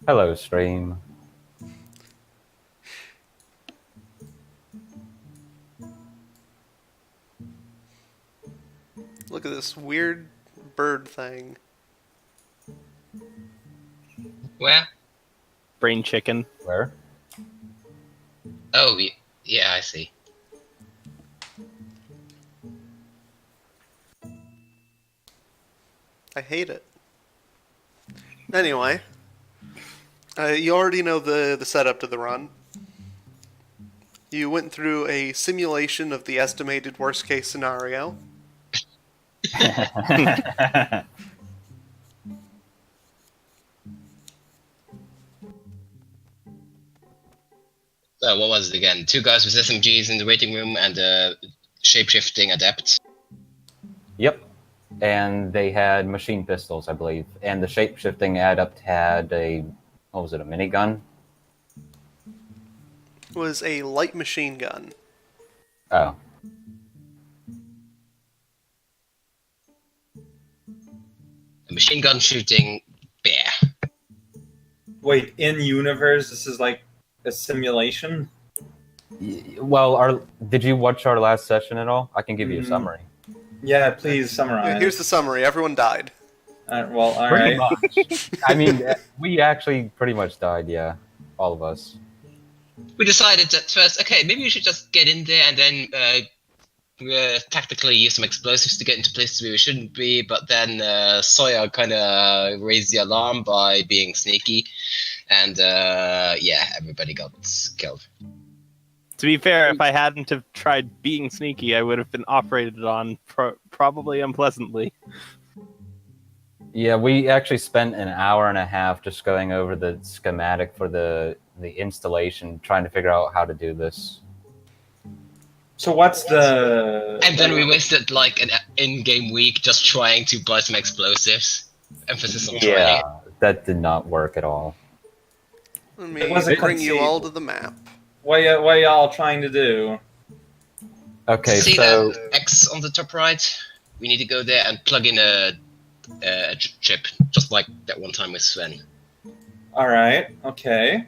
Hello, stream. Look at this weird bird thing. Where? Brain chicken. Where? Oh, yeah, I see. I hate it. Anyway, you already know the setup to the run. You went through a simulation of the estimated worst case scenario. So what was it again? Two guys with SMGs in the waiting room and a shape-shifting adept. Yep. And they had machine pistols, I believe. And the shape-shifting adept had a, what was it, a minigun? It was a light machine gun. Oh. A machine gun shooting bear. Wait, in universe, this is like a simulation? Well, did you watch our last session at all? I can give you a summary. Yeah, please summarize. Here's the summary. Everyone died. Well, all Pretty right. much. I mean, we actually pretty much died, yeah. All of us. We decided at first, okay, maybe we should just get in there and then tactically use some explosives to get into places where we shouldn't be, but then Sawyer kind of raised the alarm by being sneaky, and yeah, everybody got killed. To be fair, if I hadn't have tried being sneaky, I would have been operated on probably unpleasantly. Yeah, we actually spent an hour and a half just going over the schematic for the installation, trying to figure out how to do this. So what's the... And then we wasted like an in-game week just trying to buy some explosives. Emphasis on trying. Yeah, that did not work at all. Let me It wasn't bring you conceived. all to the map. What y'all trying to do? Okay, See so that X on the top right? We need to go there and plug in a chip, just like that one time with Sven. Alright, okay.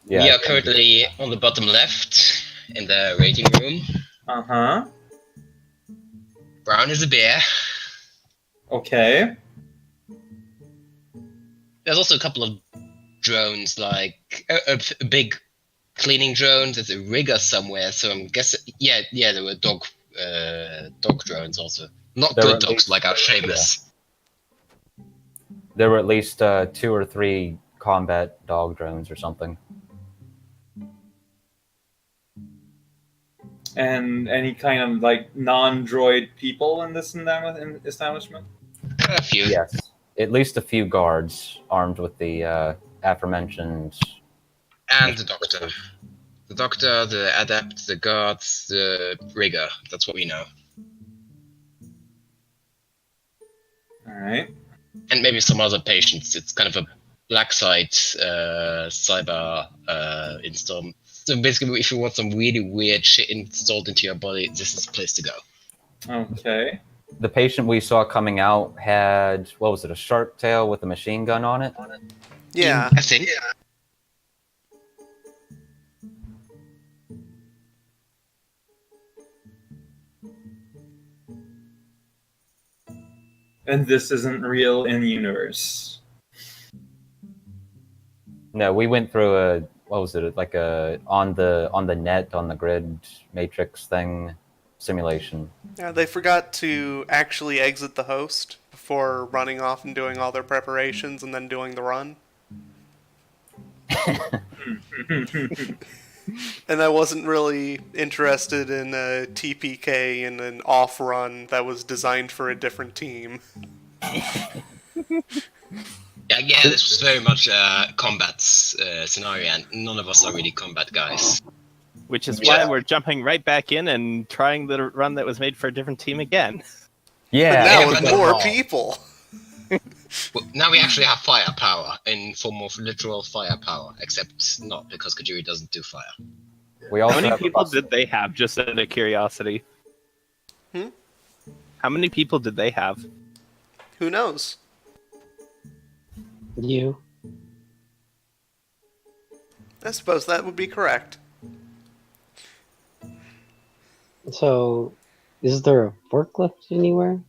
yeah, We are currently on the bottom left in the rating room. Uh-huh. Brown is a bear. Okay. There's also a couple of drones, like a big cleaning drone. There's a rigger somewhere, so I'm guessing. Yeah, there were dog drones also. Not There were good at dogs least- like our Seamus. there were at least 2 or 3 combat dog drones or something. And any kind of like non-droid people in this establishment? A few. Yes, at least a few guards armed with the aforementioned. And the doctor. The doctor, the adept, the guards, the rigger. That's what we know. Alright. And maybe some other patients. It's kind of a black site cyber install. So basically, if you want some really weird shit installed into your body, this is the place to go. Okay. The patient we saw coming out had, what was it, a shark tail with a machine gun on it? Yeah. I think. And this isn't real in universe. No, we went through a, what was it, like a on the net, on the grid matrix thing simulation. Yeah, they forgot to actually exit the host before running off and doing all their preparations and then doing the run. And I wasn't really interested in a TPK and an off run that was designed for a different team. Yeah, this was very much a combat scenario, and none of us are really combat guys. Which is why we're jumping right back in and trying the run that was made for a different team again. Yeah, But now yeah, with but more no. people. Well, now we actually have firepower in form of literal firepower, except not because Kajiri doesn't do fire. We also How many have a people bus- did they have, just out of curiosity? Hmm? How many people did they have? Who knows? You. I suppose that would be correct. So, is there a forklift anywhere?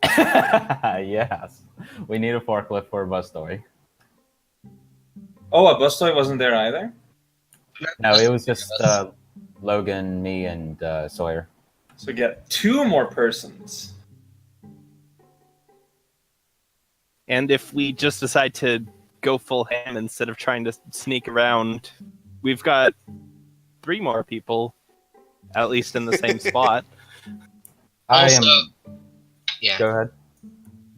Yes. We need a forklift for a bus story. Oh, a bus toy wasn't there either? No, it was just Logan, me, and Sawyer. So we get 2 more persons. And if we just decide to go full ham instead of trying to sneak around, we've got 3 more people, at least in the same spot. Also, yeah. Go ahead.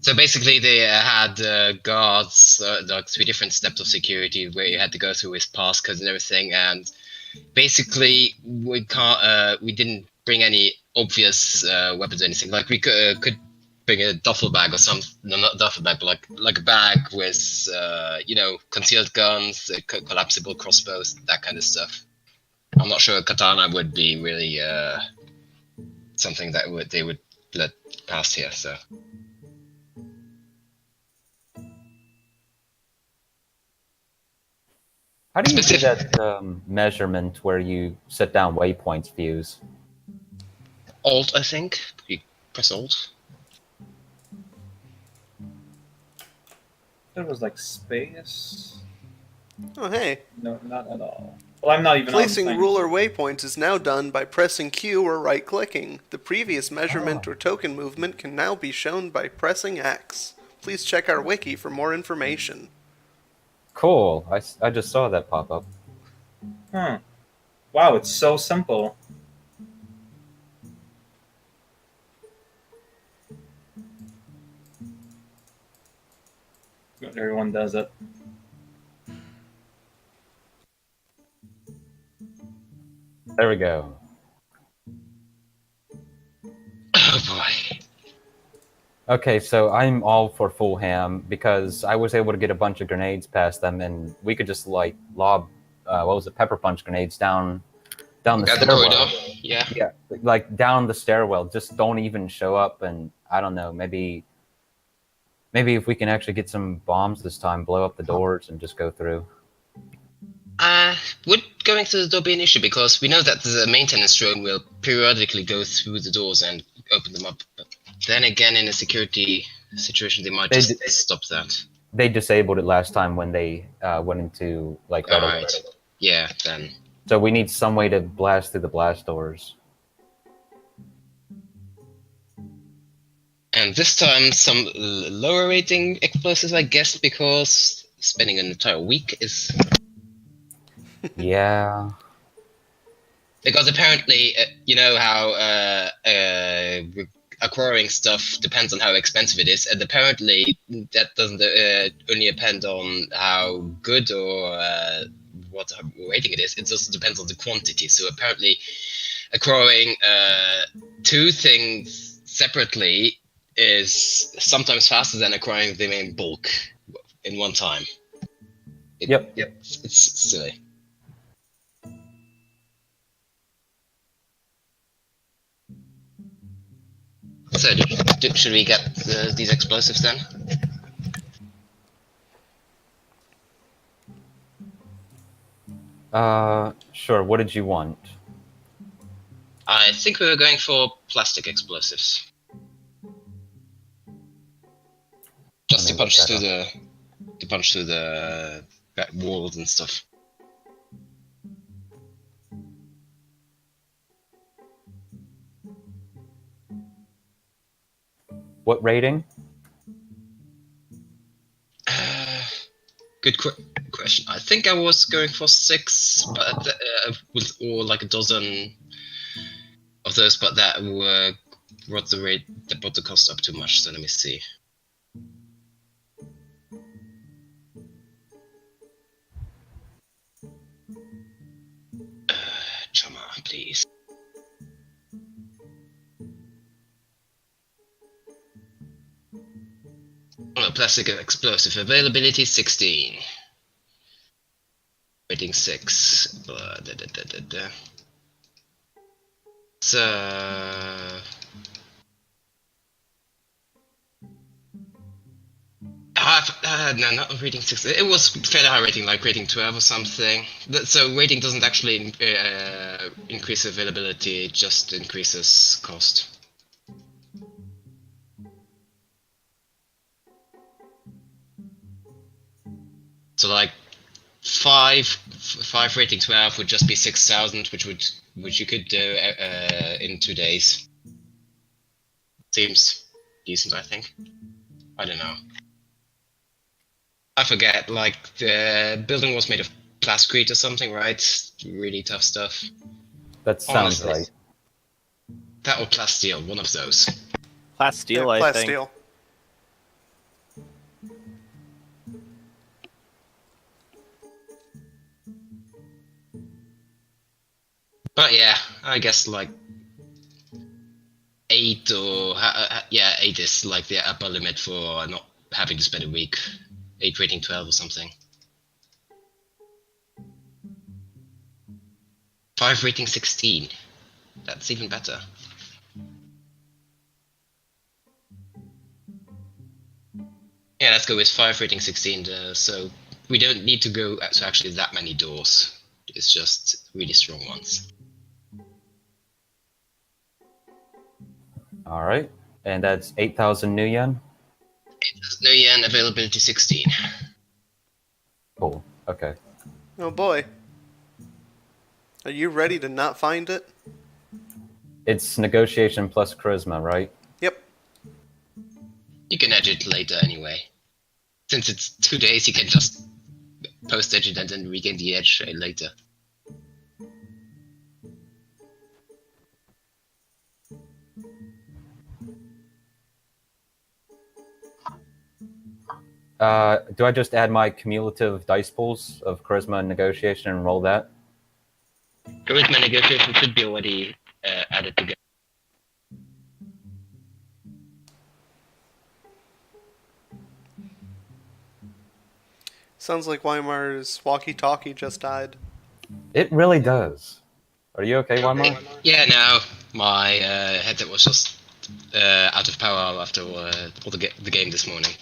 So basically, they had guards, like 3 different steps of security where you had to go through with passcodes and everything. And basically, we didn't bring any obvious weapons or anything. Like we could bring a duffel bag or something. No, not a duffel bag, but like a bag with concealed guns, collapsible crossbows, that kind of stuff. I'm not sure a katana would be really something that they would let pass here. So. How do you do that measurement where you set down waypoints views? Alt, I think. You press Alt. It was like space. Oh, hey. No, not at all. Well, I'm not even Placing on ruler waypoints is now done by pressing Q or right-clicking. The previous measurement or token movement can now be shown by pressing X. Please check our wiki for more information. Cool. I just saw that pop up. Huh. Wow, it's so simple. Everyone does it. There we go. Oh boy. Okay, so I'm all for full ham because I was able to get a bunch of grenades past them, and we could just like lob, pepper punch grenades down the At the stairwell. corridor. Yeah. Yeah, like down the stairwell. Just don't even show up, and I don't know. Maybe if we can actually get some bombs this time, blow up the doors and just go through. Would going through the door be an issue? Because we know that the maintenance drone will periodically go through the doors and open them up. But then again, in a security situation, they might just stop that. They disabled it last time when they went into like red alert. Alright. Yeah, then. So we need some way to blast through the blast doors. And this time, some lower rating explosives, I guess, because spending an entire week is... Yeah. Because apparently, you know how acquiring stuff depends on how expensive it is, and apparently that doesn't only depend on how good or what rating it is, it also depends on the quantity. So apparently, acquiring 2 things separately is sometimes faster than acquiring them in bulk in one time. Yep. It's silly. So, should we get these explosives then? Sure. What did you want? I think we were going for plastic explosives. Just to punch through the walls and stuff. What rating? Good question. I think I was going for 6, but or like a dozen of those, but that brought the cost up too much. So let me see. Chama, please. Oh, plastic explosive availability 16. Rating 6. So No, not rating 6. It was fairly high rating, like rating 12 or something. So rating doesn't actually increase availability, it just increases cost. So like five rating 12 would just be 6,000, which you could do in 2 days. Seems decent, I think. I don't know. I forget, like, the building was made of plascrete or something, right? Really tough stuff. That sounds Honestly. right. That or plasteel, one of those. Plasteel, I think. Plasteel. But yeah, I guess like 8 or... yeah, 8 is like the upper limit for not having to spend a week. 8 rating 12 or something. 5 rating 16. That's even better. Yeah, let's go with 5 rating 16, so we don't need to go to actually that many doors. It's just really strong ones. All right, and that's 8,000 new yen. No yen, availability 16. Cool. Okay. Oh boy. Are you ready to not find it? It's negotiation plus charisma, right? Yep. You can edge it later anyway. Since it's 2 days, you can just post edge it and then regain the edge later. Do I just add my cumulative dice pools of charisma and negotiation and roll that? Charisma negotiation should be already added together. Sounds like Weimar's walkie-talkie just died. It really does. Are you okay, Weimar? Yeah, no, my headset was just out of power after all the game this morning.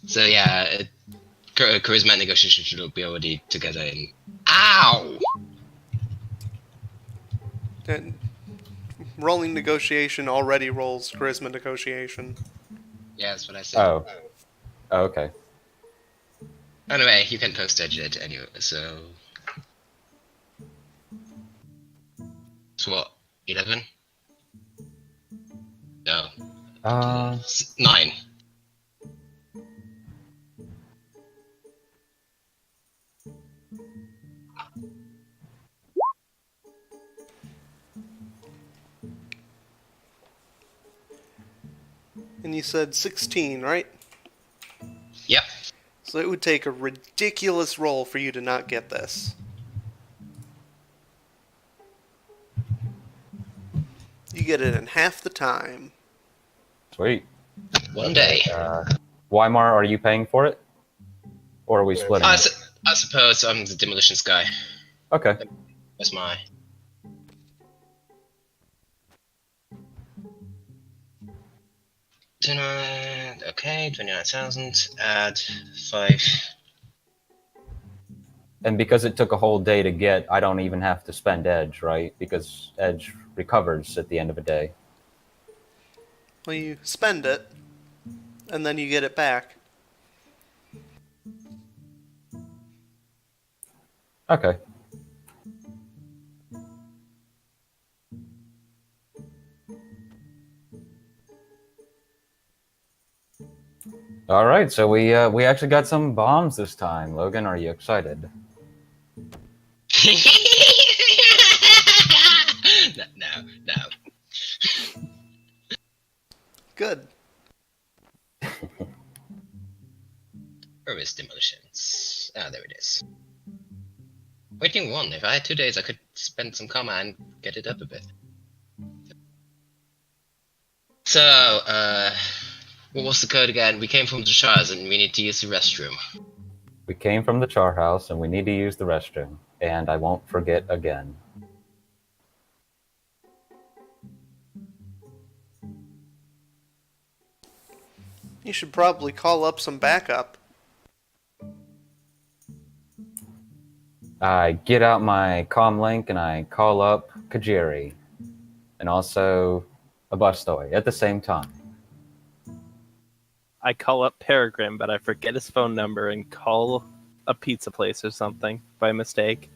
So yeah, charisma negotiation should be already together in... Ow! And rolling negotiation already rolls charisma negotiation. Yeah, that's what I said. Oh. Oh, okay. Anyway, you can post edge it anyway, so... It's what, 11? No. 9. And you said 16, right? Yep. So it would take a ridiculous roll for you to not get this. You get it in half the time. Sweet. One day. Weimar, are you paying for it? Or are we splitting I it? suppose I'm the demolitions guy. Okay. That's my... Okay, 29,000, add 5. And because it took a whole day to get, I don't even have to spend edge, right? Because edge recovers at the end of a day. Well, you spend it, and then you get it back. Okay. All right, so we actually got some bombs this time. Logan, are you excited? No. Good. Where is demolitions? Ah, there it is. Waiting 1. If I had 2 days, I could spend some karma and get it up a bit. So, what was the code again? We came from the Shires and we need to use the restroom. We came from the char house and we need to use the restroom. And I won't forget again. You should probably call up some backup. I get out my comm link and I call up Kajiri and also a Bustoy at the same time. I call up Peregrine, but I forget his phone number and call a pizza place or something by mistake.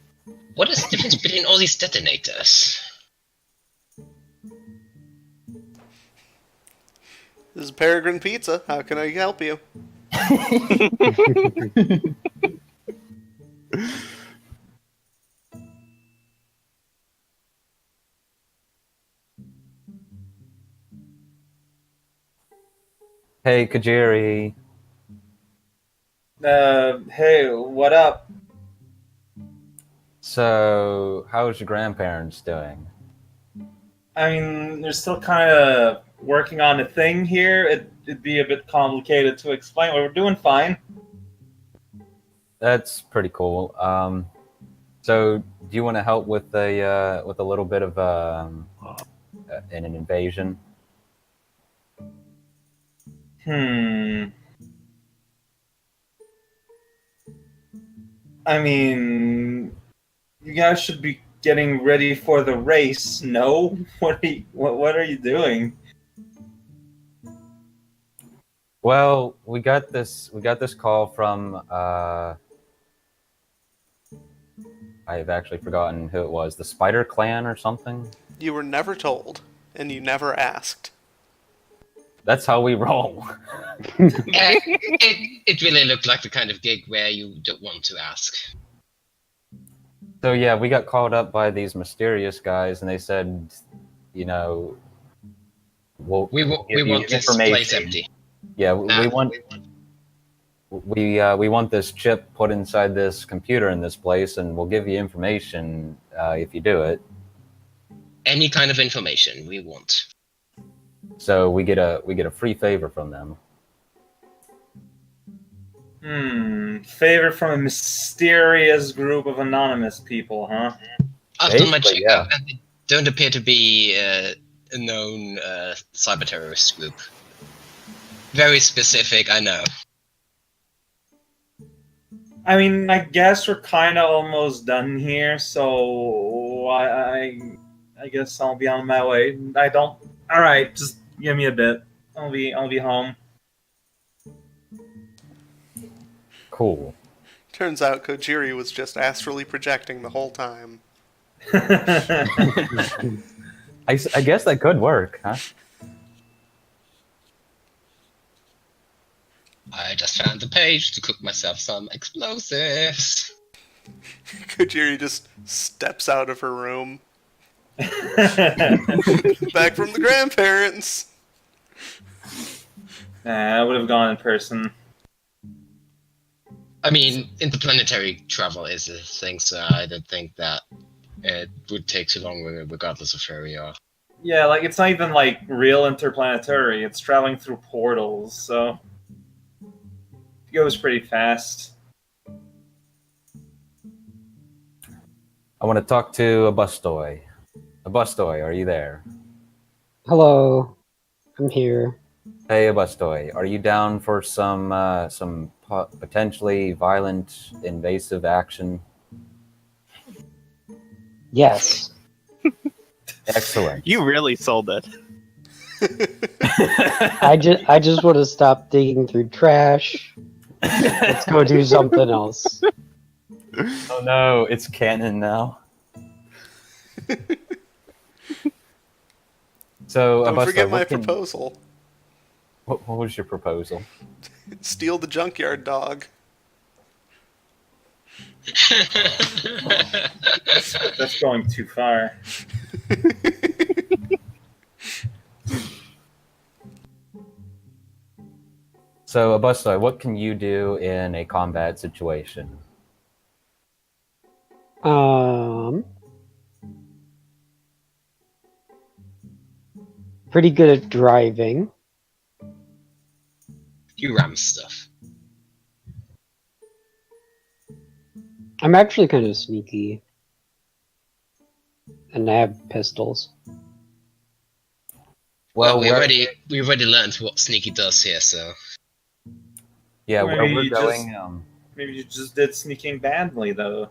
What is the difference between all these detonators? This is Peregrine Pizza. How can I help you? Hey, Kajiri. Hey, what up? So, how's your grandparents doing? I mean, they're still kind of working on a thing here. It'd be a bit complicated to explain. We're doing fine. That's pretty cool. So, do you want to help with a little bit of an invasion? I mean, you guys should be getting ready for the race. No, what are you doing? Well, we got this call from I've actually forgotten who it was, the Spider Clan or something. You were never told, and you never asked. That's how we roll. It really looked like the kind of gig where you don't want to ask. So yeah, we got called up by these mysterious guys, and they said, you know, We want this place empty. Yeah, we want this chip put inside this computer in this place, and we'll give you information if you do it. Any kind of information we want. So we get a free favor from them. Favor from a mysterious group of anonymous people, huh? I've done my Basically, check, yeah. and they don't appear to be a known cyber terrorist group. Very specific, I know. I mean, I guess we're kind of almost done here, so I guess I'll be on my way. All right, just give me a bit. I'll be home. Cool. Turns out Kojiri was just astrally projecting the whole time. I guess that could work, huh? I just found the page to cook myself some explosives. Kojiri just steps out of her room. Back from the grandparents. I would have gone in person. I mean, interplanetary travel is a thing, so I don't think that it would take too long regardless of where we are. Yeah, like it's not even like real interplanetary. It's traveling through portals, so it goes pretty fast. I want to talk to a Bustoy. A Bustoy, are you there? Hello, I'm here. Hey, a Bustoy, are you down for some potentially violent, invasive action? Yes. Excellent. You really sold it. I just want to stop digging through trash. Let's go do something else. Oh no, it's canon now. So, Don't Bustoy, forget my proposal. What was your proposal? Steal the junkyard dog. That's going too far. So, Bustoy, what can you do in a combat situation? Pretty good at driving. You ram stuff. I'm actually kind of sneaky. And I have pistols. Well, we we're- already learned what Sneaky does here, so yeah, where Maybe we're you going, Maybe you just did sneaking badly, though.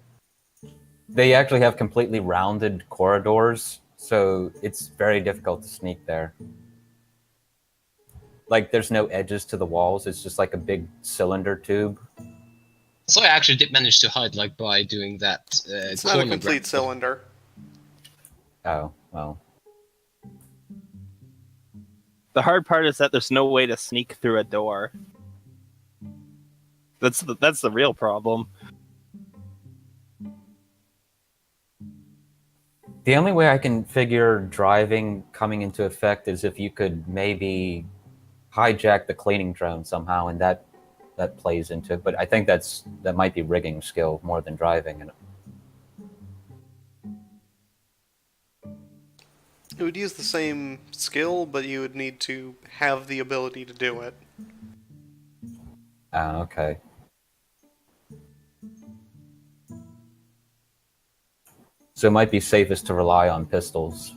they actually have completely rounded corridors, so it's very difficult to sneak there. Like, there's no edges to the walls. It's just like a big cylinder tube. I actually did manage to hide like by doing that. It's not a complete cylinder. Oh, well. The hard part is that there's no way to sneak through a door. That's the real problem. The only way I can figure driving coming into effect is if you could maybe hijack the cleaning drone somehow, and that plays into it. But I think that might be rigging skill more than driving. And It would use the same skill, but you would need to have the ability to do it. okay. So it might be safest to rely on pistols.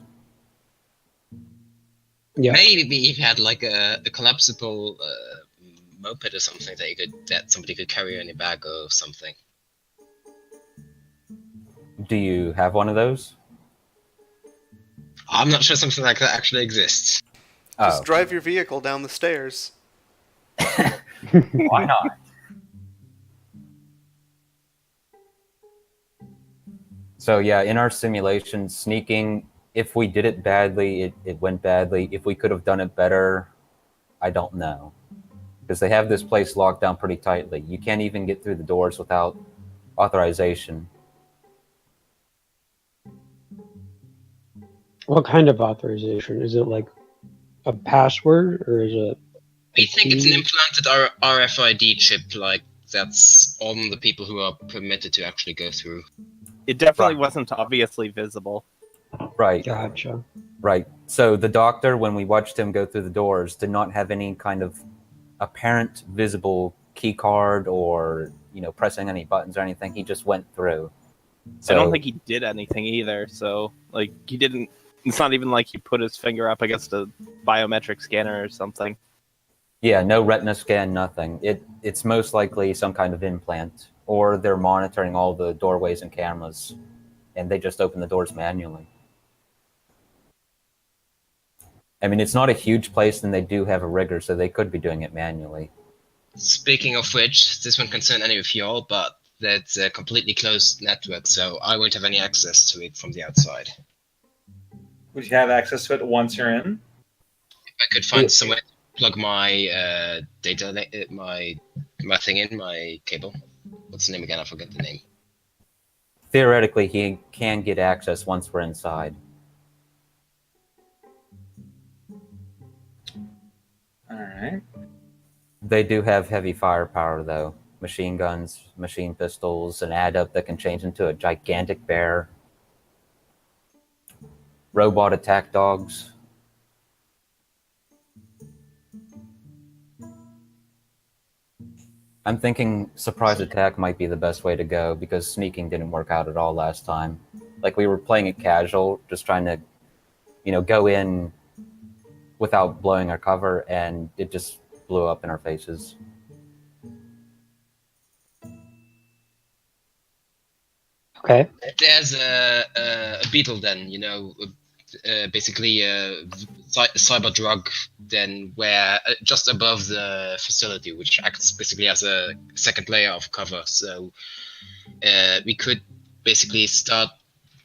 Yeah. Maybe if you had like a collapsible moped or something that somebody could carry in a bag or something. Do you have one of those? I'm not sure something like that actually exists. Just drive your vehicle down the stairs. Why not? So yeah, in our simulation, sneaking, if we did it badly, it went badly. If we could have done it better, I don't know. Because they have this place locked down pretty tightly. You can't even get through the doors without authorization. What kind of authorization? Is it like a password or is it? We think it's an implanted RFID chip, like that's on the people who are permitted to actually go through. It definitely Right. wasn't obviously visible. Right. Gotcha. Right. So the doctor, when we watched him go through the doors, did not have any kind of apparent visible key card or, pressing any buttons or anything. He just went through. So, I don't think he did anything either. So, like, he didn't. It's not even like he put his finger up against a biometric scanner or something. yeah, no retina scan, nothing. It's most likely some kind of implant, or they're monitoring all the doorways and cameras, and they just open the doors manually. I mean, it's not a huge place, and they do have a rigger, so they could be doing it manually. Speaking of which, this won't concern any of y'all, but that's a completely closed network, so I won't have any access to it from the outside. Would you have access to it once you're in? If I could find somewhere to plug my my thing in, my cable. What's the name again? I forget the name. Theoretically, he can get access once we're inside. Alright. They do have heavy firepower, though. Machine guns, machine pistols, an adept that can change into a gigantic bear. Robot attack dogs. I'm thinking surprise attack might be the best way to go because sneaking didn't work out at all last time. Like, we were playing it casual, just trying to, go in without blowing our cover, and it just blew up in our faces. Okay. There's a beetle then, basically a cyber drug then where just above the facility, which acts basically as a second layer of cover. So we could basically start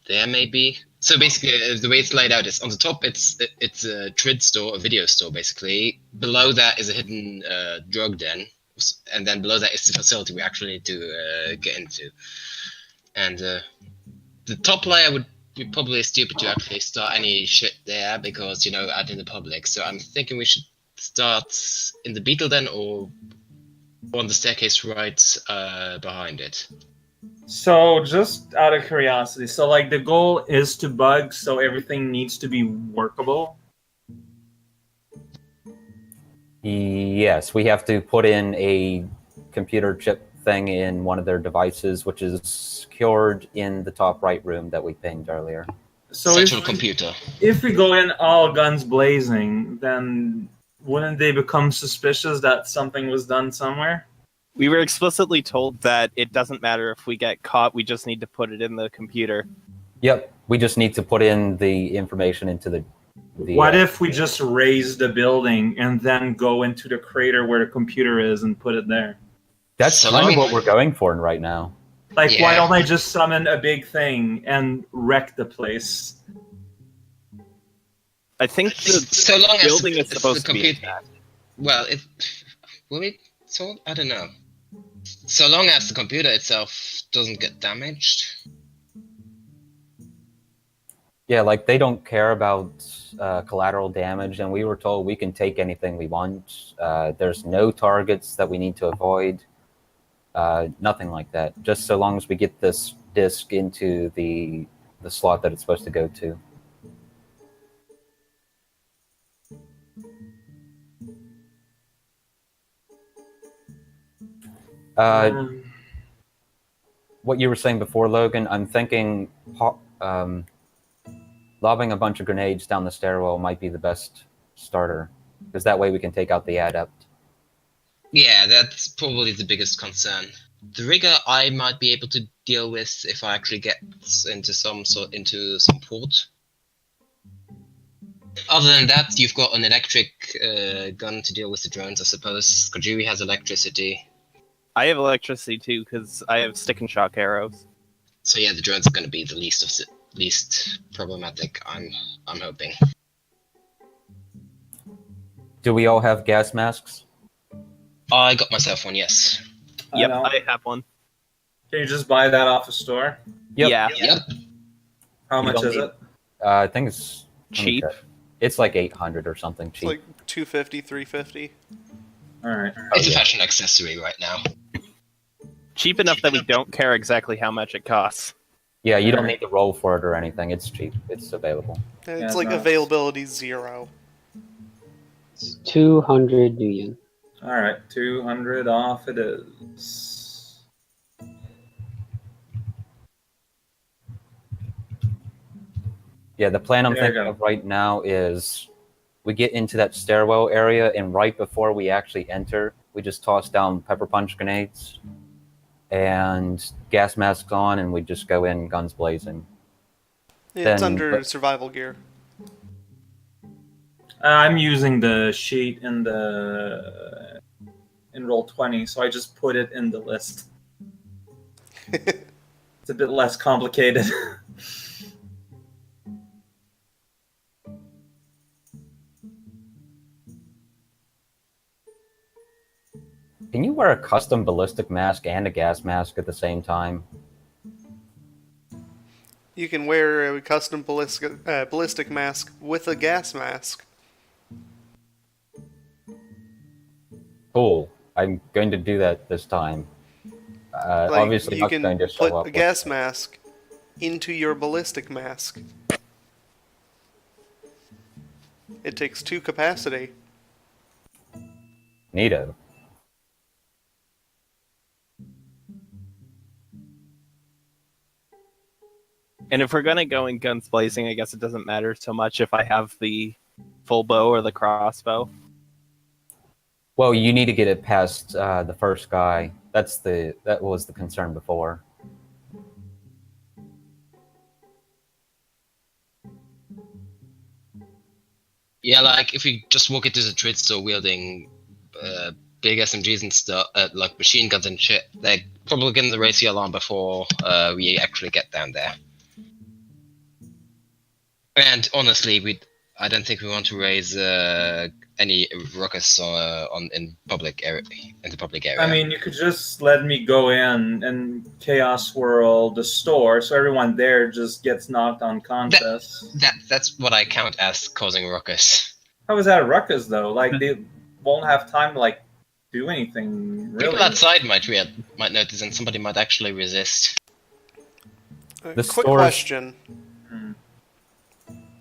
there maybe. So basically the way it's laid out is on the top it's a TRID store, a video store basically. Below that is a hidden drug den, and then below that is the facility we actually need to get into. And the top layer would be probably stupid to actually start any shit there because, out in the public. So I'm thinking we should start in the beetle den or on the staircase right behind it. So, just out of curiosity, so like the goal is to bug, so everything needs to be workable. Yes, we have to put in a computer chip thing in one of their devices, which is secured in the top right room that we pinged earlier. So central computer. if we go in all guns blazing, then wouldn't they become suspicious that something was done somewhere? We were explicitly told that it doesn't matter if we get caught, we just need to put it in the computer. Yep, we just need to put in the information into the What if we just raise the building and then go into the crater where the computer is and put it there? That's So kind let of me- what we're going for right now. Like, Yeah. why don't I just summon a big thing and wreck the place? I think the So long as building is the supposed to be computer. intact. Well, if will it solve? I don't know. So long as the computer itself doesn't get damaged. Yeah, like they don't care about collateral damage, and we were told we can take anything we want. There's no targets that we need to avoid. Nothing like that. Just so long as we get this disc into the slot that it's supposed to go to. What you were saying before, Logan, I'm thinking lobbing a bunch of grenades down the stairwell might be the best starter, because that way we can take out the adept. Yeah, that's probably the biggest concern. The rigger I might be able to deal with if I actually get into some port. Other than that, you've got an electric gun to deal with the drones, I suppose. Kajiri has electricity. I have electricity too, because I have stick and shock arrows. So yeah, the drones are going to be the least problematic. I'm hoping. Do we all have gas masks? I got myself one. Yes. Yep, know. I have one. Can you just buy that off a store? Yep. Yeah, Yep. How You much don't is need- it? I think it's let me cheap. check. It's like 800 or something It's cheap. like 250, 350. Alright. It's a yeah. fashion accessory right now. Cheap enough that we don't care exactly how much it costs. Yeah, you don't need to roll for it or anything. It's cheap. It's available. It's Yeah, like nice. availability 0. It's 200 yen. Alright, 200 off it is. Yeah, the plan I'm There you thinking go. of right now is we get into that stairwell area, and right before we actually enter, we just toss down pepper punch grenades and gas masks on, and we just go in guns blazing. It's Then- under survival gear. I'm using the sheet in Roll20, so I just put it in the list. It's a bit less complicated. Can you wear a custom ballistic mask and a gas mask at the same time? You can wear a custom ballistic mask with a gas mask. Cool. I'm going to do that this time. Like, Obviously, you not can going to show put up a with- gas mask into your ballistic mask. It takes 2 capacity. Neato. And if we're gonna go in guns blazing, I guess it doesn't matter so much if I have the full bow or the crossbow. Well, you need to get it past the first guy. That was the concern before. Yeah, like if we just walk into the trade store wielding big SMGs and stuff, like machine guns and shit, they're probably going to raise the alarm before we actually get down there. And honestly, I don't think we want to raise any ruckus in the public area. I mean, you could just let me go in and Chaos World the store, so everyone there just gets knocked unconscious. That's what I count as causing ruckus. How is that a ruckus, though? Like, they won't have time to, like, do anything, really. People outside might notice, and somebody might actually resist. The Quick stores- question. Hmm.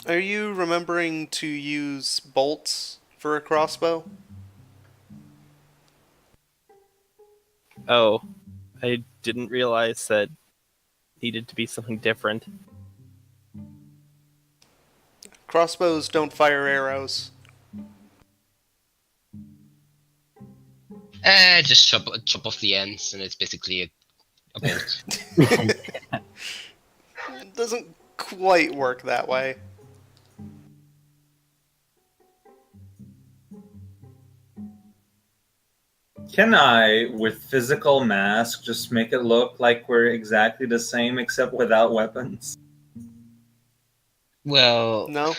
Are you remembering to use bolts for a crossbow? Oh, I didn't realize that needed to be something different. Crossbows don't fire arrows. Just chop off the ends, and it's basically a bolt. It doesn't quite work that way. Can I, with physical mask, just make it look like we're exactly the same except without weapons? Well, No?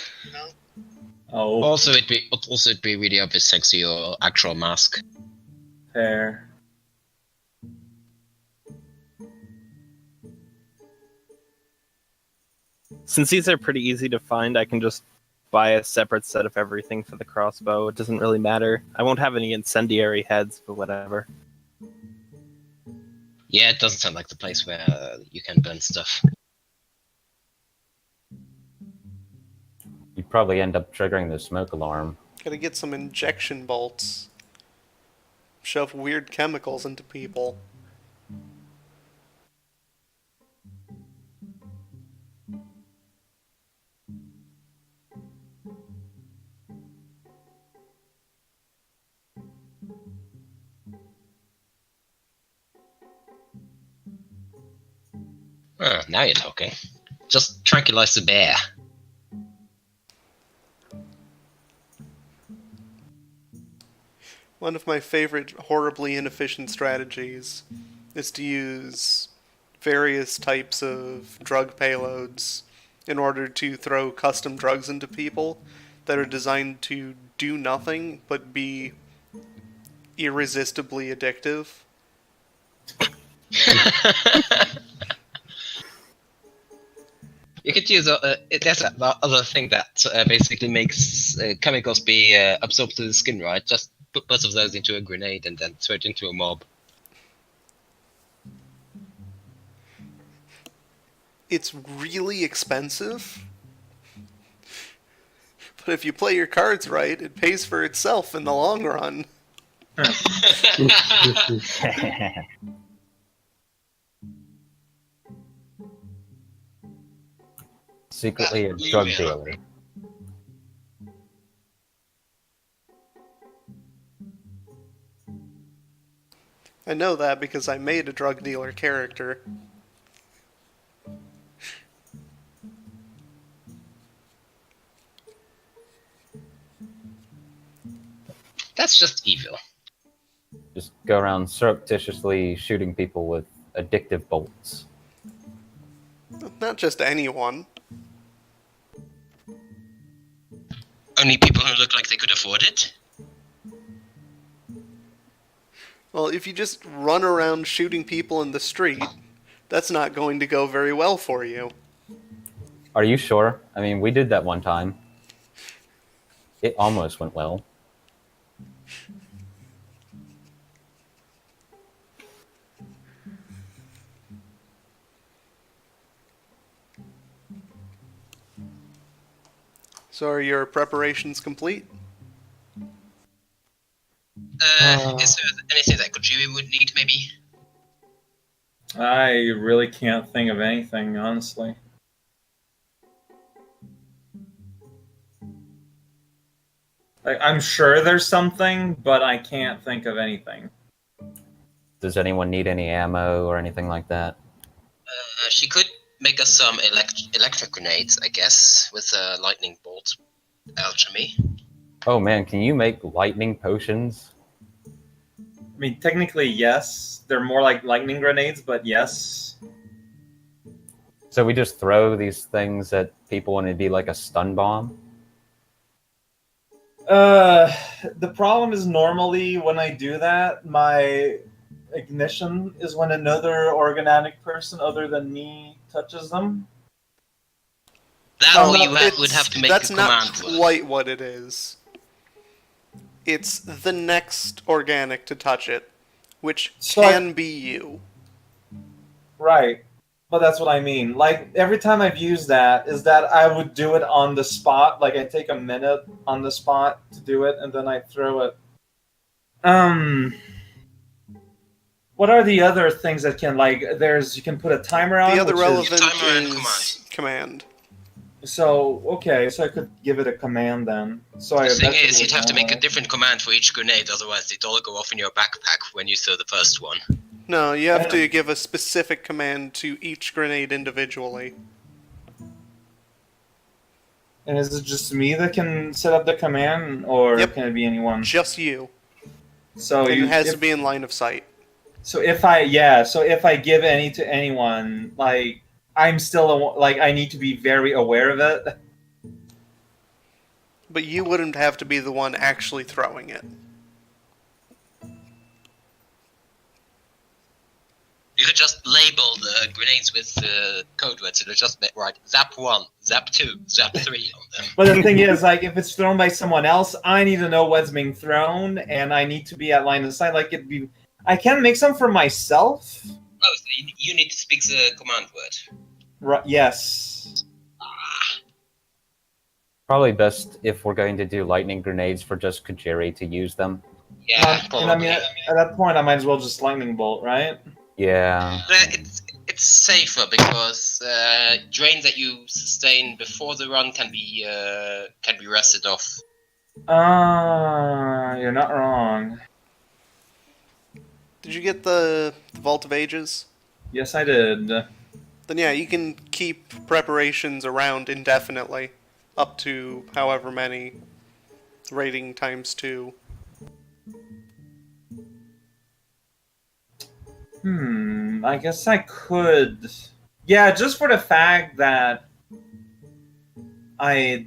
Oh, also it'd be really obvious thanks to your actual mask. fair. Since these are pretty easy to find, I can just buy a separate set of everything for the crossbow. It doesn't really matter. I won't have any incendiary heads, but whatever. Yeah, it doesn't sound like the place where you can burn stuff. You'd probably end up triggering the smoke alarm. Gotta get some injection bolts. Shove weird chemicals into people. Oh, now you're talking. Just tranquilize the bear. One of my favorite horribly inefficient strategies is to use various types of drug payloads in order to throw custom drugs into people that are designed to do nothing but be irresistibly addictive. You could use there's a other thing that basically makes chemicals be absorbed to the skin, right? Just put both of those into a grenade and then throw it into a mob. It's really expensive, but if you play your cards right, it pays for itself in the long run. Secretly a drug dealer. I know that because I made a drug dealer character. That's just evil. Just go around surreptitiously shooting people with addictive bolts. Not just anyone. Only people who look like they could afford it? Well, if you just run around shooting people in the street, that's not going to go very well for you. Are you sure? I mean, we did that one time. It almost went well. So are your preparations complete? Is there anything that Kojiri would need, maybe? I really can't think of anything, honestly. Like, I'm sure there's something, but I can't think of anything. Does anyone need any ammo or anything like that? She could make us some electric grenades, I guess, with a lightning bolt alchemy. Oh man, can you make lightning potions? I mean, technically, yes. They're more like lightning grenades, but yes. So we just throw these things at people and it'd be like a stun bomb? The problem is normally when I do that, my ignition is when another organic person other than me touches them. That way you would have to make a That's command not word. quite what it is. It's the next organic to touch it, which So can be you. Right. But that's what I mean. Like, every time I've used that, is that I would do it on the spot. Like, I take a minute on the spot to do it, and then I throw it. What are the other things that can, like, you can put a timer on? The other which is- relevant Timer and is command. So okay, so I could give it a command then. So The thing eventually is, you'd have to make a know. different command for each grenade, otherwise they'd all go off in your backpack when you throw the first one. No, you have to give a specific command to each grenade individually. And is it just me that can set up the command, or Yep. can it be anyone? Just you. So And you, it has if, to be in line of sight. so if I give any to anyone, like I'm still like I need to be very aware of it. But you wouldn't have to be the one actually throwing it. You could just label the grenades with code words, so they're just right. Zap 1, Zap 2, Zap 3 on them. But the thing is, like, if it's thrown by someone else, I need to know what's being thrown, and I need to be at line of sight. Like, I can make some for myself. Oh, so you need to speak the command word. Right? Yes. Probably best if we're going to do lightning grenades for just Kajiri to use them. Yeah, And probably. I mean, at that point, I might as well just lightning bolt, right? Yeah. It's safer because drains that you sustain before the run can be rested off. You're not wrong. Did you get the Vault of Ages? Yes, I did. Then yeah, you can keep preparations around indefinitely. Up to however many. Rating times 2. I guess I could. Yeah, just for the fact that I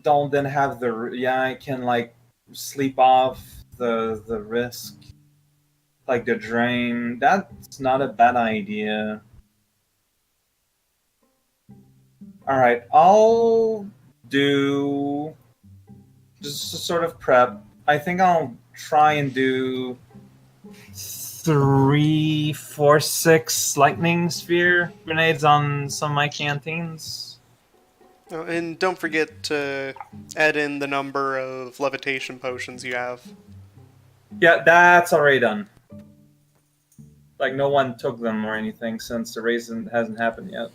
don't then have the. Yeah, I can, like, sleep off the risk. Like the drain. That's not a bad idea. Alright, I'll do just a sort of prep. I think I'll try and do 3, 4, 6 lightning sphere grenades on some of my canteens. Oh, and don't forget to add in the number of levitation potions you have. Yeah, that's already done. Like, no one took them or anything since the race hasn't happened yet.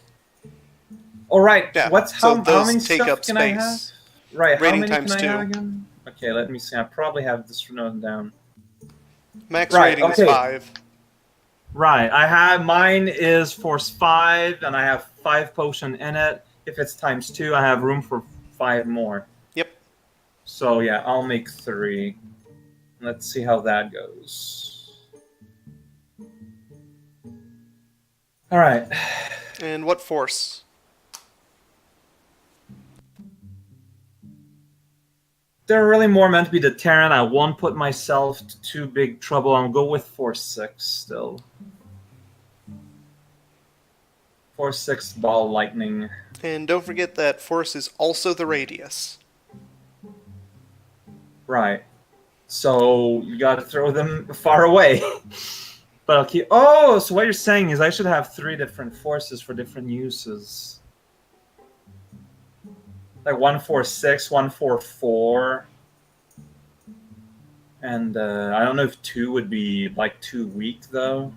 Alright, Yeah, how those many take stuff up can I have? space. Right, how Rating many times can I 2. have again? Okay, let me see. I probably have this written down. Max Right, rating is okay. 5. Right, I have mine is force 5, and I have 5 potion in it. If it's times 2, I have room for 5 more. Yep. So yeah, I'll make 3. Let's see how that goes. All right. And what force? They're really more meant to be deterrent. I won't put myself to too big trouble. I'll go with force 6 still. Force 6 ball lightning. And don't forget that force is also the radius. Right. So you gotta throw them far away. But I'll keep. Oh, so what you're saying is I should have 3 different forces for different uses. Like 146, 144. And I don't know if 2 would be like too weak though.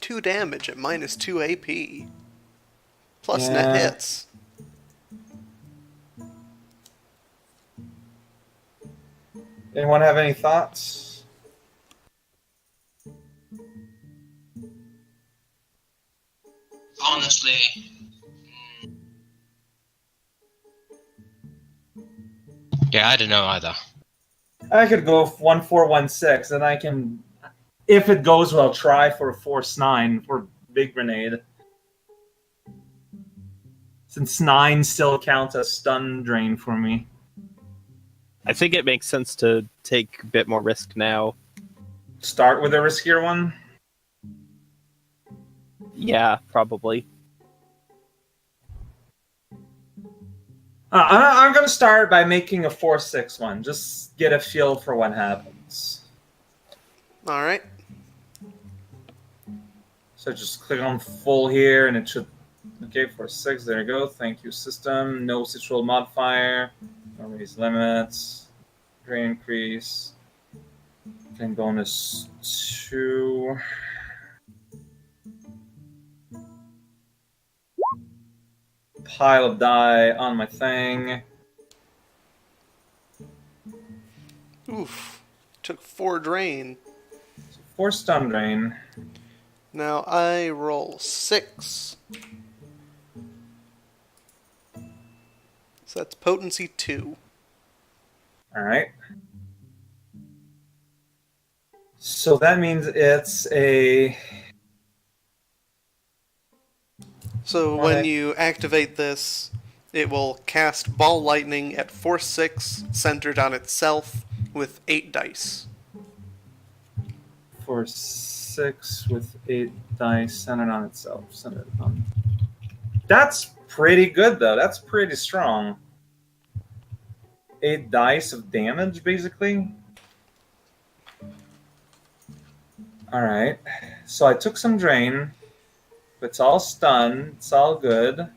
2 damage at minus 2 AP. Plus Yeah. net hits. Anyone have any thoughts? Honestly, yeah, I don't know either. I could go 1416, and I can, if it goes well, try for a force 9 for big grenade. Since 9 still counts as stun drain for me. I think it makes sense to take a bit more risk now. Start with a riskier one. Yeah, probably. I'm going to start by making a 4-6 one. Just get a feel for what happens. Alright. So just click on full here, and it should... Okay, 4-6, there you go. Thank you, system. No situal modifier. No raise limits. Drain increase. Then bonus 2. pile of die on my thing. Oof. Took 4 drain. 4 stun drain. Now I roll 6. So that's potency 2. Alright. So that means it's a... So when you activate this, it will cast Ball Lightning at force 6, centered on itself, with 8 dice. For 6 with 8 dice centered on itself. Centered on... That's pretty good, though. That's pretty strong. 8 dice of damage, basically. Alright. So I took some drain. It's all stun. It's all good.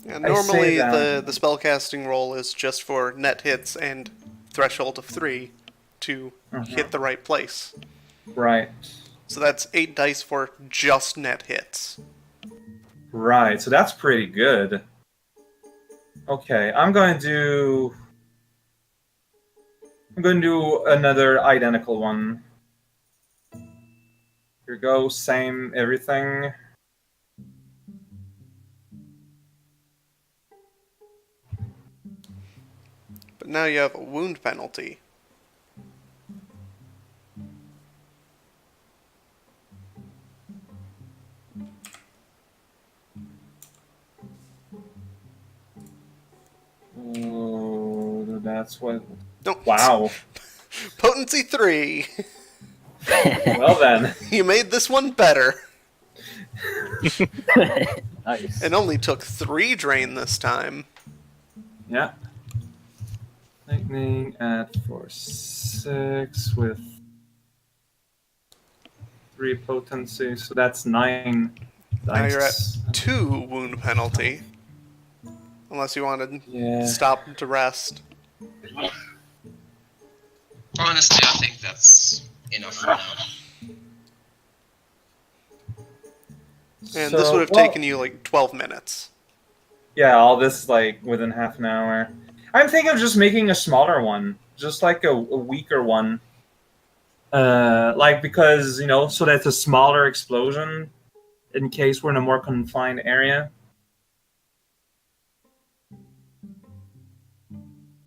Yeah, normally the spellcasting roll is just for net hits and threshold of 3 to hit the right place. Right. So that's 8 dice for just net hits. Right. So that's pretty good. Okay, I'm going to do another identical one. Here we go, same everything. But now you have a wound penalty. Oh, that's what... Nope. Wow. Potency 3. Well then. You made this one better. Nice. It only took 3 drain this time. Yeah. Lightning at force 6 with 3 potency, so that's 9 dice. Now you're at 2 wound penalty. Unless you want to stop to rest. Honestly, I think that's enough for now. And this would have taken you like 12 minutes. Yeah, all this like within half an hour. I'm thinking of just making a smaller one, just like a weaker one. Like because, you know, so that's a smaller explosion in case we're in a more confined area.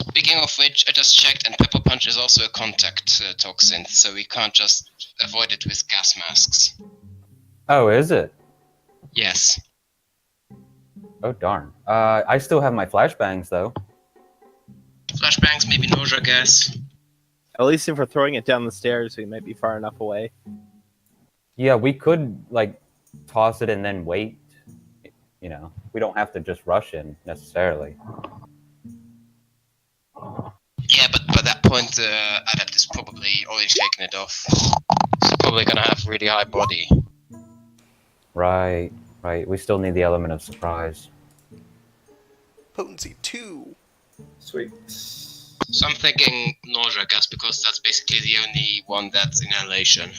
Speaking of which, I just checked, and Pepper Punch is also a contact toxin, so we can't just avoid it with gas masks. Oh, is it? Yes. Oh, darn. I still have my flashbangs, though. Flashbangs, maybe nausea gas. At least if we're throwing it down the stairs, we might be far enough away. Yeah, we could, like, toss it and then wait. You know, we don't have to just rush in, necessarily. Yeah, but by that point, the adept is probably already shaken it off. It's probably gonna have really high body. Right, right. We still need the element of surprise. Potency 2. Sweet. So I'm thinking nausea gas, because that's basically the only one that's inhalation.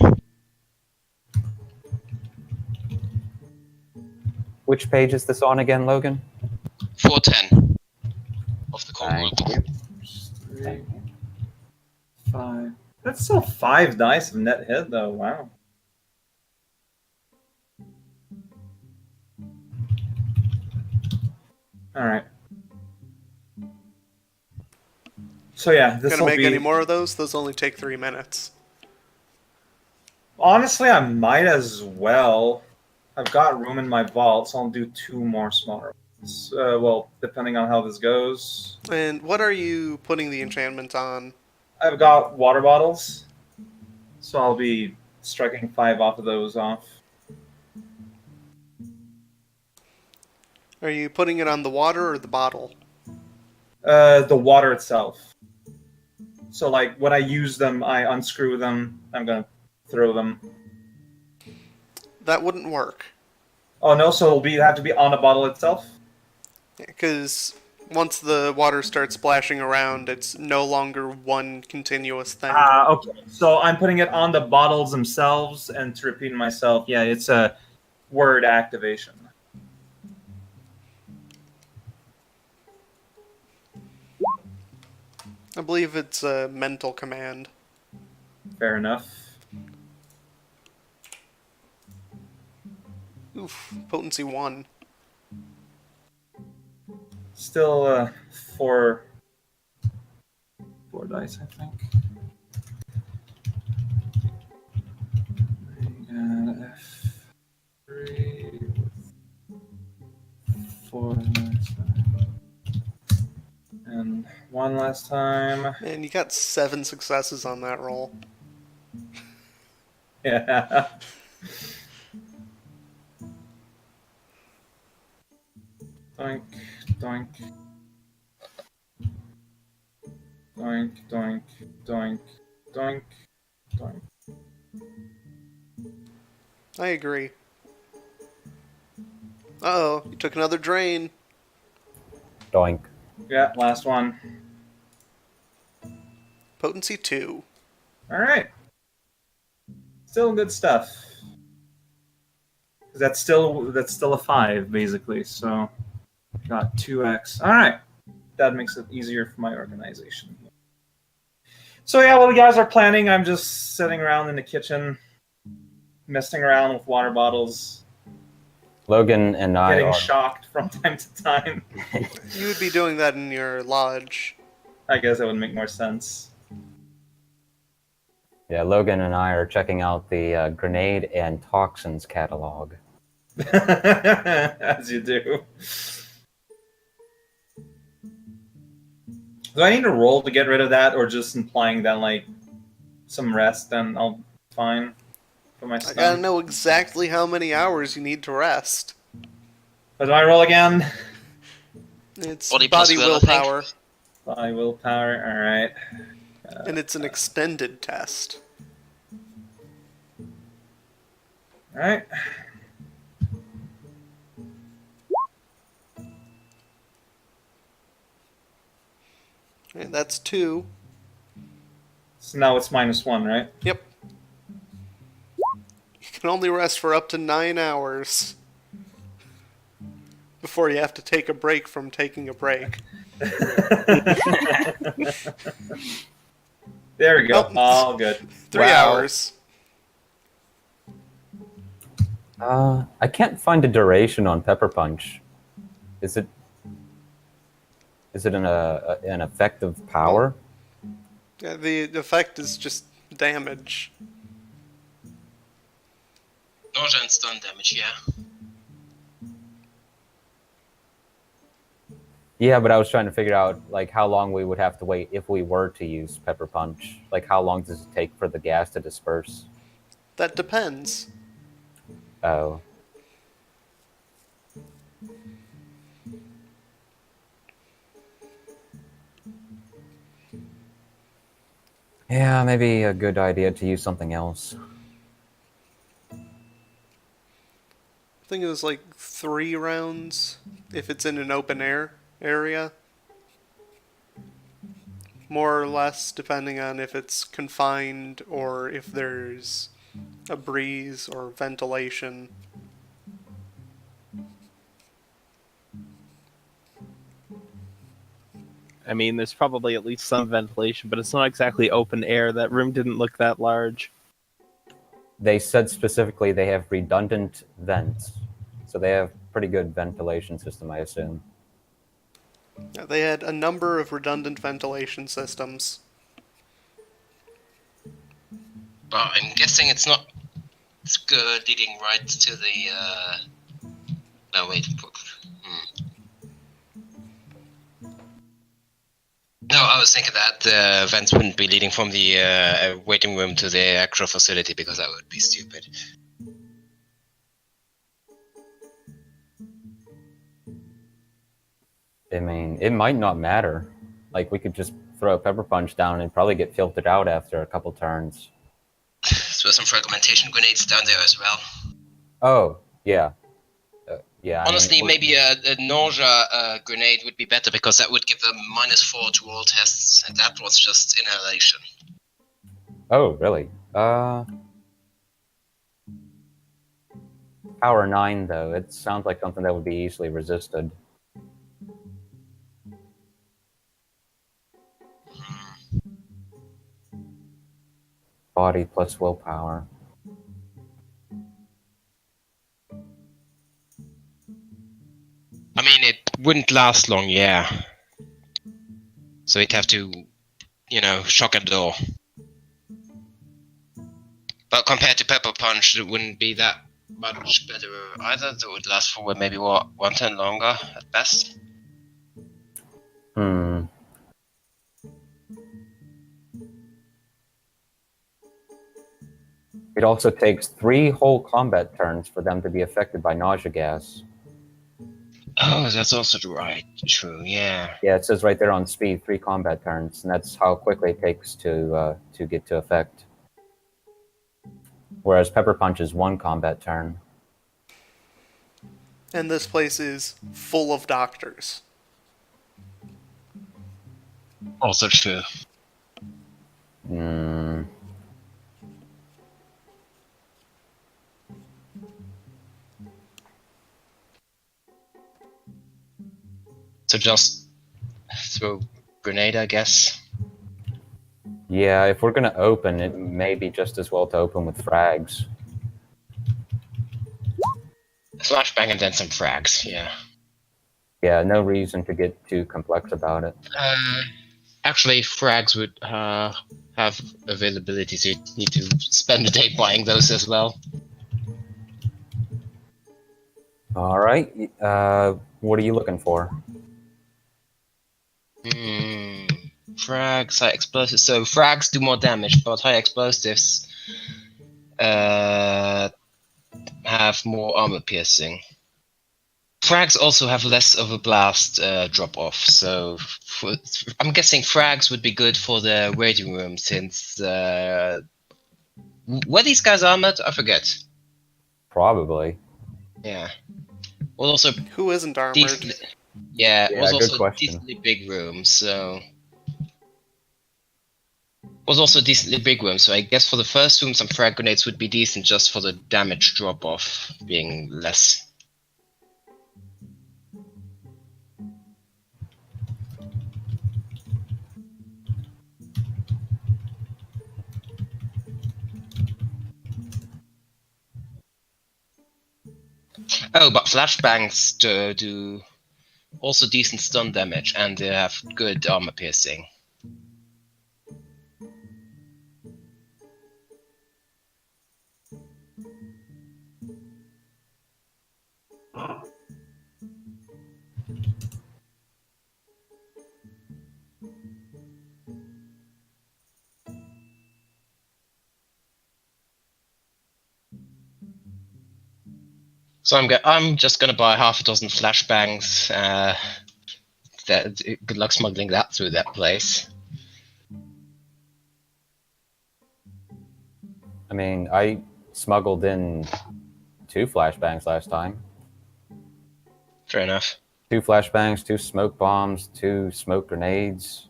Which page is this on again, Logan? 410 of the core Thank group. you. 3, 5. That's still 5 dice of net hit, though. Wow. All right. So yeah, this Gonna will make be... any more of those? Those only take 3 minutes. Honestly, I might as well. I've got room in my vault, so I'll do 2 more smaller ones. Well, depending on how this goes. And what are you putting the enchantment on? I've got water bottles, so I'll be striking 5 off of those off. Are you putting it on the water or the bottle? The water itself. So, like, when I use them, I unscrew them. I'm gonna throw them. That wouldn't work. Oh no! So it'll have to be on the bottle itself. Because once the water starts splashing around, it's no longer one continuous thing. Okay. So I'm putting it on the bottles themselves, and to repeat myself, yeah, it's a word activation. I believe it's a mental command. Fair enough. Oof, potency 1. Still, four dice, I think. F3 with 4 last time. And 1 last time. Man, you got 7 successes on that roll. Yeah. Doink, doink. Doink, doink, doink, doink, doink. I agree. Uh-oh, you took another drain. Doink. Yeah, last one. Potency 2. Alright. Still good stuff. That's still a 5, basically, so got 2x. Alright. That makes it easier for my organization. So yeah, while the guys are planning, I'm just sitting around in the kitchen, messing around with water bottles, Logan and I getting are. shocked from time to time. You would be doing that in your lodge. I guess that would make more sense. Yeah, Logan and I are checking out the grenade and toxins catalog. As you do. Do I need to roll to get rid of that, or just implying that, like, some rest, and I'll be fine for my I stun? gotta know exactly how many hours you need to rest. But do I roll again? It's Body body plus will, I think. willpower, By willpower, alright. and it's an extended test. Alright. And that's 2. So now it's -1, right? Yep. You can only rest for up to 9 hours before you have to take a break from taking a break. There we go. Oh. All good. 3 Wow. hours. I can't find a duration on Pepper Punch. Is it an effective power? Yeah, the effect is just damage. Nausea and stun damage, yeah. Yeah, but I was trying to figure out like how long we would have to wait if we were to use Pepper Punch. Like how long does it take for the gas to disperse? That depends. Oh. Yeah, maybe a good idea to use something else. I think it was like 3 rounds if it's in an open air area. More or less, depending on if it's confined or if there's a breeze or ventilation. I mean, there's probably at least some ventilation, but it's not exactly open air. That room didn't look that large. They said specifically they have redundant vents. So they have pretty good ventilation system, I assume. Yeah, they had a number of redundant ventilation systems. But I'm guessing it's not leading right to the, no, wait. No, I was thinking that the vents wouldn't be leading from the waiting room to the actual facility, because that would be stupid. I mean, it might not matter. Like, we could just throw a Pepper Punch down and probably get filtered out after a couple turns. So some fragmentation grenades down there as well. Oh, yeah. Yeah. Honestly, I mean, maybe a nausea grenade would be better, because that would give them -4 to all tests, and that was just inhalation. Oh, really? Power 9, though. It sounds like something that would be easily resisted. body plus willpower. I mean, it wouldn't last long, yeah. So he'd have to, shock a door. But compared to Pepper Punch, it wouldn't be that much better either. That would last for maybe, one turn longer at best. It also takes 3 whole combat turns for them to be affected by nausea gas. Oh, that's also right. True, yeah. Yeah, it says right there on speed, 3 combat turns, and that's how quickly it takes to get to effect. Whereas Pepper Punch is 1 combat turn. And this place is full of doctors. Also true. So just throw grenade, I guess. Yeah, if we're gonna open, it may be just as well to open with frags. Flashbang and then some frags, yeah. Yeah, no reason to get too complex about it. Actually, frags would have availability, so you need to spend the day buying those as well. Alright, what are you looking for? Frags, high explosives. So frags do more damage, but high explosives have more armor piercing. Frags also have less of a blast drop off, so I'm guessing frags would be good for the waiting room since were these guys armored? I forget. Probably. Yeah. Was also Who isn't armored? yeah, it was good also a question. decently big room, so was also a decently big room, so I guess for the first room some frag grenades would be decent just for the damage drop off being less. Oh, but flashbangs do also decent stun damage, and they have good armor piercing. So I'm just gonna buy half a dozen flashbangs. Good luck smuggling that through that place. I mean, I smuggled in 2 flashbangs last time. Fair enough. 2 flashbangs, 2 smoke bombs, 2 smoke grenades,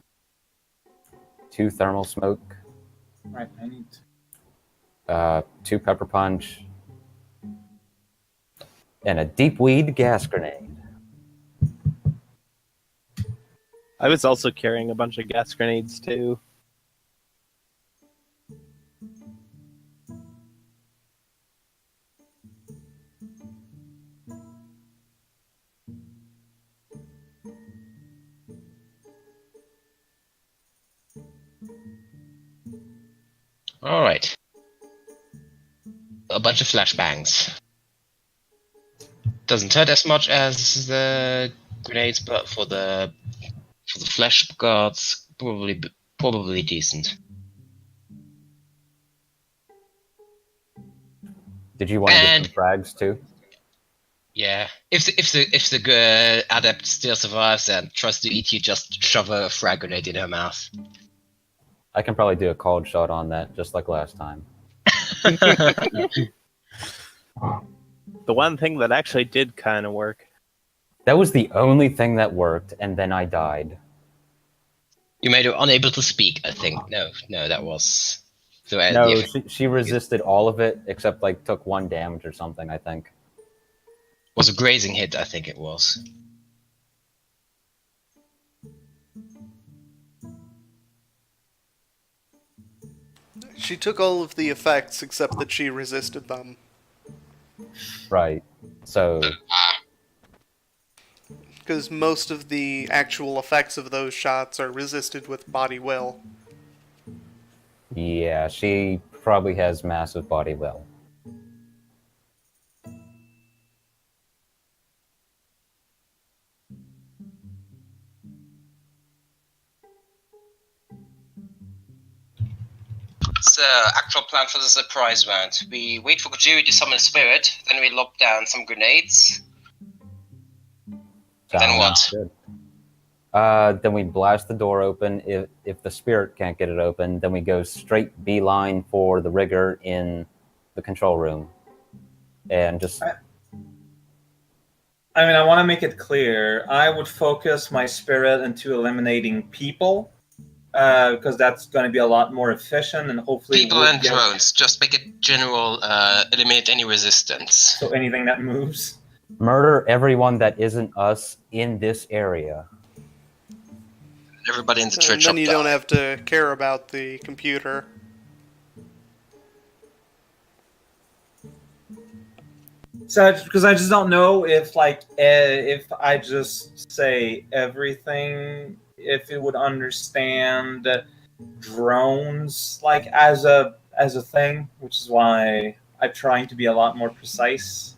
2 thermal smoke, Right, I need 2 pepper punch, and a deep weed gas grenade. I was also carrying a bunch of gas grenades too. Alright. A bunch of flashbangs. Doesn't hurt as much as the grenades, but for the flash guards, probably decent. Did you want to get And- some frags too? Yeah, if the adept still survives and tries to eat you, just shove a frag grenade in her mouth. I can probably do a cold shot on that, just like last time. The one thing that actually did kind of work. That was the only thing that worked, and then I died. You made her unable to speak, I think. No, that was. So, No, she resisted all of it, except like took 1 damage or something, I think. was a grazing hit, I think it was. She took all of the effects except that she resisted them. Right. So, Because most of the actual effects of those shots are resisted with body will. yeah, she probably has massive body will. So, actual plan for the surprise round. We wait for Kojiri to summon a spirit, then we lock down some grenades. Then what? Sounds good. Then we blast the door open. If the spirit can't get it open, then we go straight beeline for the rigger in the control room. And just... I mean, I want to make it clear. I would focus my spirit into eliminating people, because that's going to be a lot more efficient, and hopefully People and drones, just make it general, eliminate any resistance. So anything that moves. murder everyone that isn't us in this area. Everybody in the And church then up you there. don't have to care about the computer. So, because I just don't know if, like, if I just say everything, if it would understand drones, like, as a thing, which is why I'm trying to be a lot more precise.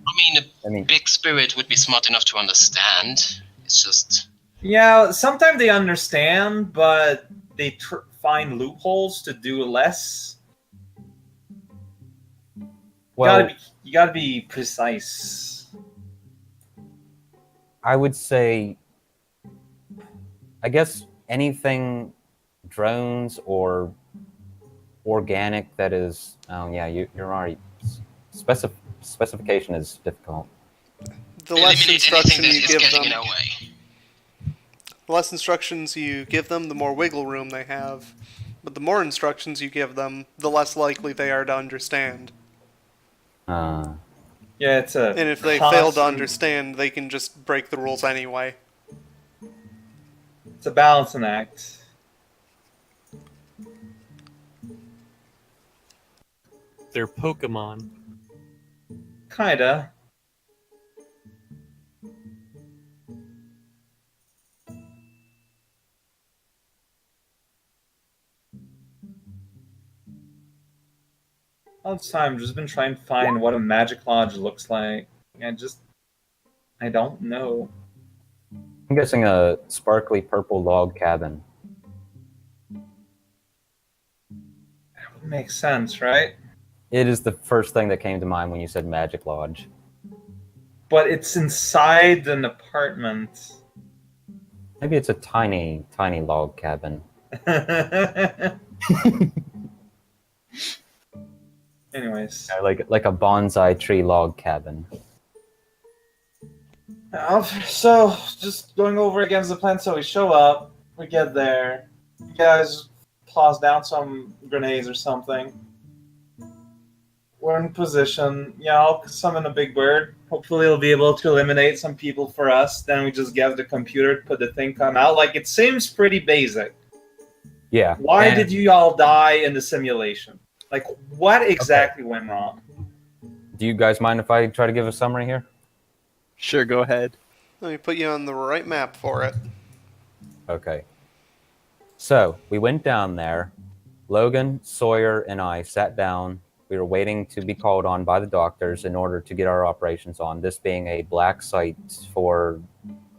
I mean, big spirit would be smart enough to understand. It's just... Yeah, sometimes they understand, but they find loopholes to do less. Well, You gotta be precise. I would say, I guess anything drones or organic that is, oh yeah, you're already, specification is difficult. The less instruction you give them, in our way. the less instructions you give them, the more wiggle room they have. But the more instructions you give them, the less likely they are to understand. Yeah, it's a. And if they fail to understand, they can just break the rules anyway. It's a balancing act. They're Pokemon. Kinda. All the time, I've just been trying to find what a magic lodge looks like. I don't know. I'm guessing a sparkly purple log cabin. That would make sense, right? It is the first thing that came to mind when you said Magic Lodge. But it's inside an apartment. Maybe it's a tiny, tiny log cabin. Anyways. Like a bonsai tree log cabin. So, just going over against the plan. So we show up, we get there, you guys toss down some grenades or something. We're in position. Yeah, I'll summon a big bird. Hopefully it'll be able to eliminate some people for us. Then we just get the computer to put the thing come out. Like, it seems pretty basic. Yeah. Why did you all die in the simulation? Like, what exactly went wrong? Do you guys mind if I try to give a summary here? Sure, go ahead. Let me put you on the right map for it. Okay. So, we went down there. Logan, Sawyer, and I sat down. We were waiting to be called on by the doctors in order to get our operations on, this being a black site for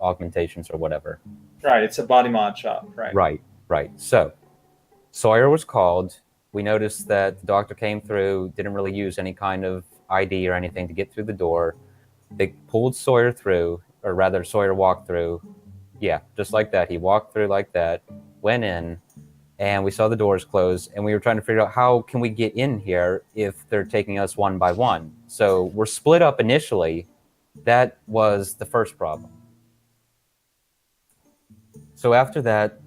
augmentations or whatever. Right, it's a body mod shop, right? Right. So, Sawyer was called. We noticed that the doctor came through, didn't really use any kind of ID or anything to get through the door. They pulled Sawyer through, or rather Sawyer walked through. Yeah, just like that. He walked through like that, went in, and we saw the doors close, and we were trying to figure out how can we get in here if they're taking us one by one. So we're split up initially. That was the first problem. So after that,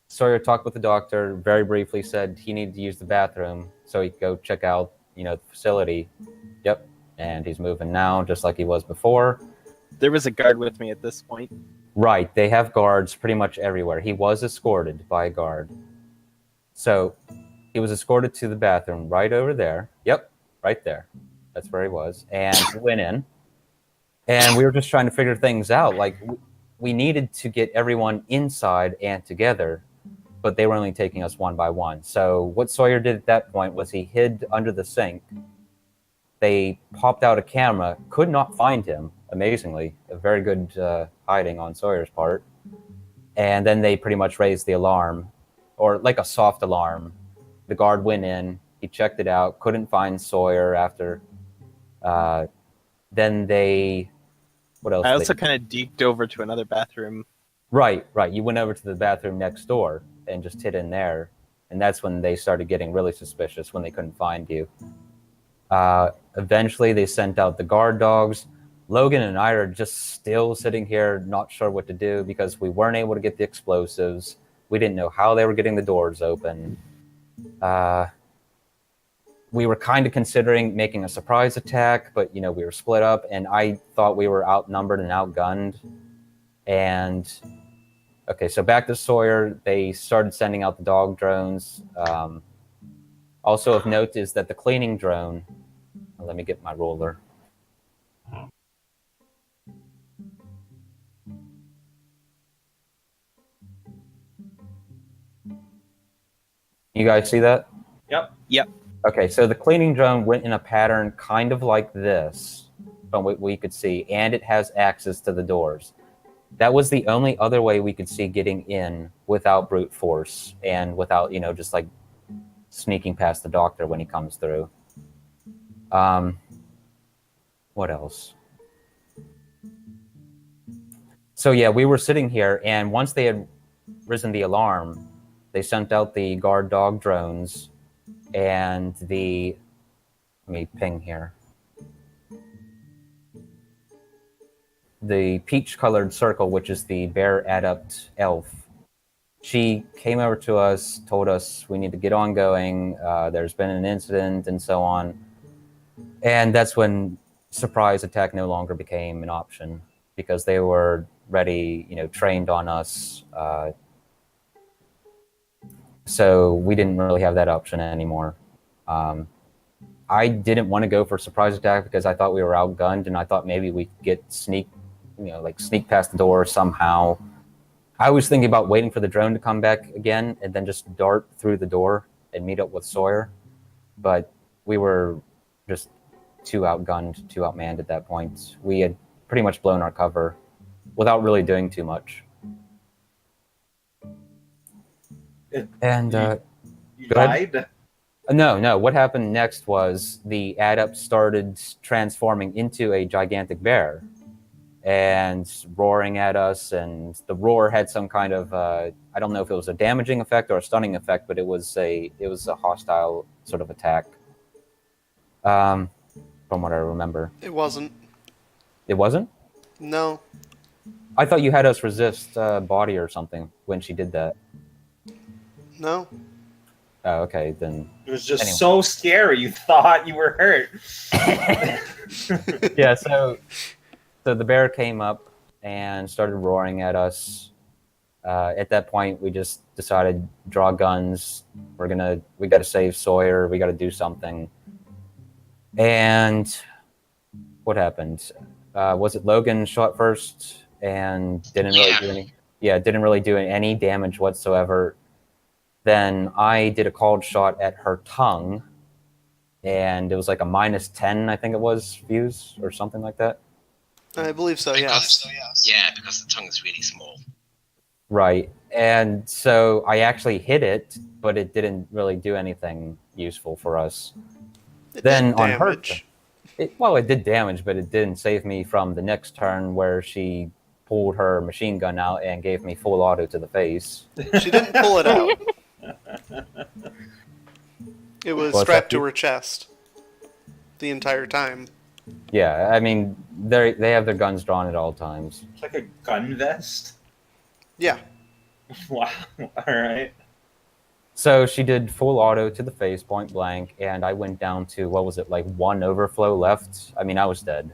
Sawyer talked with the doctor, very briefly said he needed to use the bathroom so he could go check out, the facility. Yep, and he's moving now, just like he was before. There was a guard with me at this point. Right, they have guards pretty much everywhere. He was escorted by a guard. So he was escorted to the bathroom right over there. Yep, right there. That's where he was. And we went in, and we were just trying to figure things out. Like, we needed to get everyone inside and together, but they were only taking us one by one. So what Sawyer did at that point was he hid under the sink. They popped out a camera, could not find him, amazingly. A very good hiding on Sawyer's part. And then they pretty much raised the alarm, or like a soft alarm. The guard went in, he checked it out, couldn't find Sawyer after. Then they... What else? I also kind of deked over to another bathroom. Right. You went over to the bathroom next door and just hid in there. And that's when they started getting really suspicious, when they couldn't find you. Eventually, they sent out the guard dogs. Logan and I are just still sitting here, not sure what to do, because we weren't able to get the explosives. We didn't know how they were getting the doors open. We were kind of considering making a surprise attack, but, we were split up, and I thought we were outnumbered and outgunned. And, okay, so back to Sawyer, they started sending out the dog drones. Also of note is that the cleaning drone... Let me get my ruler. You guys see that? Yep. Okay, so the cleaning drone went in a pattern kind of like this, from what we could see, and it has access to the doors. That was the only other way we could see getting in without brute force, and without, just like sneaking past the doctor when he comes through. What else? So yeah, we were sitting here, and once they had risen the alarm, they sent out the guard dog drones and the... Let me ping here. The peach-colored circle, which is the bear adept elf. She came over to us, told us we need to get on going, there's been an incident, and so on. And that's when surprise attack no longer became an option, because they were ready, trained on us. So we didn't really have that option anymore. I didn't want to go for surprise attack because I thought we were outgunned, and I thought maybe we could get sneak past the door somehow. I was thinking about waiting for the drone to come back again and then just dart through the door and meet up with Sawyer. But we were just too outgunned, too outmanned at that point. We had pretty much blown our cover without really doing too much. And You go ahead. died? No. What happened next was the adept started transforming into a gigantic bear and roaring at us. And the roar had some kind of I don't know if it was a damaging effect or a stunning effect, but it was a hostile sort of attack. From what I remember, It wasn't. it wasn't. No. I thought you had us resist body or something when she did that. No. Oh, okay, then. It was just Anyway. so scary. You thought you were hurt. Yeah, so the bear came up and started roaring at us. At that point, we just decided, draw guns. We got to save Sawyer. We got to do something. And what happened? Was it Logan shot first and didn't really do any damage whatsoever? Then I did a called shot at her tongue, and it was like a -10, I think it was, fuse or something like that. I believe so, yes. Yeah, because the tongue is really small. Right. And so I actually hit it, but it didn't really do anything useful for us. It Then did on her... damage. It did damage, but it didn't save me from the next turn where she pulled her machine gun out and gave me full auto to the face. She didn't pull it out. It was What's strapped that? to her chest the entire time. Yeah, I mean, they have their guns drawn at all times. It's like a gun vest. Yeah. Wow. All right. So she did full auto to the face, point blank, and I went down to, what was it, like 1 overflow left? I mean, I was dead.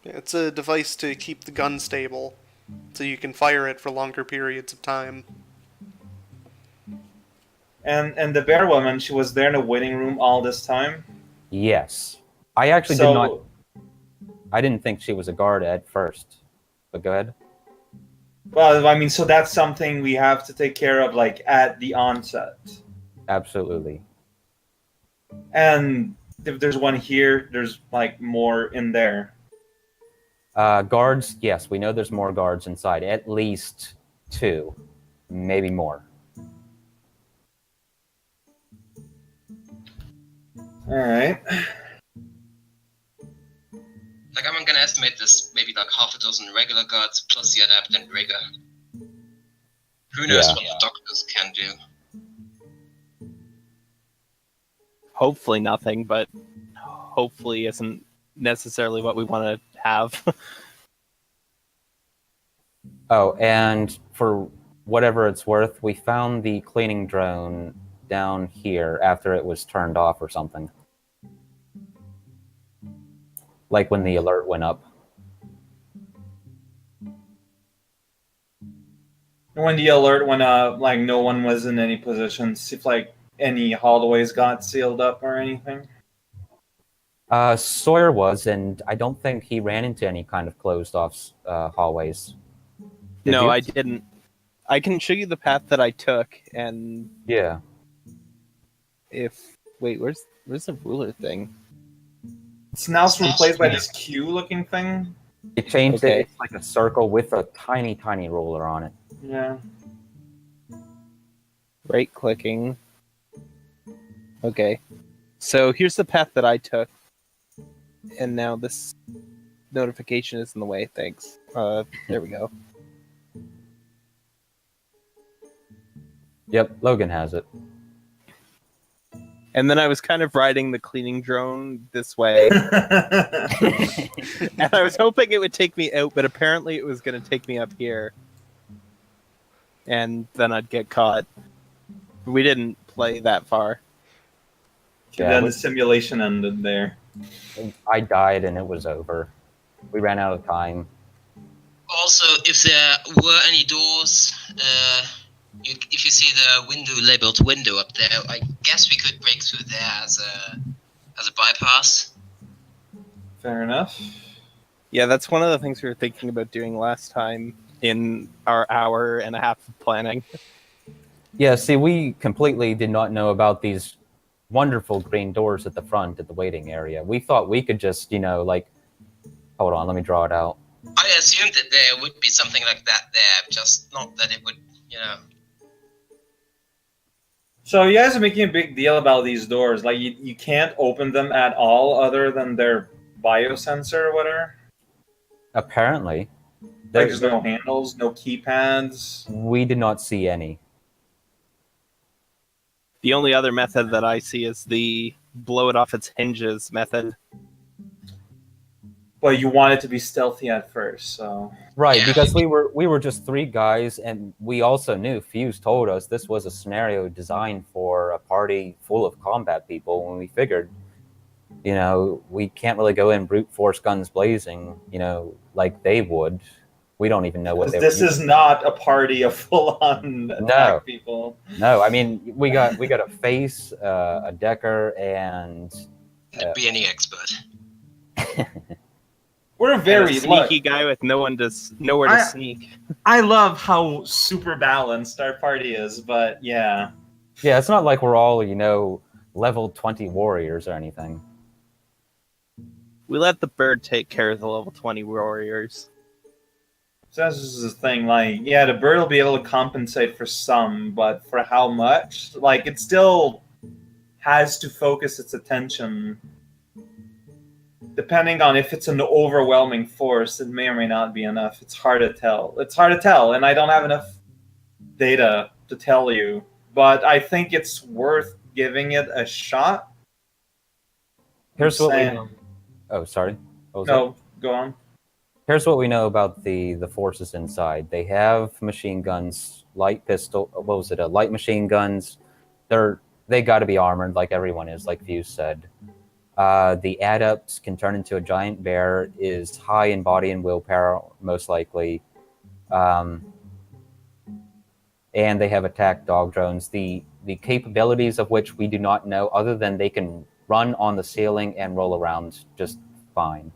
It's a device to keep the gun stable, so you can fire it for longer periods of time. And the bear woman, she was there in the waiting room all this time. Yes. I actually did So not. I didn't think she was a guard at first. But go ahead. well, I mean, so that's something we have to take care of, like at the onset. Absolutely. And if there's one here, there's like more in there. Guards, yes, we know there's more guards inside. At least 2, maybe more. All right. Like, I'm gonna estimate this maybe like half a dozen regular guards plus the adept and rigger. Who knows Yeah. what the doctors can do? Hopefully nothing, but hopefully isn't necessarily what we want to have. Oh, and for whatever it's worth, we found the cleaning drone down here after it was turned off or something. Like when the alert went up. When the alert went up, like no one was in any positions, if like any hallways got sealed up or anything. Sawyer was, and I don't think he ran into any kind of closed-off hallways. Did No, you? I didn't. I can show you the path that I took, and Yeah. wait, where's the ruler thing? It's now replaced by this Q-looking thing. It changed Okay. it. It's like a circle with a tiny, tiny ruler on it. Yeah. Right clicking. Okay. So here's the path that I took. And now this notification is in the way. Thanks. There we go. Yep, Logan has it. And then I was kind of riding the cleaning drone this way. And I was hoping it would take me out, but apparently it was going to take me up here. And then I'd get caught. We didn't play that far. Yeah, Then the simulation ended there. I died and it was over. We ran out of time. Also, if there were any doors, if you see the window labeled window up there, I guess we could break through there as a bypass. Fair enough. Yeah, that's one of the things we were thinking about doing last time in our hour and a half of planning. Yeah, see, we completely did not know about these wonderful green doors at the front at the waiting area. We thought we could just, like, hold on, let me draw it out. I assumed that there would be something like that there, just not that it would, So you guys are making a big deal about these doors. Like you can't open them at all other than their biosensor or whatever. Apparently. Like there's no handles, no keypads. We did not see any. The only other method that I see is the blow it off its hinges method. Well, you want it to be stealthy at first, so Right, Yeah. because we were just 3 guys, and we also knew, Fuse told us this was a scenario designed for a party full of combat people, when we figured, we can't really go in brute force guns blazing, like they would. We don't even know what they this would is not a party of full-on attack people. No, I mean, we got a face, a decker, and be any expert. We're And very a sneaky guy with nowhere to sneak. I love how super balanced our party is, but yeah. yeah, it's not like we're all, level 20 warriors or anything. We let the bird take care of the level 20 warriors. So this is the thing, like, yeah, the bird will be able to compensate for some, but for how much? Like, it still has to focus its attention. Depending on if it's an overwhelming force, it may or may not be enough. It's hard to tell. And I don't have enough data to tell you. But I think it's worth giving it a shot. Here's what we Saying- know. Oh, sorry. What was that? No, go on. Here's what we know about the forces inside. They have machine guns, light machine guns. They got to be armored like everyone is, like Fuse said. The adepts can turn into a giant bear, is high in body and willpower, most likely. and they have attack dog drones. The capabilities of which we do not know, other than they can run on the ceiling and roll around just fine,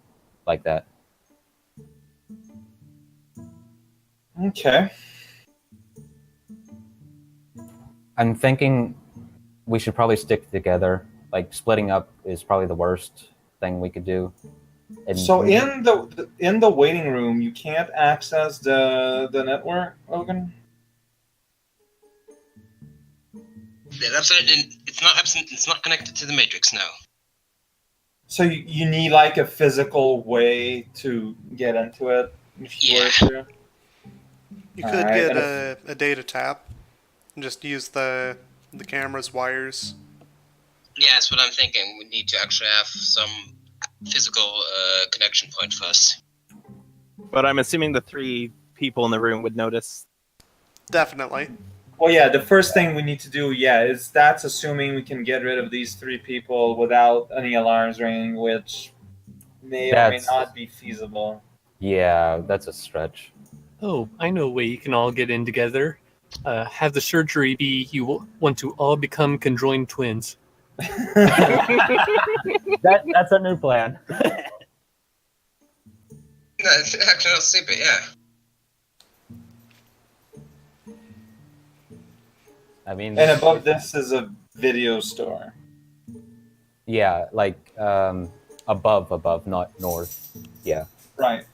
like that. Okay. I'm thinking we should probably stick together. Like splitting up is probably the worst thing we could do. And So in the waiting room, you can't access the network, Logan. It's not connected to the matrix. No. So you need like a physical way to get into it if you were to. You could Alright, get and a data tap and just use the camera's wires. Yeah, that's what I'm thinking. We need to actually have some physical connection point first. But I'm assuming the 3 people in the room would notice. Definitely. Well, yeah, the first thing we need to do, is that's assuming we can get rid of these 3 people without any alarms ringing, which may or may not be feasible. Yeah, that's a stretch. Oh, I know a way you can all get in together. Have the surgery be you want to all become conjoined twins. That's a new plan. No, it's actually not stupid. Yeah. I mean, And above this is a video store. yeah, like above, not north. Yeah. Right.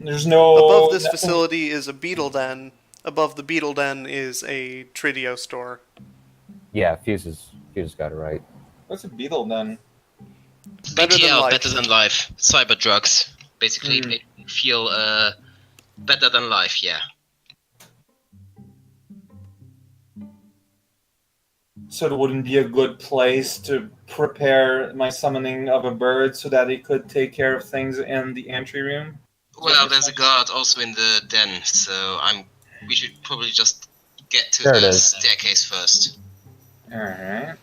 There's no... Above this facility is a beetle den. Above the beetle den is a Tridio store. Yeah, Fuse's got it right. What's a beetle then? Better than BTL, life. better than life. Cyber drugs. Basically, make you feel better than life. Yeah. So it wouldn't be a good place to prepare my summoning of a bird so that it could take care of things in the entry room? Well, there's a guard also in the den, so we should probably just get to There it the is. staircase first. Alright.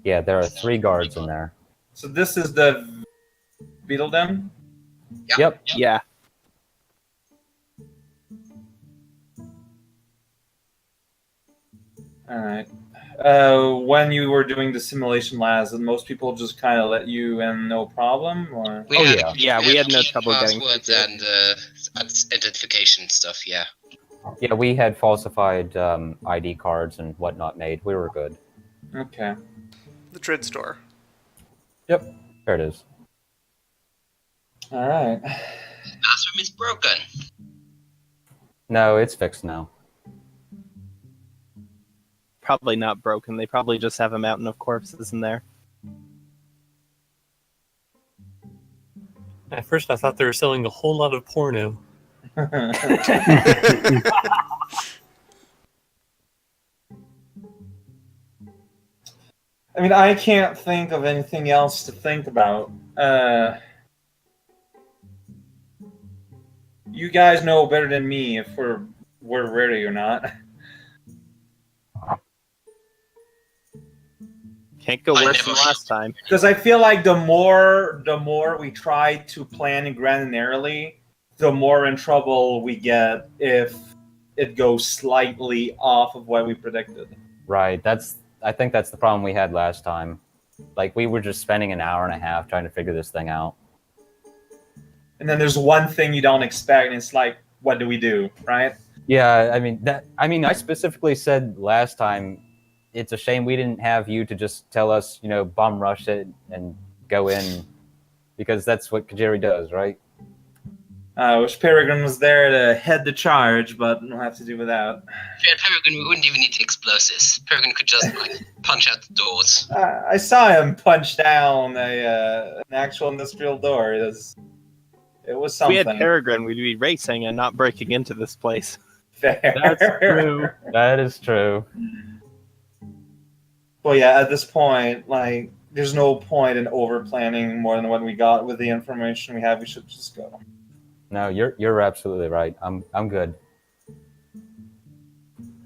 Yeah, there are 3 guards in there. So this is the beetle den? Yep. Yeah. Alright. When you were doing the simulation last, did most people just kind of let you in no problem? Or We had no trouble getting passwords through. and identification stuff. Yeah. Yeah, we had falsified ID cards and whatnot made. We were good. Okay. The Trid store. Yep. There it is. Alright. Bathroom is broken. No, it's fixed now. Probably not broken. They probably just have a mountain of corpses in there. At first, I thought they were selling a whole lot of porno. I mean, I can't think of anything else to think about. You guys know better than me if we're ready or not. Can't go I worse never- than last time. Because I feel like the more we try to plan it granularly, the more in trouble we get if it goes slightly off of what we predicted. Right. I think that's the problem we had last time. Like, we were just spending an hour and a half trying to figure this thing out. And then there's one thing you don't expect, and it's like, what do we do, right? Yeah, I specifically said last time, it's a shame we didn't have you to just tell us, bum rush it and go in, because that's what Kajiri does, right? I wish Peregrine was there to head the charge, but we'll have to do without. If we had Peregrine, we wouldn't even need the explosives. Peregrine could just punch out the doors. I saw him punch down an actual industrial door. It was If something. we had Peregrine, we'd be racing and not breaking into this place. Fair. That's true. That is true. Well, yeah, at this point, like, there's no point in over planning more than what we got with the information we have. We should just go. No, you're absolutely right. I'm good.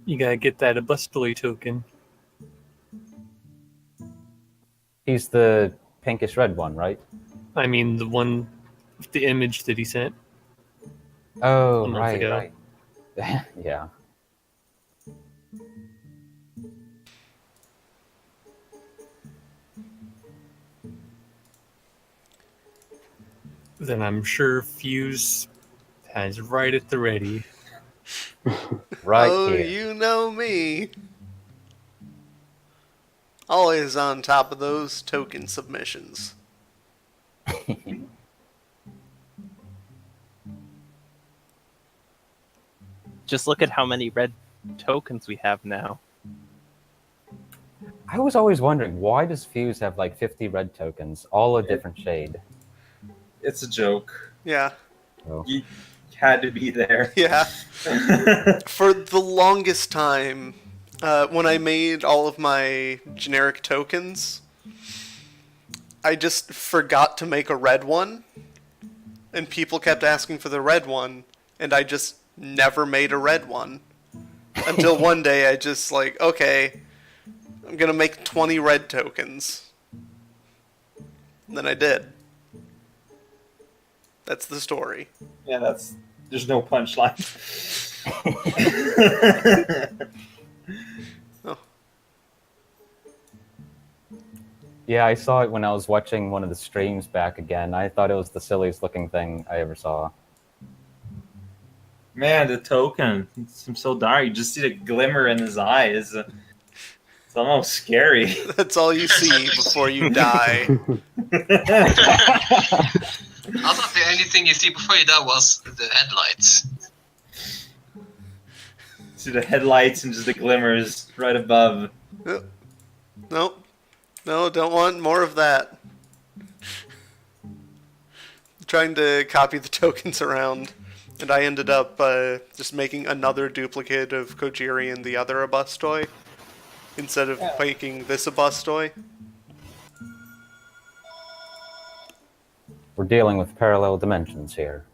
You gotta get that Abustoy token. He's the pinkish red one, right? I mean, the one with the image that he sent. Oh, A month right, ago. right. Yeah. Then I'm sure Fuse has right at the ready. Right Oh, here. you know me. Always on top of those token submissions. Just look at how many red tokens we have now. I was always wondering, why does Fuse have like 50 red tokens, all a different shade? It's a joke. Yeah. Oh. You had to be there. Yeah. For the longest time, when I made all of my generic tokens, I just forgot to make a red one, and people kept asking for the red one, and I just never made a red one. Until one day I just like, okay, I'm gonna make 20 red tokens. And then I did. That's the story. Yeah, there's no punchline. Oh. Yeah, I saw it when I was watching one of the streams back again. I thought it was the silliest looking thing I ever saw. Man, the token seems so dark. You just see the glimmer in his eyes. It's almost scary. That's all you see before you die. I thought the only thing you see before you die was the headlights. See the headlights and just the glimmers right above. Nope. No, don't want more of that. Trying to copy the tokens around, and I ended up just making another duplicate of Kojiri and the other Abustoi, instead of making this Abustoi. We're dealing with parallel dimensions here.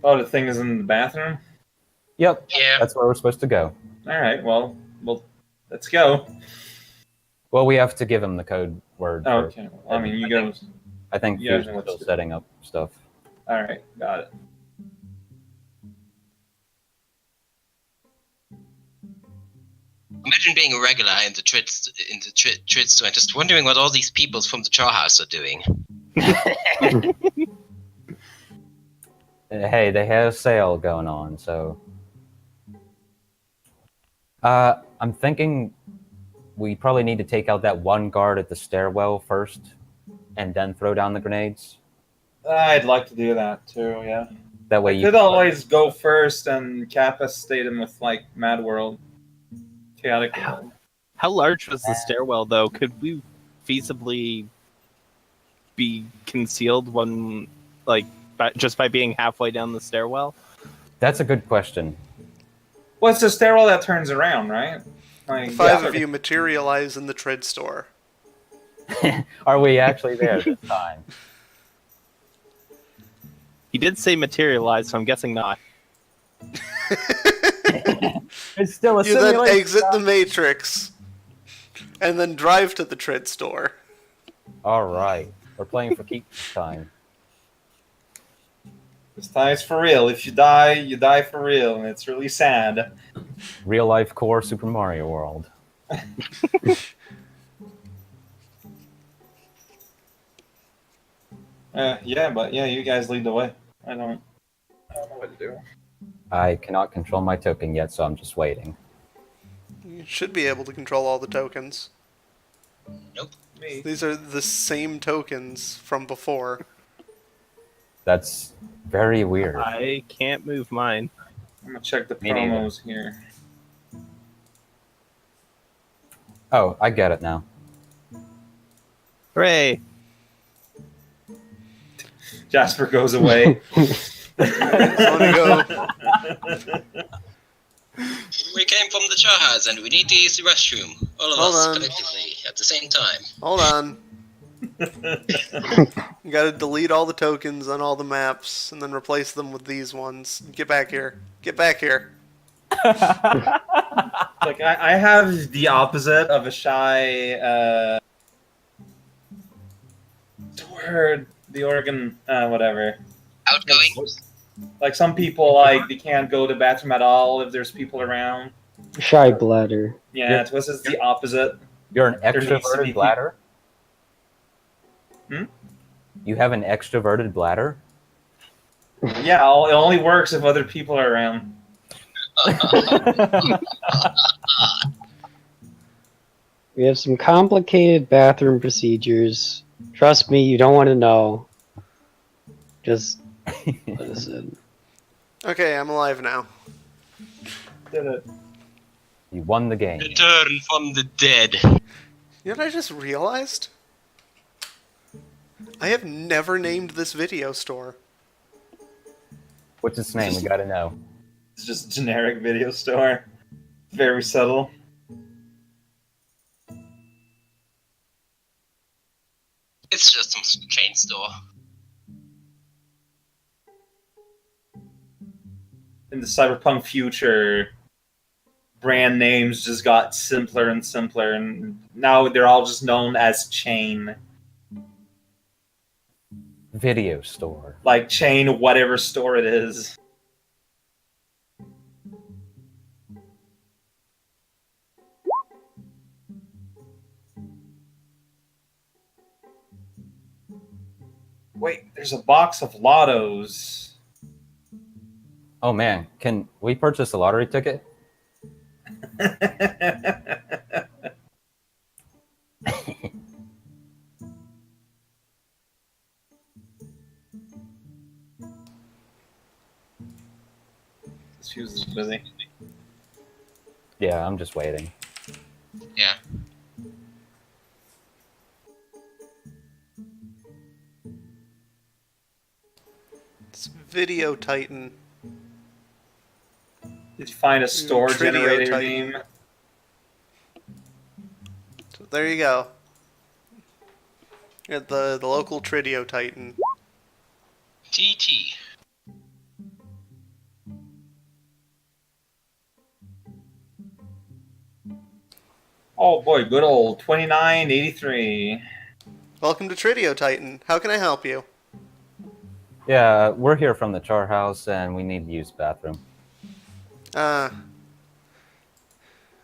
Oh, the thing is in the bathroom? Yep, Yeah. that's where we're supposed to go. Alright, well, let's go. Well, we have to give him the code word. Oh, for- okay. Well, I mean, you guys. I think You guys Fuse know is what to still do. setting up stuff. Alright, got it. Imagine being a regular in the Trid store and just wondering what all these people from the Char House are doing. Hey, they have a sale going on, so... I'm thinking we probably need to take out that one guard at the stairwell first, and then throw down the grenades. I'd like to do that too, yeah. That way You you could always go first and capacitate him with, like, Mad World. Chaotic World. How large was the stairwell, though? Could we feasibly be concealed when, like, just by being halfway down the stairwell? That's a good question. Well, it's a stairwell that turns around, right? Like, Five yeah. of you materialize in the Trid store. Are we actually there this time? He did say materialize, so I'm guessing not. It's still a You then simulation. exit the Matrix, and then drive to the Trid store. All right, we're playing for keeps this time. This time it's for real. If you die for real, and it's really sad. Real life core Super Mario World. Yeah, but yeah, you guys lead the way. I don't know what to do. I cannot control my token yet, so I'm just waiting. You should be able to control all the tokens. Me. These are the same tokens from before. That's very weird. I can't move mine. I'm gonna check the Me neither. promos here. Oh, I get it now. Hooray! Jasper goes away. Wanna go? We came from the Char House and we need to use the restroom. All of Hold us on. collectively at the same time. Hold on. You gotta delete all the tokens on all the maps and then replace them with these ones. Get back here. Get back here. Like I have the opposite of a shy. Word, the organ, whatever. Outgoing. Like some people, like they can't go to the bathroom at all if there's people around. Shy bladder. Yeah, Twist is the opposite. You're an There needs to be extroverted bladder? Hmm? You have an extroverted bladder? Yeah, it only works if other people are around. We have some complicated bathroom procedures. Trust me, you don't want to know. Just listen. Okay, I'm alive now. Did it. You won the game. Return from the dead. You know what I just realized? I have never named this video store. What's its name? We gotta know. It's just a generic video store. Very subtle. It's just some chain store. In the cyberpunk future, brand names just got simpler and simpler, and now they're all just known as chain. Video store. Like chain whatever store it is. Wait, there's a box of lottos. Oh man, can we purchase a lottery ticket? This fuse is busy. Yeah, I'm just waiting. Yeah. It's Video Titan. Did you find a store Tridio generator Titan. name? So there you go. At the local Tridio Titan. TT. Oh boy, good old 2983. Welcome to Tridio Titan. How can I help you? Yeah, we're here from the char house and we need to use the bathroom. Well,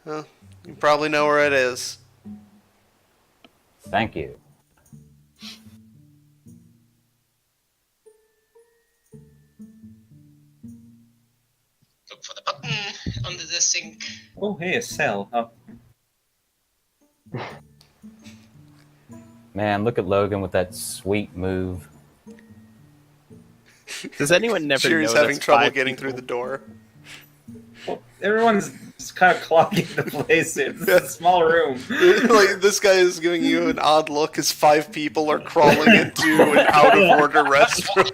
you probably know where it is. Thank you. Look for the button under the sink. Oh, hey, a cell. Oh. Man, look at Logan with that sweet move. Does anyone never Sherry's notice having trouble 5 getting people- through the door. Well, everyone's just kind of clogging the place. It's a small room. Like, this guy is giving you an odd look as 5 people are crawling into an out-of-order restroom.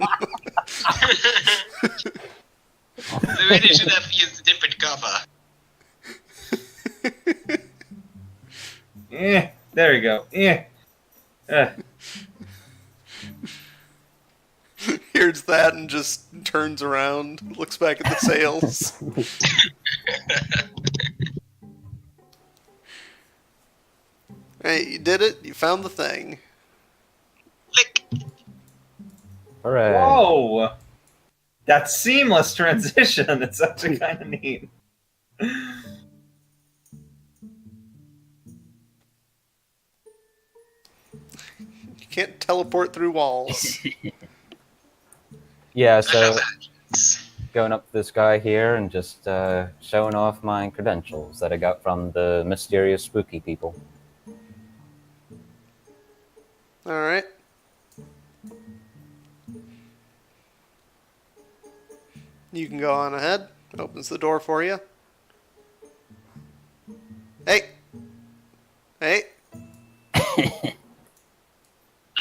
They really should have used a different cover. Yeah, there you go. Yeah. Hears that and just turns around, looks back at the sails. Hey, you did it. You found the thing. Click. Hooray. Whoa! That seamless transition. It's actually kind of neat. You can't teleport through walls. Yeah, so going up to this guy here and just showing off my credentials that I got from the mysterious spooky people. Alright. You can go on ahead. Opens the door for you. Hey! Hey!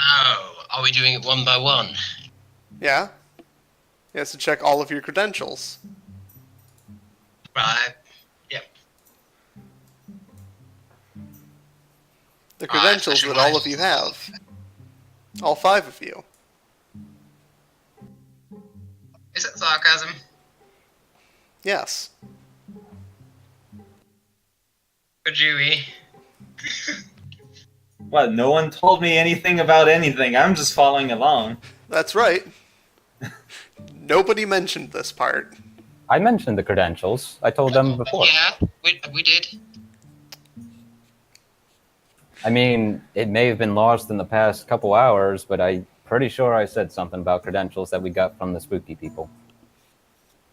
Oh, are we doing it one by one? Yeah? He has to check all of your credentials. Right. Yep. The credentials that all of you have. All 5 of you. Is it sarcasm? Yes. Kajui. What? No one told me anything about anything. I'm just following along. That's right. Nobody mentioned this part. I mentioned the credentials. I told them before. Yeah, we did. I mean, it may have been lost in the past couple hours, but I'm pretty sure I said something about credentials that we got from the spooky people.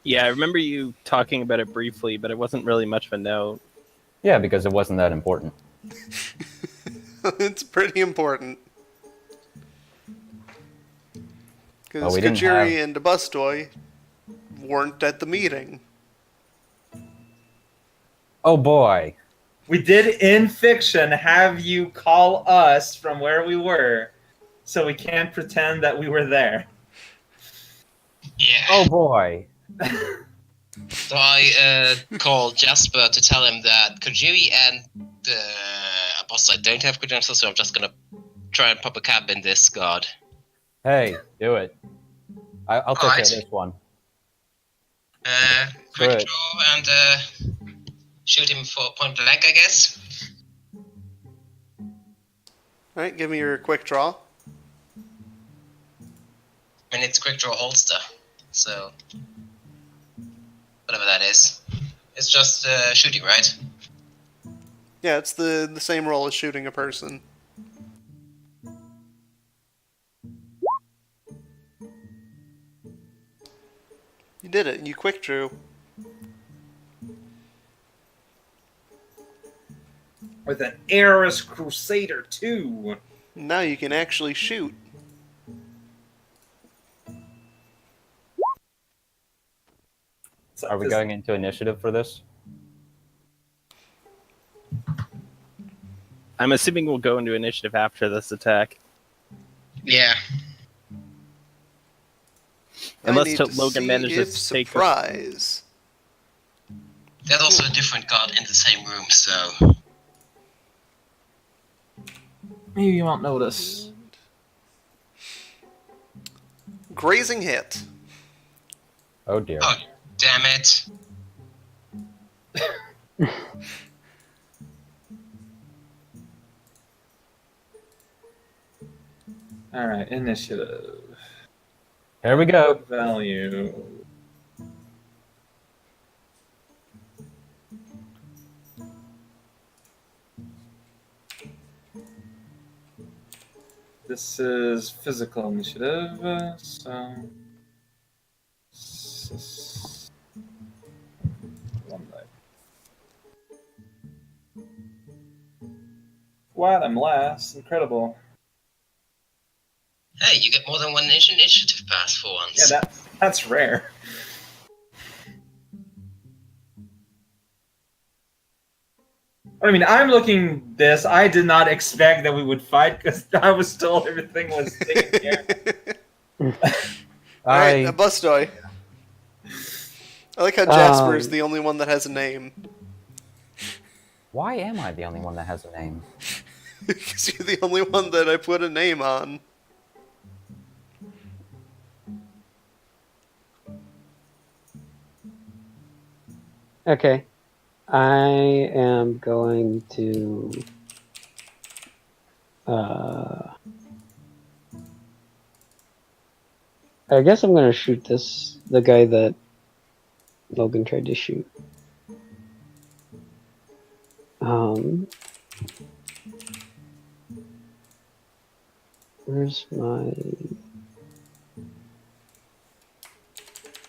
Yeah, I remember you talking about it briefly, but it wasn't really much of a note. Yeah, because it wasn't that important. It's pretty important. Because we didn't Kajiri have- and Abustoy weren't at the meeting. Oh boy. We did in fiction have you call us from where we were, so we can't pretend that we were there. Yeah. Oh boy. So I called Jasper to tell him that Kajiri and Apostle don't have credentials, so I'm just gonna try and pop a cab in this guard. Hey, do it. I'll take care of this one. Quick Right. draw and shoot him for point blank, I guess. Alright, give me your quick draw. And it's quick draw holster, so whatever that is. It's just shooting, right? Yeah, it's the same roll as shooting a person. You did it. You quick drew. With an Eris Crusader too. Now you can actually shoot. Are we going into initiative for this? I'm assuming we'll go into initiative after this attack. Yeah. Unless I need till to Logan see manages if to take surprise. There's also a different guard in the same room, so Maybe you won't notice. Grazing hit. Oh dear. oh damn it. Alright, initiative. Here we go. Value. This is physical initiative, so... One die. What? I'm last. Incredible. Hey, you get more than one initiative pass for once. Yeah, that's rare. I mean, I'm looking this. I did not expect that we would fight because I was told everything was taken care of. Alright, I Bustoy. I like how Jasper is the only one that has a name. Why am I the only one that has a name? Because you're the only one that I put a name on. Okay. I am going to I guess I'm gonna shoot the guy that Logan tried to shoot. Where's my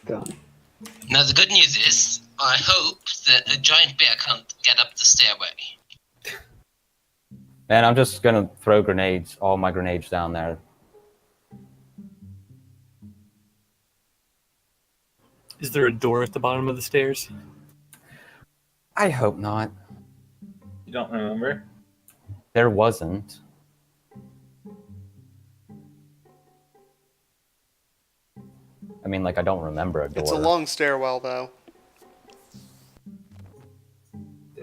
gun? Now the good news is, I hope that a giant bear can't get up the stairway. Man, I'm just gonna throw grenades, all my grenades down there. Is there a door at the bottom of the stairs? I hope not. You don't remember? There wasn't. I mean, like, I don't remember a door. It's a long stairwell, though.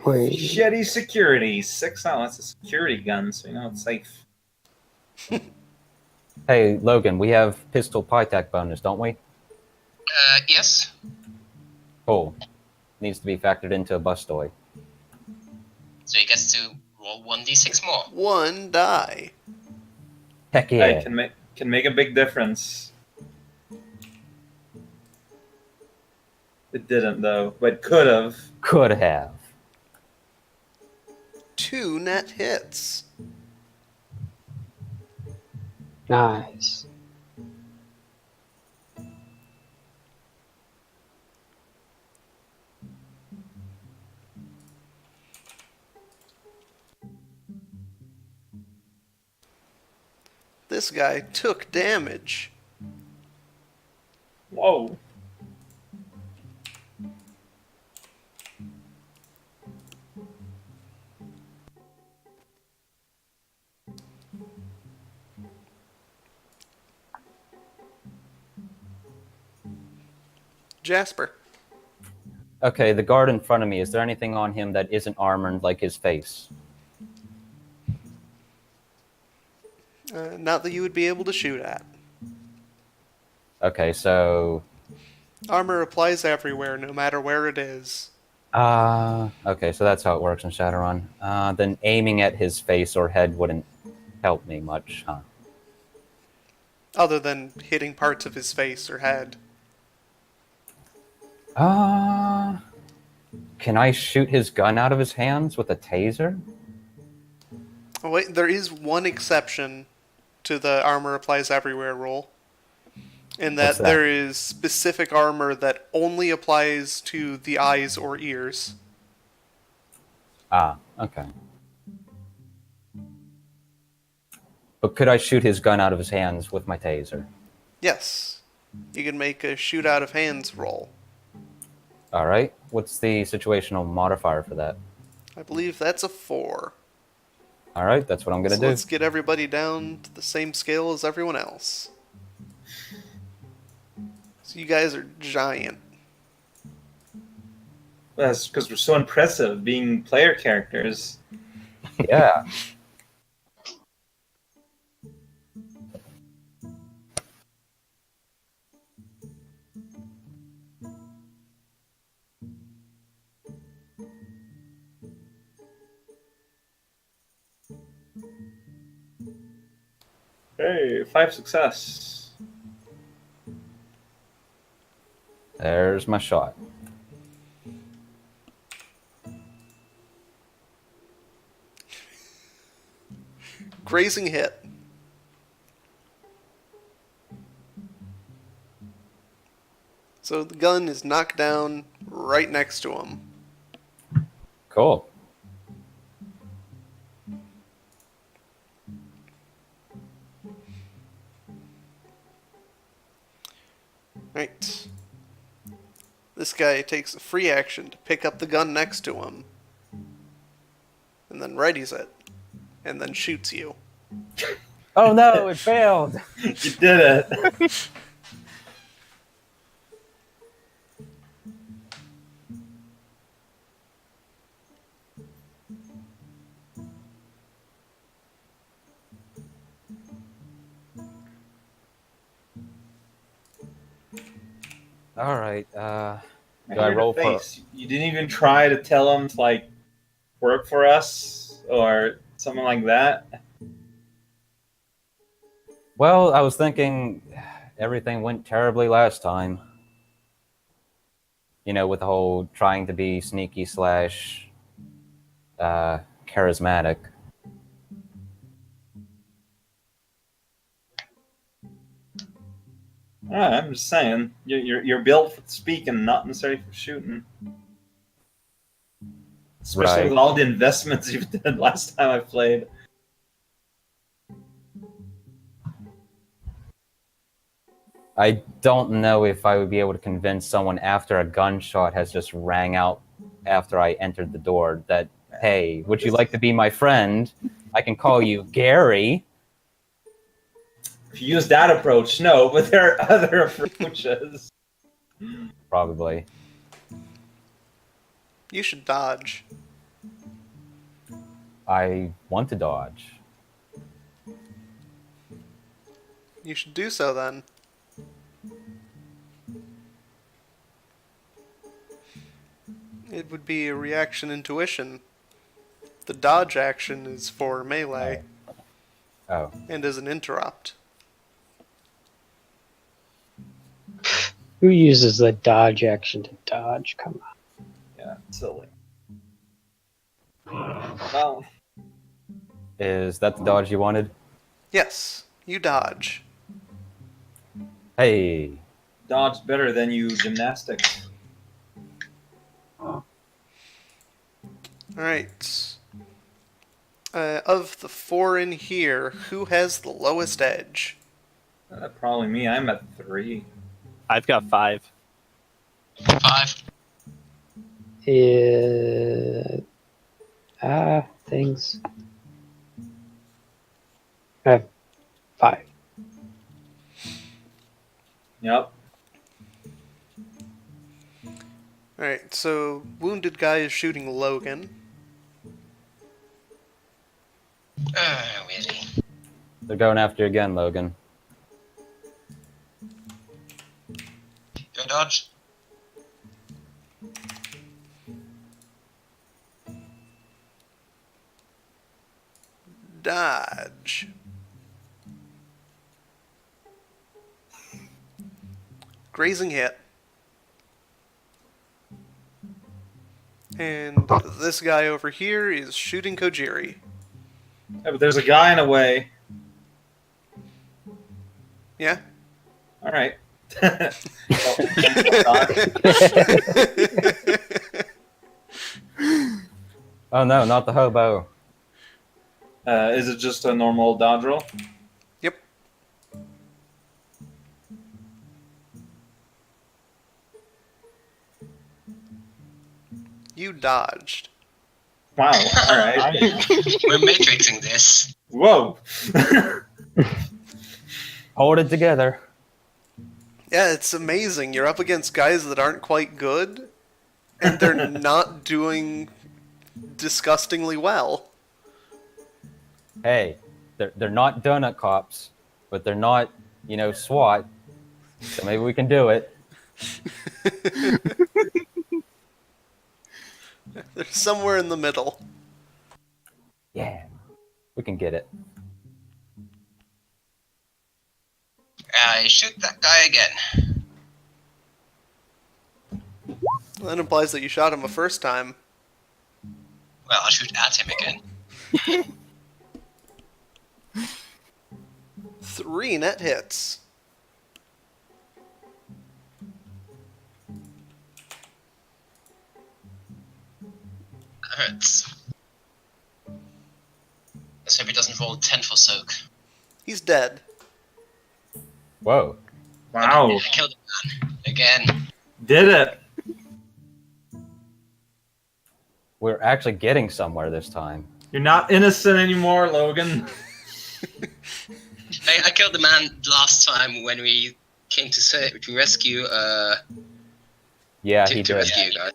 Wait. Machete security. 6 out. That's a security gun, so you know it's safe. Hey, Logan, we have pistol PyTech bonus, don't we? Yes. Cool. Needs to be factored into a Bustoy. So he gets to roll 1d6 more. 1 die. Heck Hey, yeah. can make a big difference. It didn't though, but could have. Could have. 2 net hits. Nice. This guy took damage. Whoa. Jasper. Okay, the guard in front of me, is there anything on him that isn't armored like his face? Not that you would be able to shoot at. Okay, so... Armor applies everywhere, no matter where it is. okay, so that's how it works in Shadowrun. Then aiming at his face or head wouldn't help me much, huh? Other than hitting parts of his face or head. Can I shoot his gun out of his hands with a taser? Oh, wait, there is one exception to the armor applies everywhere rule. In What's that that? there is specific armor that only applies to the eyes or ears. Okay. But could I shoot his gun out of his hands with my taser? Yes. You can make a shoot out of hands roll. Alright, what's the situational modifier for that? I believe that's a 4. Alright, that's what I'm gonna So do. let's get everybody down to the same scale as everyone else. So you guys are giant. That's because we're so impressive being player characters. Yeah. Hey, 5 success. There's my shot. Grazing hit. So the gun is knocked down right next to him. Cool. Right. This guy takes a free action to pick up the gun next to him. And then readies it. And then shoots you. Oh no, it failed! You did it. Alright, do I I heard roll the for... face. You didn't even try to tell him to, like, work for us or something like that. Well, I was thinking everything went terribly last time. You know, with the whole trying to be sneaky slash charismatic. I'm just saying, you're built for speaking, not necessarily for shooting. Especially Right. with all the investments you did last time I played. I don't know if I would be able to convince someone after a gunshot has just rang out after I entered the door that, hey, would you like to be my friend? I can call you Gary. If you use that approach, no, but there are other approaches. Probably. You should dodge. I want to dodge. You should do so then. It would be a reaction intuition. The dodge action is for melee Oh. and is an interrupt. Who uses the dodge action to dodge? Come on. Yeah, silly. Well, Is that the dodge you wanted? Yes, you dodge. Hey. dodge better than you gymnastics. Alright. Of the 4 in here, who has the lowest edge? Probably me. I'm at 3. I've got 5. 5. Things. I have 5. Yep. Alright, so wounded guy is shooting Logan. Really? They're going after you again, Logan. Go dodge. Dodge. Grazing hit. And this guy over here is shooting Kojiri. Yeah, but there's a guy in a way. Yeah? Alright. Oh no, not the hobo. Is it just a normal dodge roll? Yep. You dodged. Wow, alright. We're matrixing this. Whoa! Hold it together. Yeah, it's amazing. You're up against guys that aren't quite good, and they're not doing disgustingly well. Hey, they're not donut cops, but they're not, SWAT. So maybe we can do it. They're somewhere in the middle. Yeah, we can get it. I shoot that guy again. That implies that you shot him a first time. Well, I'll shoot at him again. 3 net hits. That hurts. Let's hope he doesn't roll 10 for soak. He's dead. Whoa. Wow. I killed a man. Again. Did it! We're actually getting somewhere this time. You're not innocent anymore, Logan. I killed the man last time when we came to rescue Yeah, he to did. rescue you guys.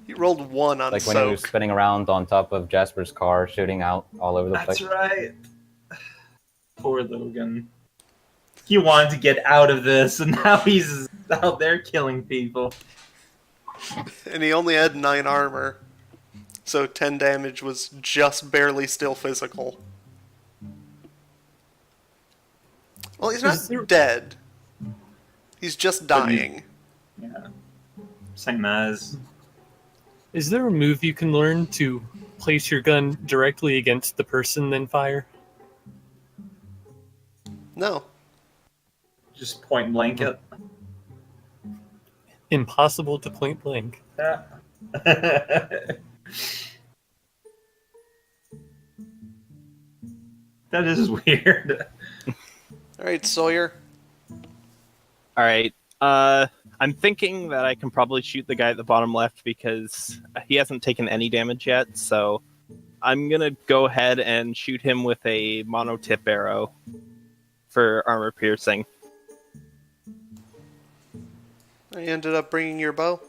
He rolled 1 on Like when he was soak. spinning around on top of Jasper's car, shooting out all over the That's place. right. Poor Logan. He wanted to get out of this, and now he's out there killing people. And he only had 9 armor. So 10 damage was just barely still physical. Well, he's not dead. He's just dying. Yeah. Same as. Is there a move you can learn to place your gun directly against the person, then fire? No. Just point blank it. Impossible to point blank. Yeah. That is weird. Alright, Sawyer. Alright. I'm thinking that I can probably shoot the guy at the bottom left because he hasn't taken any damage yet, so I'm gonna go ahead and shoot him with a monotip arrow for armor piercing. I ended up bringing your bow.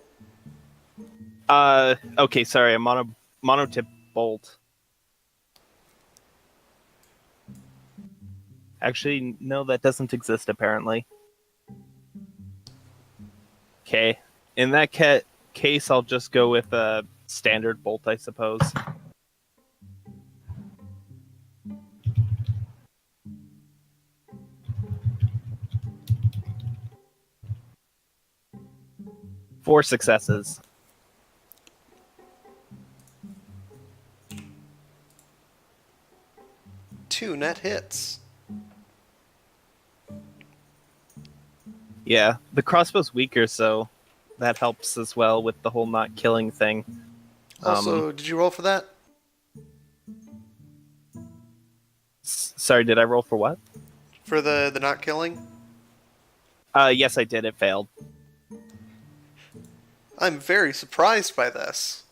Okay, sorry, a monotip bolt. Actually, no, that doesn't exist apparently. Okay. In that case, I'll just go with a standard bolt, I suppose. Four successes. Two net hits. Yeah, the crossbow's weaker, so that helps as well with the whole not killing thing. Also, did you roll for that? Sorry, did I roll for what? For the not killing? Yes, I did. It failed. I'm very surprised by this.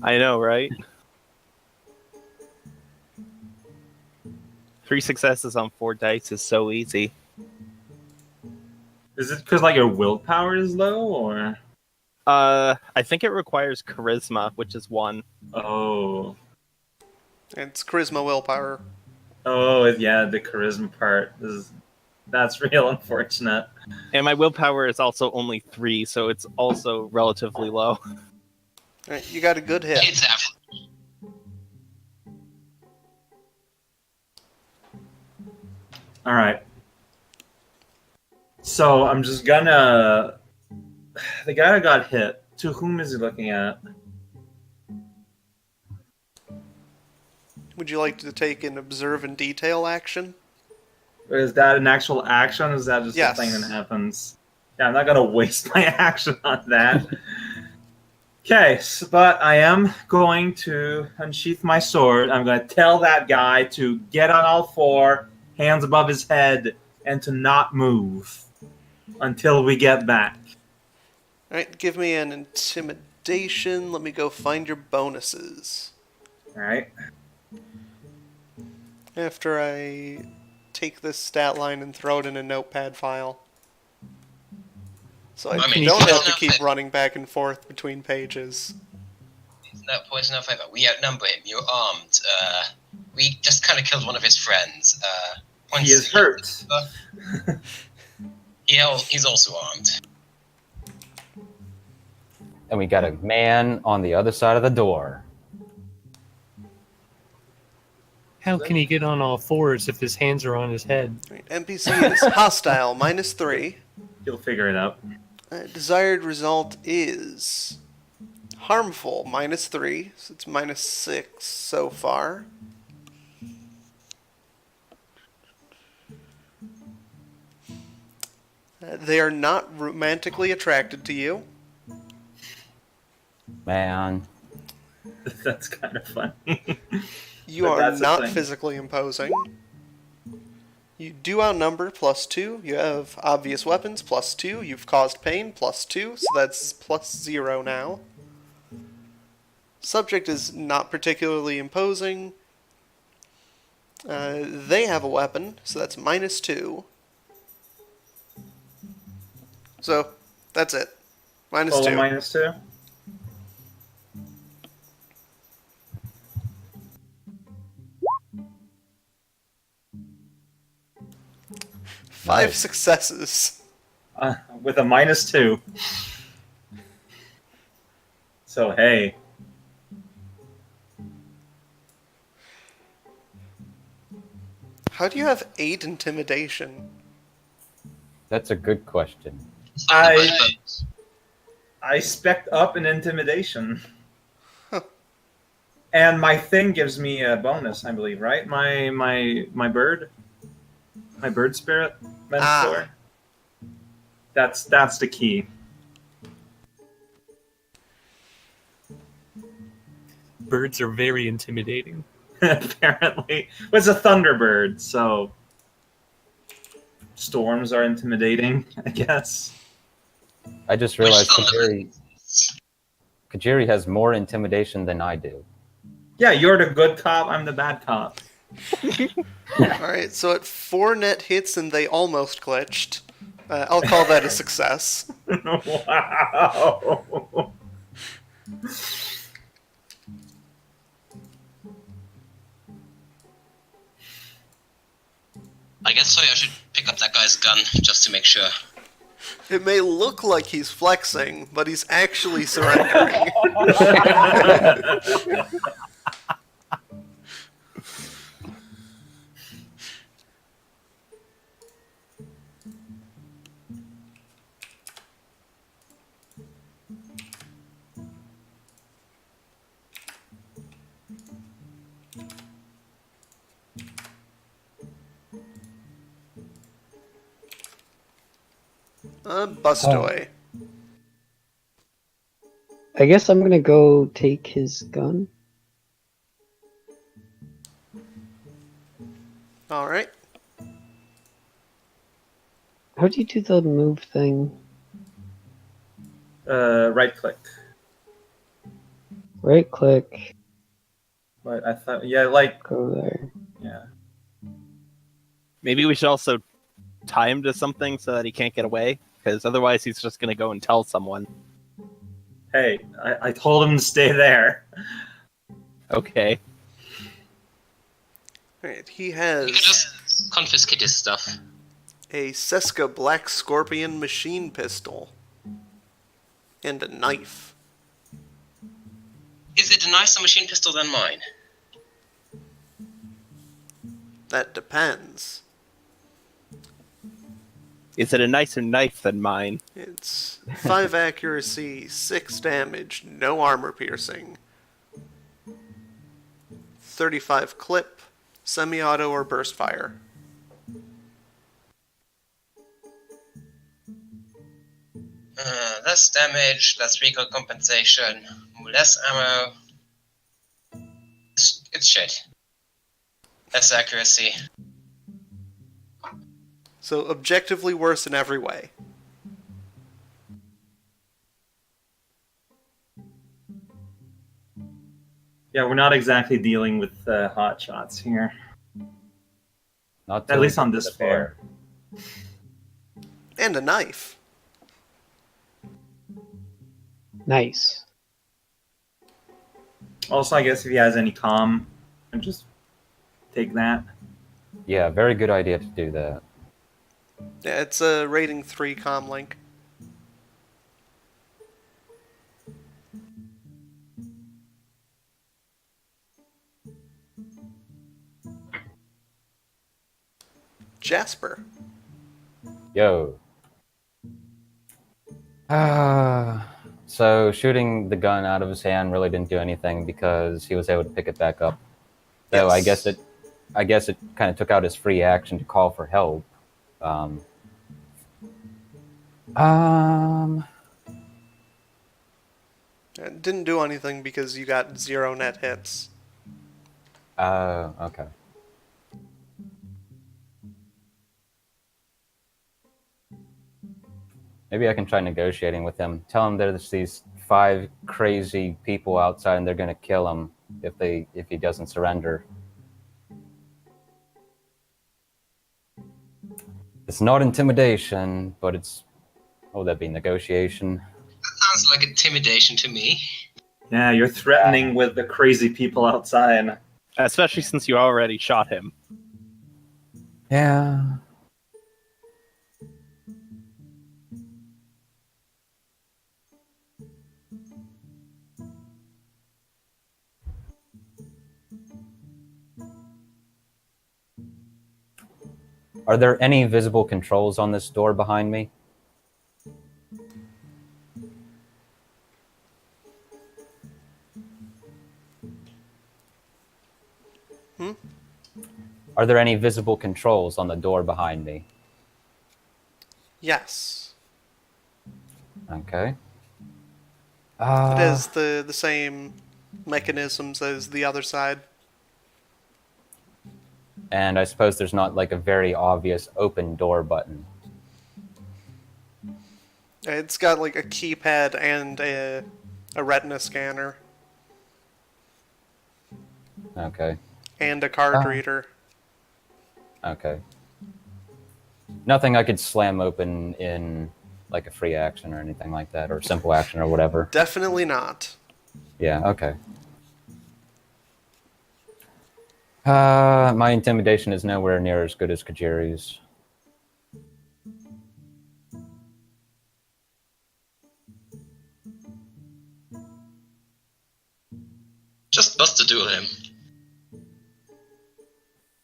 I know, right? 3 successes on 4 dice is so easy. Is it because like your willpower is low, or? I think it requires charisma, which is 1. Oh, It's charisma willpower. oh, yeah, the charisma part that's real unfortunate. And my willpower is also only 3, so it's also relatively low. Alright, you got a good hit. It's average. All right. So I'm just gonna. The guy that got hit. To whom is he looking at? Would you like to take an observe and detail action? Is that an actual action? Or is that just Yes. something that happens? Yeah, I'm not gonna waste my action on that. Okay, but I am going to unsheath my sword. I'm going to tell that guy to get on all 4, hands above his head, and to not move until we get back. Alright, give me an intimidation. Let me go find your bonuses. All right. After I take this stat line and throw it in a notepad file. So I mean, don't have to enough keep that- running back and forth between pages. Isn't that poison enough? We outnumber him. You're armed. We just kind of killed one of his friends. He is hurt. He's also armed. And we got a man on the other side of the door. How can he get on all fours if his hands are on his head? Right, NPC is hostile, -3. You'll figure it out. Desired result is harmful, -3. So it's -6 so far. They are not romantically attracted to you. Man. That's kind of funny. You But are that's the not thing. physically imposing. You do outnumber, +2. You have obvious weapons, +2. You've caused pain, +2. So that's +0 now. Subject is not particularly imposing. They have a weapon, so that's -2. So, that's it. -2. Total -2. Five Nice. successes. With a -2. So hey, How do you have 8 intimidation? That's a good question. I spec'd up an intimidation. And my thing gives me a bonus, I believe, right? My bird spirit mentor. That's the key. Birds are very intimidating. Apparently, well, it's a thunderbird, so storms are intimidating, I guess. I just realized Which Kajiri has more intimidation than I do. Yeah, you're the good cop. I'm the bad cop. Alright, so at 4 net hits and they almost glitched. I'll call that a success. Wow. I guess Sawyer should pick up that guy's gun just to make sure. It may look like he's flexing, but he's actually surrendering. Bustoy. I guess I'm gonna go take his gun. Alright. How do you do the move thing? Right click. Right click, But I thought, yeah, like, go there. yeah. Maybe we should also tie him to something so that he can't get away, because otherwise he's just going to go and tell someone. Hey, I told him to stay there. Okay. Alright, he You can has just confiscate his stuff. a Seska Black Scorpion machine pistol. And a knife. Is it a nicer machine pistol than mine? That depends. Is it a nicer knife than mine? It's 5 accuracy, 6 damage, no armor piercing. 35 clip, semi-auto or burst fire. Less damage, less recoil compensation, less ammo. It's shit. Less accuracy. So objectively worse in every way. Yeah, we're not exactly dealing with hot shots here. Not At least till on we this get there. floor. And a knife. Nice. Also, I guess if he has any comm, and just take that. Yeah, very good idea to do that. Yeah, it's a rating 3 comm link. Jasper. Yo. So shooting the gun out of his hand really didn't do anything because he was able to pick it back up. So Yes. I guess it kind of took out his free action to call for help. It didn't do anything because you got 0 net hits. Okay. Maybe I can try negotiating with him. Tell him there's these 5 crazy people outside and they're gonna kill him if he doesn't surrender. It's not intimidation, but it's would that be negotiation? Sounds like intimidation to me. Yeah, you're threatening with the crazy people outside. Especially since you already shot him. Yeah. Are there any visible controls on this door behind me? Are there any visible controls on the door behind me? Yes. Okay. It has the same mechanisms as the other side. And I suppose there's not like a very obvious open door button. It's got like a keypad and a retina scanner Okay. and a card reader. Okay. Nothing I could slam open in like a free action or anything like that, or simple action or whatever. Definitely not. Yeah, okay. My intimidation is nowhere near as good as Kajiri's. Just Buster duel him.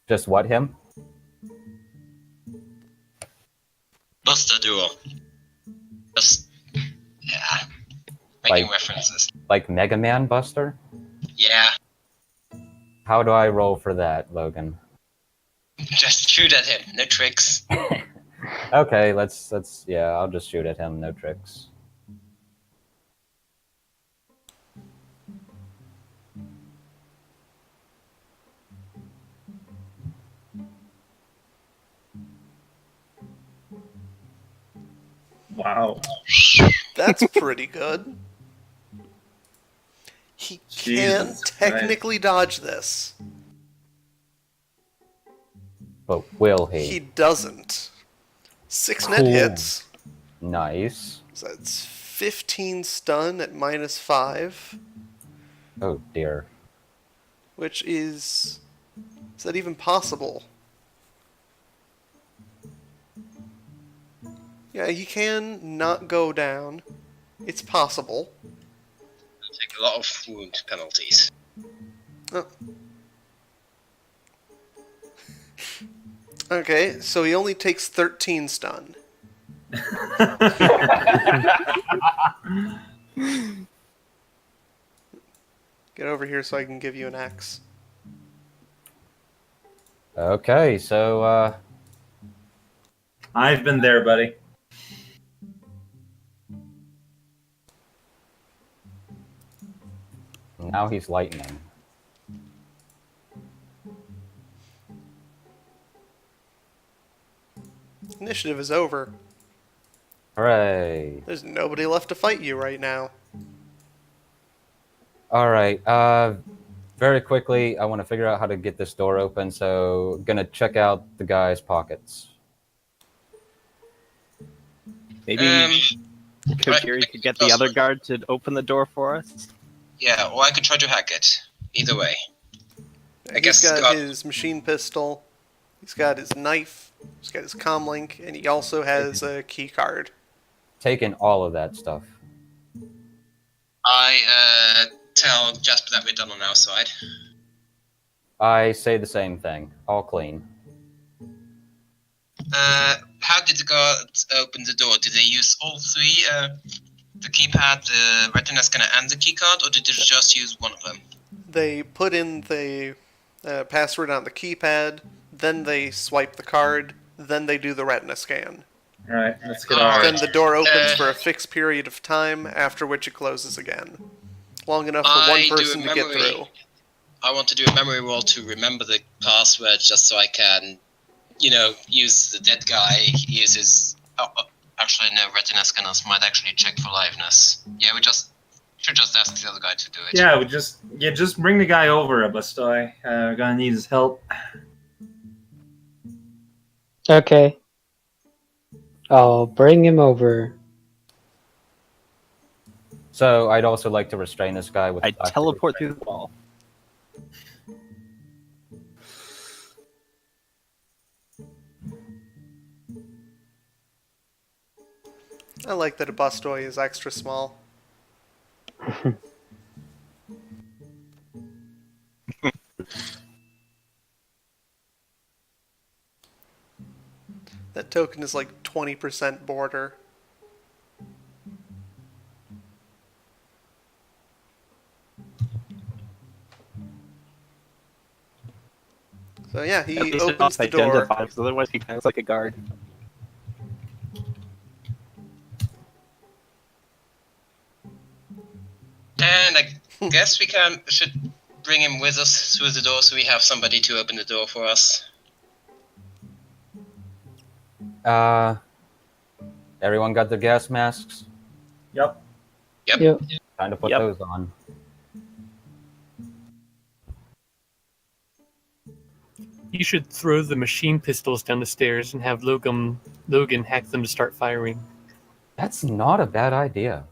Just what him? Buster duel. Just making Like- references. Like Mega Man Buster? Yeah, How do I roll for that, Logan? just shoot at him. No tricks. Okay, let's yeah, I'll just shoot at him, no tricks. Wow. That's pretty good. He can Jesus technically dodge this. But will He he? doesn't. 6 net Cool. hits. Nice. So that's 15 stun at -5, Oh dear. which is that even possible? Yeah, he can not go down. It's possible. Take a lot of wound penalties. Oh. Okay, so he only takes 13 stun. Get over here so I can give you an axe. Okay, so I've been there, buddy. now he's lightning. Initiative is over. Hooray. There's nobody left to fight you right now. Alright, very quickly, I want to figure out how to get this door open, so gonna check out the guy's pockets. Maybe Kojiri could get the other guard to open the door for us. Yeah, or I could try to hack it. Either way. He's guess got Scott- his machine pistol, he's got his knife, he's got his comlink, and he also has a key card. Taking all of that stuff. I tell Jasper that we're done on our side. I say the same thing. All clean. How did the guards open the door? Did they use all three? The keypad, the retina scanner, and the keycard, or did they just use one of them? They put in the password on the keypad, then they swipe the card, then they do the retina scan. Alright, let's get Alright. on. Then the door opens Uh, for a fixed period of time, after which it closes again. Long enough for I one do a person to get memory. through. I want to do a memory roll to remember the password just so I can, use the dead guy. He uses. Actually, no, retina scanners might actually check for liveness. Yeah, should just ask the other guy to do it. Yeah, just bring the guy over, Abastoy. We're gonna need his help. Okay. I'll bring him over. So I'd also like to restrain this guy with. I teleport through the wall. I like that a Bustoy is extra small. That token is like 20% border. So yeah, At he least opens enough the door. identified, 'cause otherwise he kind of looks like a guard. And I guess we should bring him with us through the door so we have somebody to open the door for us. Everyone got their gas masks? Yep. Yep. Time to put Yep. those on. You should throw the machine pistols down the stairs and have Logan hack them to start firing. That's not a bad idea.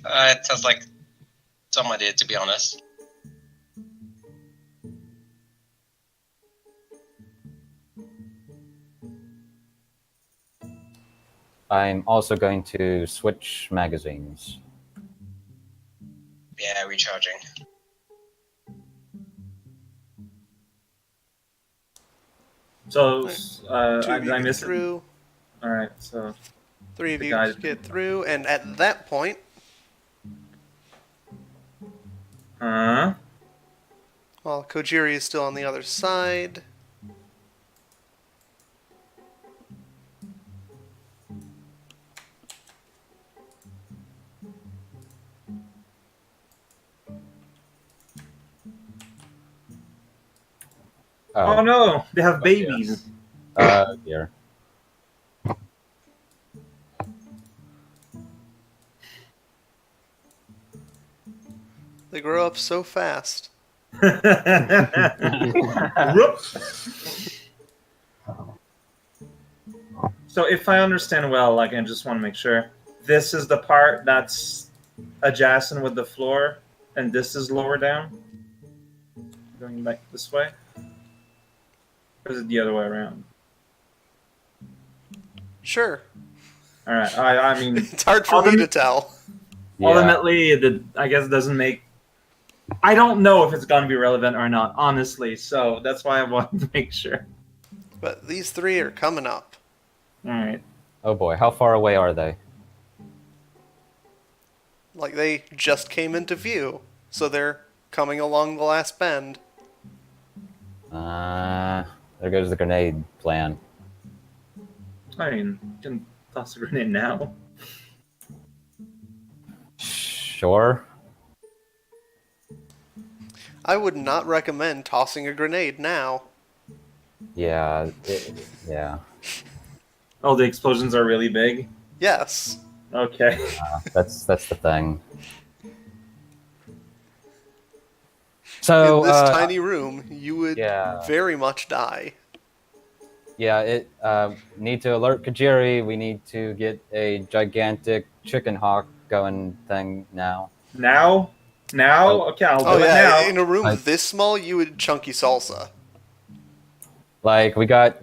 It sounds like some idea, to be honest. I'm also going to switch magazines. Yeah, recharging. So, Two I of you get missed it. through. All right, so 3 of The you guys- get through, and at that point, huh? while Kojiri is still on the other side, Oh no, they have babies. Here. they grow up so fast. Whoop. So if I understand well, like I just want to make sure, this is the part that's adjacent with the floor, and this is lower down? Going back this way? Or is it the other way around? Sure. Alright, I mean, It's hard for me to tell. Yeah. ultimately, I guess it doesn't make... I don't know if it's going to be relevant or not, honestly, so that's why I wanted to make sure. But these 3 are coming up. Alright. Oh boy, how far away are they? Like they just came into view, so they're coming along the last bend. There goes the grenade plan. I mean, you can toss a grenade now. Sure. I would not recommend tossing a grenade now. Yeah. Yeah. Oh, the explosions are really big? Yes. Okay. That's the thing. So In this tiny room, you would yeah. very much die. Yeah, need to alert Kajiri. We need to get a gigantic chicken hawk going thing now. Now? Now? Oh. Okay, I'll do Oh it yeah, now. in a room I- this small, you would chunky salsa. Like we got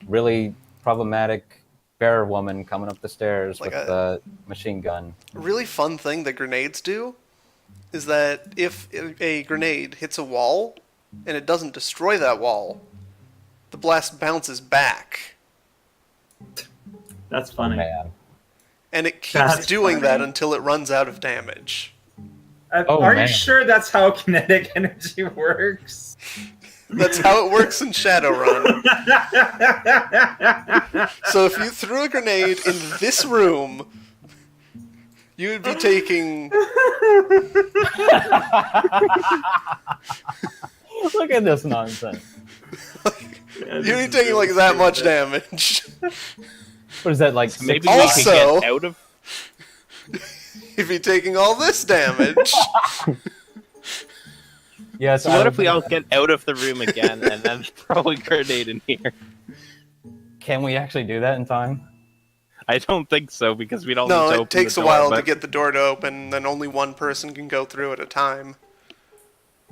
really problematic bear woman coming up the stairs Like with the machine gun. A really fun thing that grenades do is that if a grenade hits a wall and it doesn't destroy that wall, the blast bounces back. That's Oh funny. man. And it keeps That's doing that funny. until it runs out of damage. Oh, Are man. you sure that's how kinetic energy works? That's how it works in Shadowrun. So if you threw a grenade in this room, you would be taking... Look at this nonsense. You'd be taking like that much damage. What is that, like Maybe six- we Also- could get out of. You'd be taking all this damage. Yes. So what if we all get out of the room again and then throw a grenade in here? Can we actually do that in time? I don't think so because we'd all No, need to it open takes the a door, while to but- get the door to open, then only one person can go through at a time.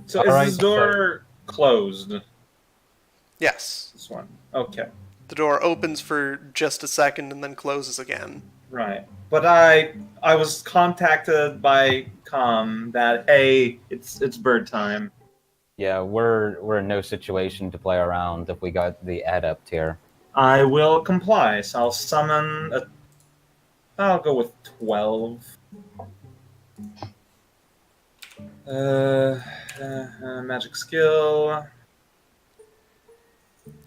So Alright, is this door closed? Yes. This one. Okay. The door opens for just a second and then closes again. Right. But I was contacted by that hey, it's bird time. Yeah, we're in no situation to play around if we got the adept here. I will comply. So I'll summon a. I'll go with 12. Magic skill.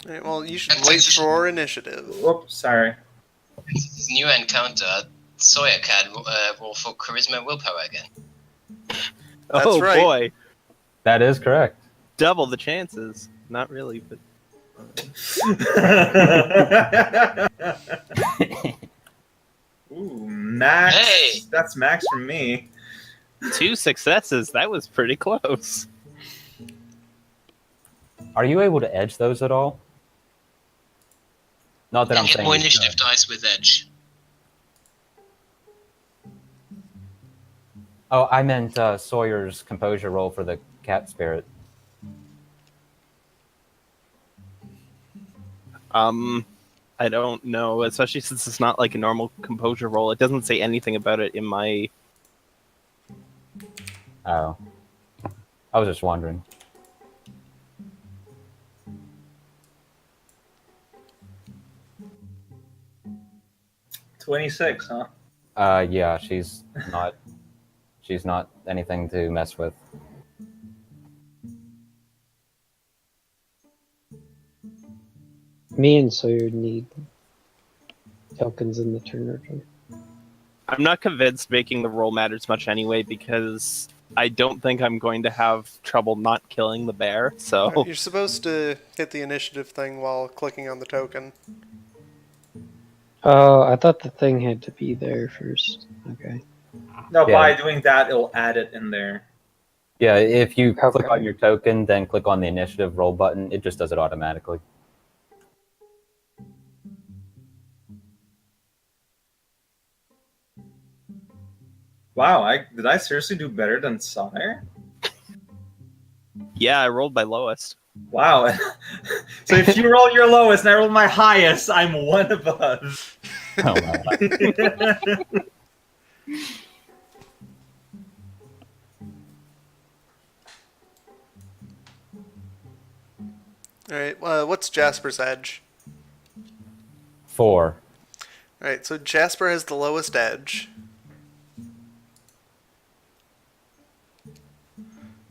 Alright, well, you should That's wait interesting. for initiative. Whoops, sorry. This new encounter, Sawyer can roll for charisma and willpower again. That's oh right. boy, That is correct. double the chances. Not really, but Ooh, max. Hey! That's max from me. 2 successes. That was pretty close. Are you able to edge those at all? Not that And I'm get saying. more you initiative should. dice with edge. Oh, I meant Sawyer's composure roll for the cat spirit. I don't know, especially since it's not like a normal composure roll. It doesn't say anything about it in my. Oh. I was just wondering. $26, huh? Yeah, she's not anything to mess with. Me and Sawyer need tokens in the turn order. I'm not convinced making the roll matters much anyway because I don't think I'm going to have trouble not killing the bear. So You're supposed to hit the initiative thing while clicking on the token. Oh, I thought the thing had to be there first. Okay. No, Yeah. by doing that, it'll add it in there. Yeah, if you click Okay. on your token, then click on the initiative roll button, it just does it automatically. Wow, did I seriously do better than Sire? yeah, I rolled my lowest. Wow. So if you roll your lowest and I roll my highest, I'm one above. Oh my God. Alright, what's Jasper's edge? 4. Alright, so Jasper has the lowest edge.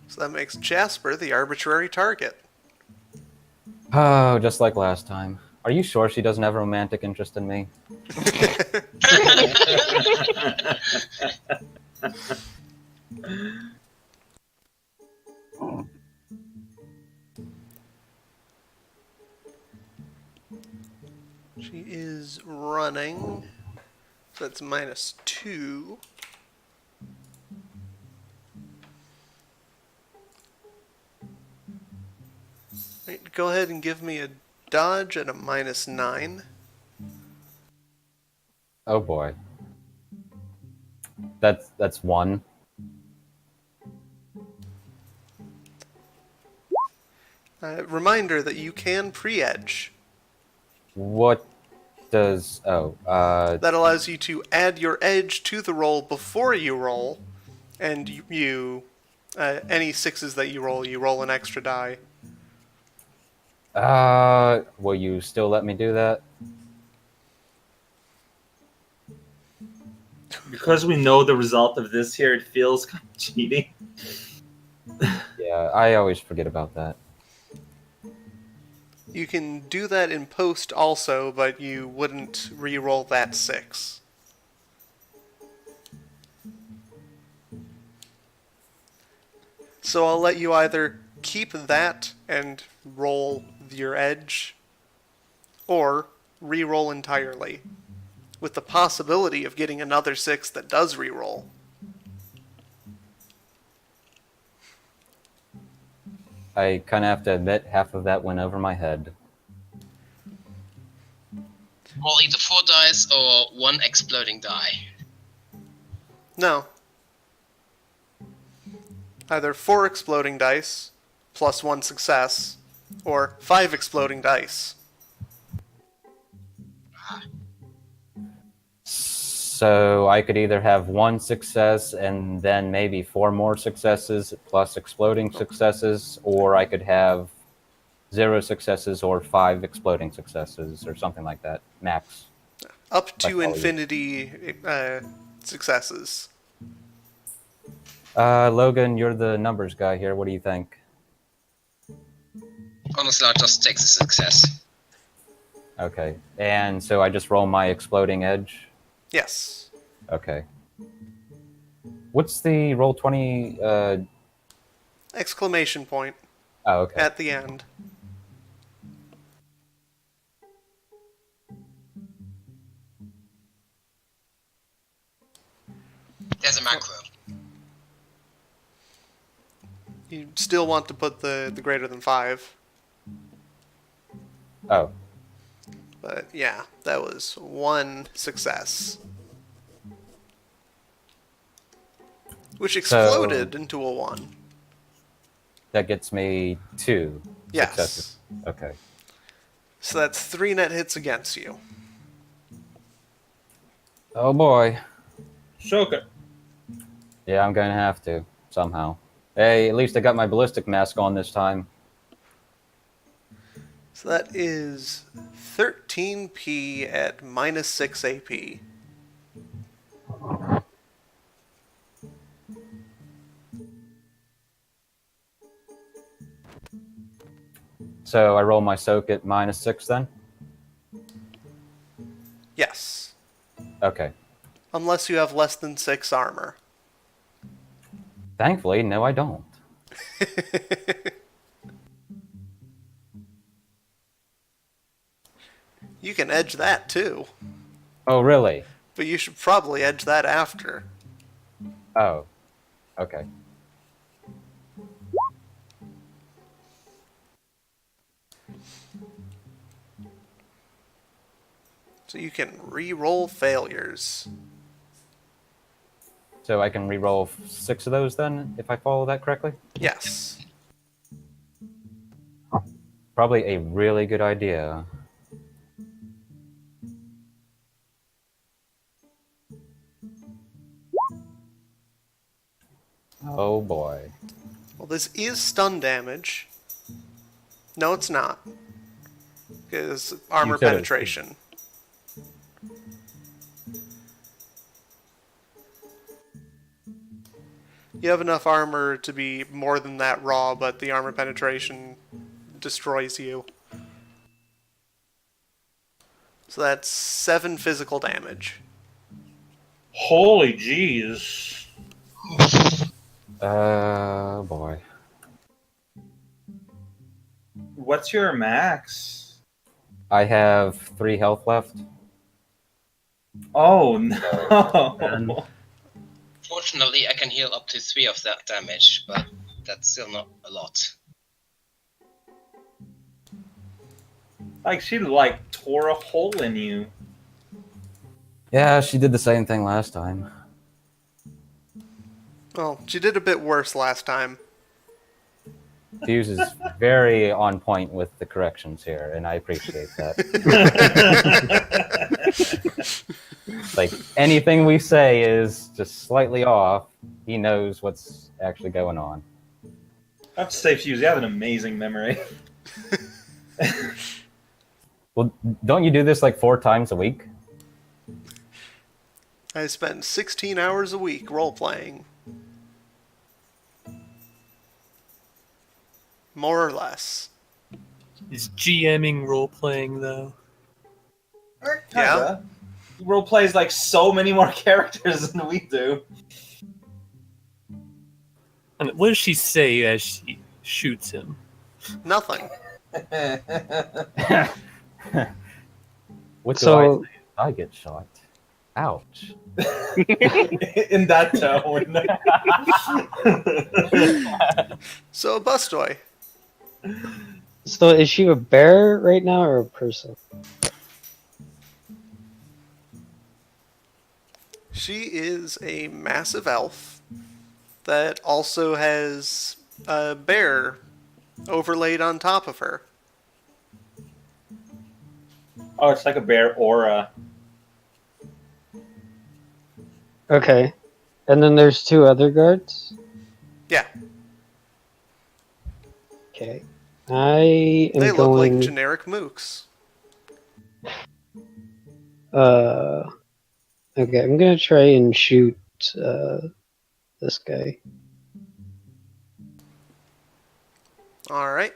So that makes Jasper the arbitrary target. Oh, just like last time. Are you sure she doesn't have a romantic interest in me? She is running. So that's -2. Right, go ahead and give me a dodge at a -9. Oh boy. That's 1. Reminder that you can pre-edge. What does... Oh, That allows you to add your edge to the roll before you roll, and any 6s that you roll an extra die. will you still let me do that? Because we know the result of this here, it feels kind of cheating. Yeah, I always forget about that. You can do that in post also, but you wouldn't re-roll that 6. So I'll let you either keep that and roll your edge, or re-roll entirely, with the possibility of getting another 6 that does re-roll. I kind of have to admit half of that went over my head. Roll either 4 dice or 1 exploding die. No. Either 4 exploding dice, plus 1 success, or 5 exploding dice. So I could either have 1 success and then maybe 4 more successes plus exploding successes, or I could have 0 successes or 5 exploding successes or something like that, max. Up to follow you. infinity successes. Logan, you're the numbers guy here. What do you think? Honestly, I'll just take the success. Okay, and so I just roll my exploding edge? Yes. Okay. What's the roll 20? Exclamation point Oh, okay. at the end. There's a macro. You still want to put the greater than 5. Oh, But yeah, that was 1 success. Which exploded into a 1. That gets me 2 Yes. successes. Okay. So that's 3 net hits against you. Oh boy. Shoka. Yeah, I'm going to have to, somehow. Hey, at least I got my ballistic mask on this time. So that is 13p at minus 6 AP. So I roll my soak at minus 6 then? Yes. Okay. Unless you have less than 6 armor. Thankfully, no I don't. You can edge that too. Oh, really? But you should probably edge that after. Oh. Okay. So you can re-roll failures. So I can re-roll 6 of those then, if I follow that correctly? Yes. Probably a really good idea. Oh boy. Well, this is stun damage. No, it's not. Because armor You could've- penetration. You have enough armor to be more than that raw, but the armor penetration destroys you. So that's 7 physical damage. Holy jeez. Boy. What's your max? I have 3 health left. Oh no. Fortunately, I can heal up to 3 of that damage, but that's still not a lot. Like she tore a hole in you. Yeah, she did the same thing last time. Well, she did a bit worse last time. Fuse is very on point with the corrections here, and I appreciate that. Like, anything we say is just slightly off. He knows what's actually going on. I have to say, Fuse, you have an amazing memory. Well, don't you do this like 4 times a week? I spend 16 hours a week role-playing. More or less. Is GMing role playing though? Yeah. He role plays like so many more characters than we do. And what does she say as she shoots him? Nothing. What do So- I get shot? Ouch. In that tone. So, Bustoy. So is she a bear right now or a person? She is a massive elf that also has a bear overlaid on top of her. Oh, it's like a bear aura. Okay. And then there's 2 other guards? Yeah, Okay. I am they look going... like generic mooks. Okay, I'm gonna try and shoot this guy. Alright.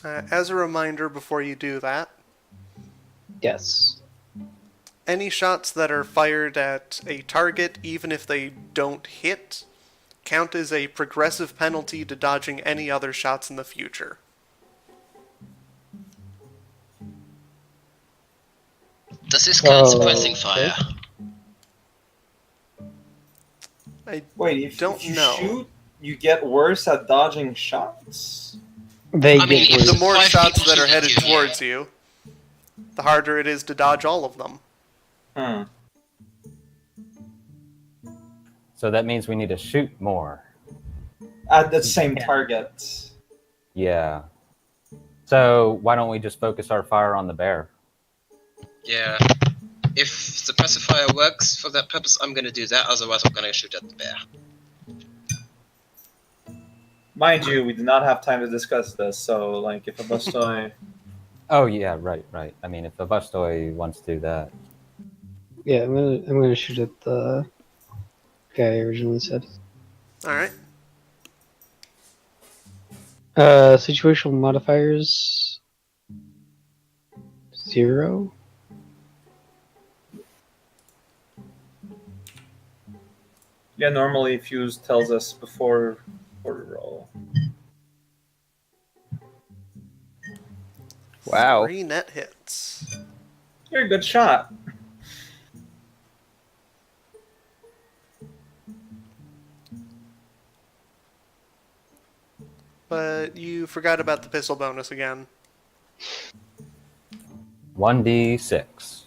As a reminder before you do that, Yes. any shots that are fired at a target, even if they don't hit, count as a progressive penalty to dodging any other shots in the future. Does this count suppressing okay. fire? I Wait, if Don't you know. shoot, you get worse at dodging shots? They I mean, get if The worse. more 5 shots people that are shoot at headed you, towards you, the harder it is to dodge all of them. Huh. So that means we need to shoot more. At the same target. Yeah. So why don't we just focus our fire on the bear? Yeah. If suppressive fire works for that purpose, I'm gonna do that. Otherwise, I'm gonna shoot at the bear. Mind you, we did not have time to discuss this, so, like, if a Bustoi... Oh yeah, right. I mean, if the Bustoi wants to do that. Yeah, I'm gonna shoot at the guy I originally said. Alright. Situational modifiers 0. Yeah, normally Fuse tells us before the roll. Wow. 3 net hits. You're a good shot. But you forgot about the pistol bonus again. 1d6.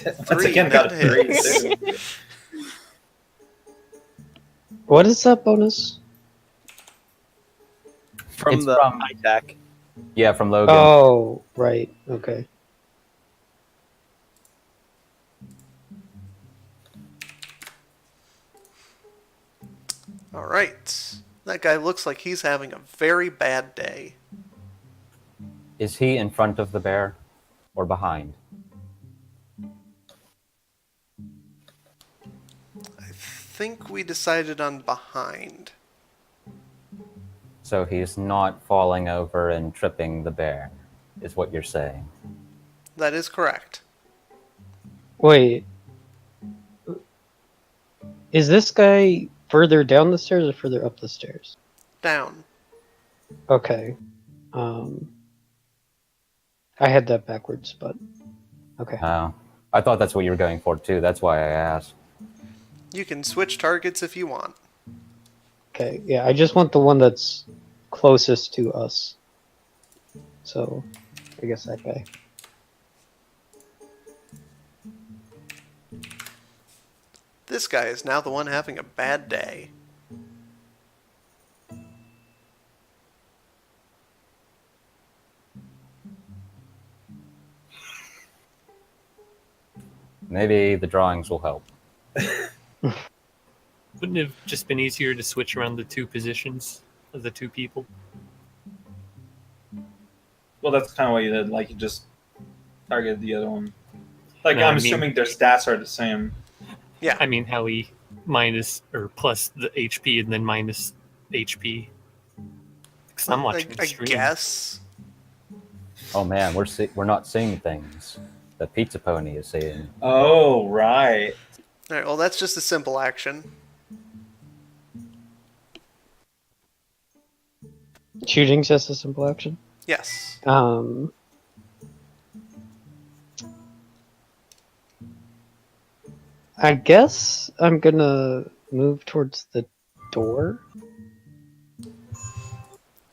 Once 3 again, got a net 3. hits. too. What is that bonus? From It's the from- high tech. Yeah, from Logan. Oh, right. Okay. Alright. That guy looks like he's having a very bad day. Is he in front of the bear or behind? I think we decided on behind. So he's not falling over and tripping the bear, is what you're saying. That is correct. Wait. Is this guy further down the stairs or further up the stairs? Down. Okay. I had that backwards, but okay. Oh. I thought that's what you were going for too. That's why I asked. You can switch targets if you want. Okay, yeah, I just want the one that's closest to us. So, I guess that guy. This guy is now the one having a bad day. Maybe the drawings will help. Wouldn't it have just been easier to switch around the two positions of the two people? Well, that's kind of what you did. Like, you just targeted the other one. Like, No, I'm I mean- assuming their stats are the same. Yeah. I mean, how he minus or plus the HP and then minus HP. Because I'm watching the I stream. guess. Oh man, we're not seeing things that Pizza Pony is seeing. Oh, right. Alright, well, that's just a simple action. Shooting's just a simple action. Yes. I guess I'm gonna move towards the door.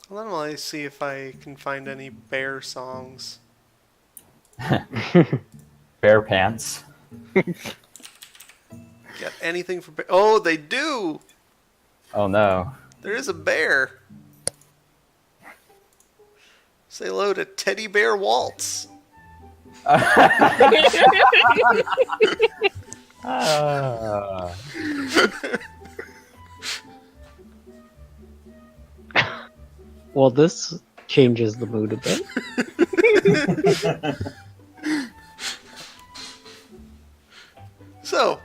Well, then I'll see if I can find any bear songs. Bear pants. Got anything for bear? Oh, they do! Oh no. There is a bear. Say hello to Teddy Bear Waltz. Ah. Well, this changes the mood a bit. So,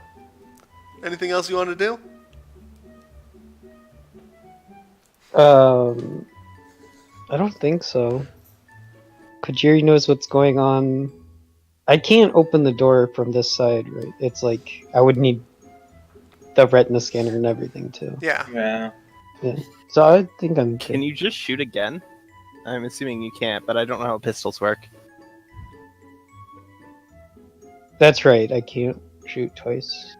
anything else you want to do? I don't think so. Kajiri knows what's going on. I can't open the door from this side, right? It's like I would need the retina scanner and everything too. Yeah. Yeah. So I think I'm. Can you just shoot again? I'm assuming you can't, but I don't know how pistols work. That's right. I can't shoot twice.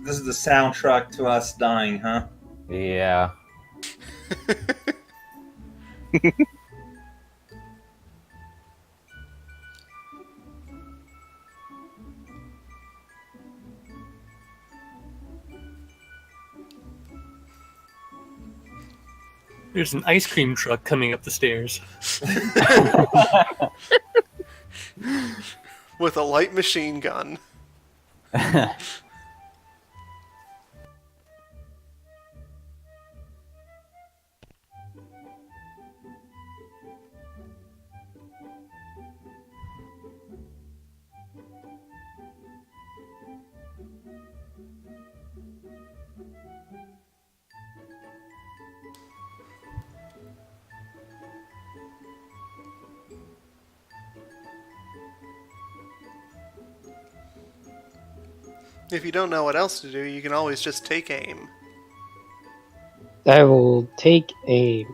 This is the soundtrack to us dying, huh? Yeah. There's an ice cream truck coming up the stairs. With a light machine gun. If you don't know what else to do, you can always just take aim. I will take aim.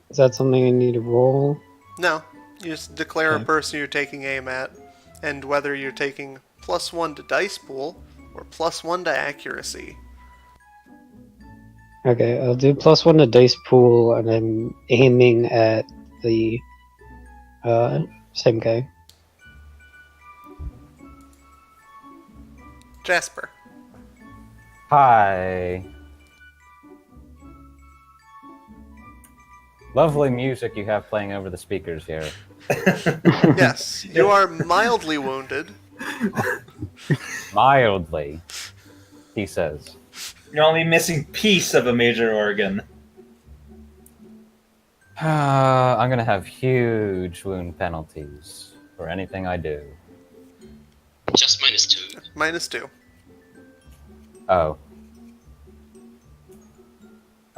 Is that something I need to roll? No, you just declare a Okay. person you're taking aim at, and whether you're taking +1 to dice pool or +1 to accuracy. Okay, I'll do +1 to dice pool, and I'm aiming at the same guy. Jasper. Hi. Lovely music you have playing over the speakers here. Yes, you are mildly wounded. Mildly, he says. You're only missing piece of a major organ. I'm gonna have huge wound penalties for anything I do. Just -2. -2. Oh.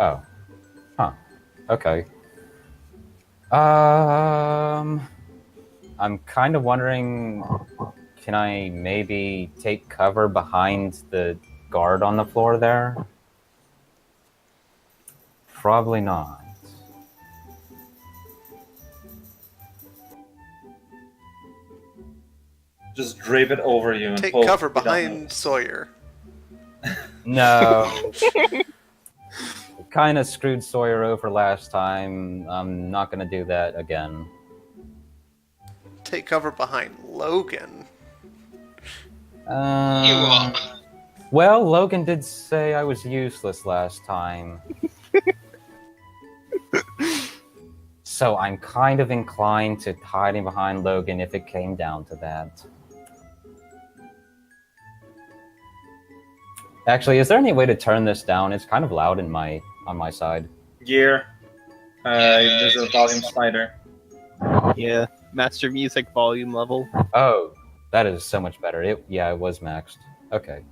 Oh. Huh. Okay. I'm kind of wondering, can I maybe take cover behind the guard on the floor there? Probably not. Just drape it over you and Take hope cover you don't behind notice. Sawyer. No. Kind of screwed Sawyer over last time. I'm not going to do that again. Take cover behind Logan. You are. Well, Logan did say I was useless last time. So I'm kind of inclined to hiding behind Logan if it came down to that. Actually, is there any way to turn this down? It's kind of loud on my side. Gear. There's a volume slider. Yeah, master music volume level. Oh, that is so much better. It was maxed. Okay.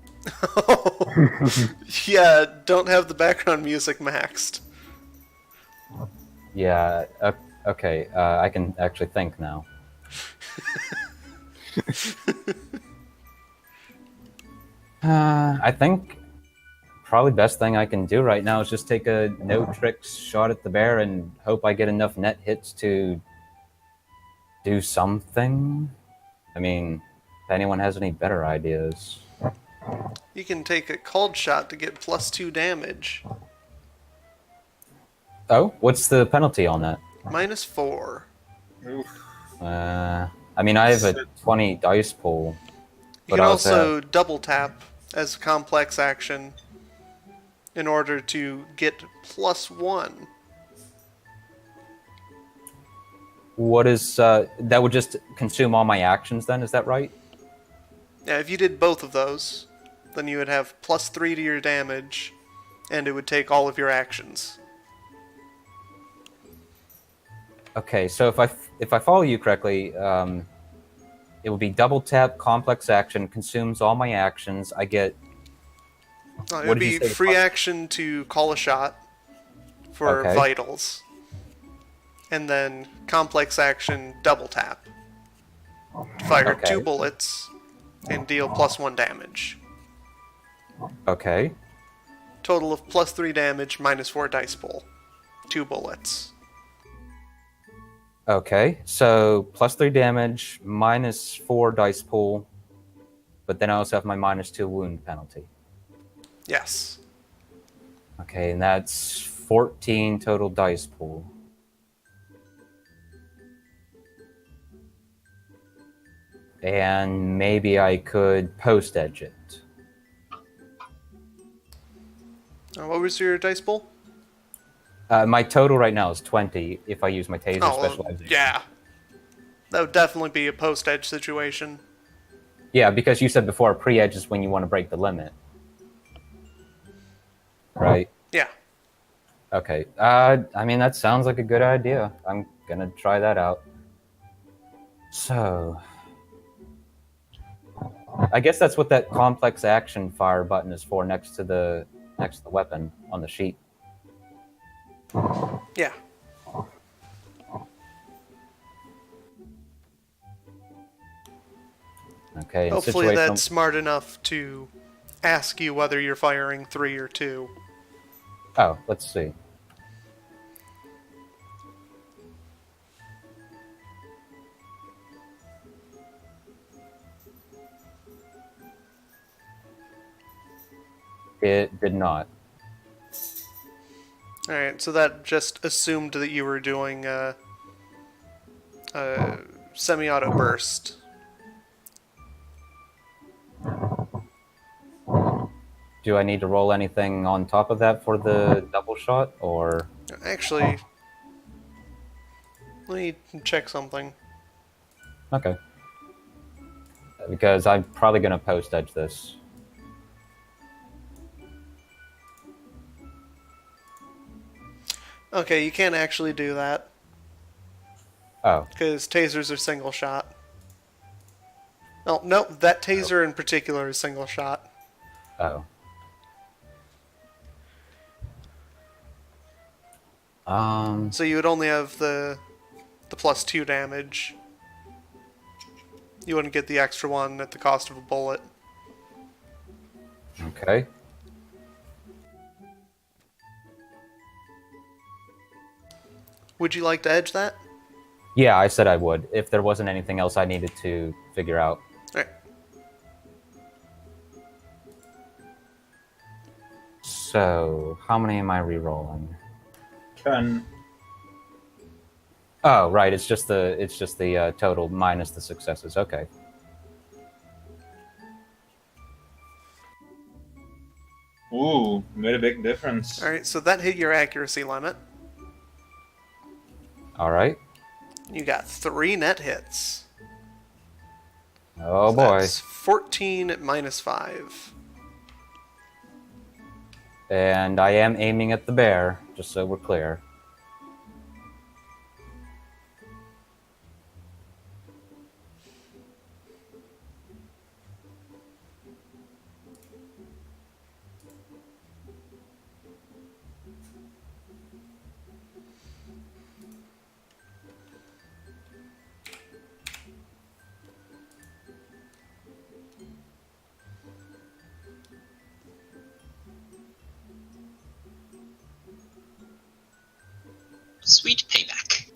Yeah, don't have the background music maxed. Yeah, okay. I can actually think now. I think probably best thing I can do right now is just take a no tricks shot at the bear and hope I get enough net hits to do something. I mean, if anyone has any better ideas. You can take a cold shot to get +2 damage. Oh, what's the penalty on that? -4. Oof. I mean, I have a 20 dice pool. You can also double tap as a complex action in order to get +1. What is that? Would just consume all my actions then? Is that right? Yeah, if you did both of those, then you would have +3 to your damage, and it would take all of your actions. Okay, so if I follow you correctly, it would be double tap, complex action, consumes all my actions. I get. It What would did you be say? free action to call a shot for Okay. vitals, and then complex action double tap. Fire Okay. 2 bullets and deal +1 damage. Okay. Total of +3 damage, -4 dice pool. 2 bullets. Okay, so +3 damage, -4 dice pool, but then I also have my -2 wound penalty. Yes. Okay, and that's 14 total dice pool. And maybe I could post edge it. What was your dice pool? My total right now is 20 if I use my taser Oh, well, specialization. yeah. That would definitely be a post-edge situation. Yeah, because you said before pre-edge is when you want to break the limit. Right? Yeah. Okay. I mean, that sounds like a good idea. I'm going to try that out. So... I guess that's what that complex action fire button is for next to the weapon on the sheet. Yeah. Okay. Hopefully that's smart enough to ask you whether you're firing 3 or 2. Oh, let's see. It did not. Alright, so that just assumed that you were doing a semi-auto burst. Do I need to roll anything on top of that for the double shot, or? Actually, let me check something. Okay. Because I'm probably going to post edge this. Okay, you can't actually do that. Oh. Because tasers are single shot. Oh, nope, that taser in particular is single shot. Oh. So you would only have the +2 damage. You wouldn't get the extra one at the cost of a bullet. Okay. Would you like to edge that? Yeah, I said I would, if there wasn't anything else I needed to figure out. Alright. So, how many am I re-rolling? 10. Oh, right. It's just the total minus the successes. Okay. Ooh, made a big difference. Alright, so that hit your accuracy limit. All right. You got 3 net hits. Oh So boy. That's 14 minus 5. And I am aiming at the bear, just so we're clear. Sweet payback.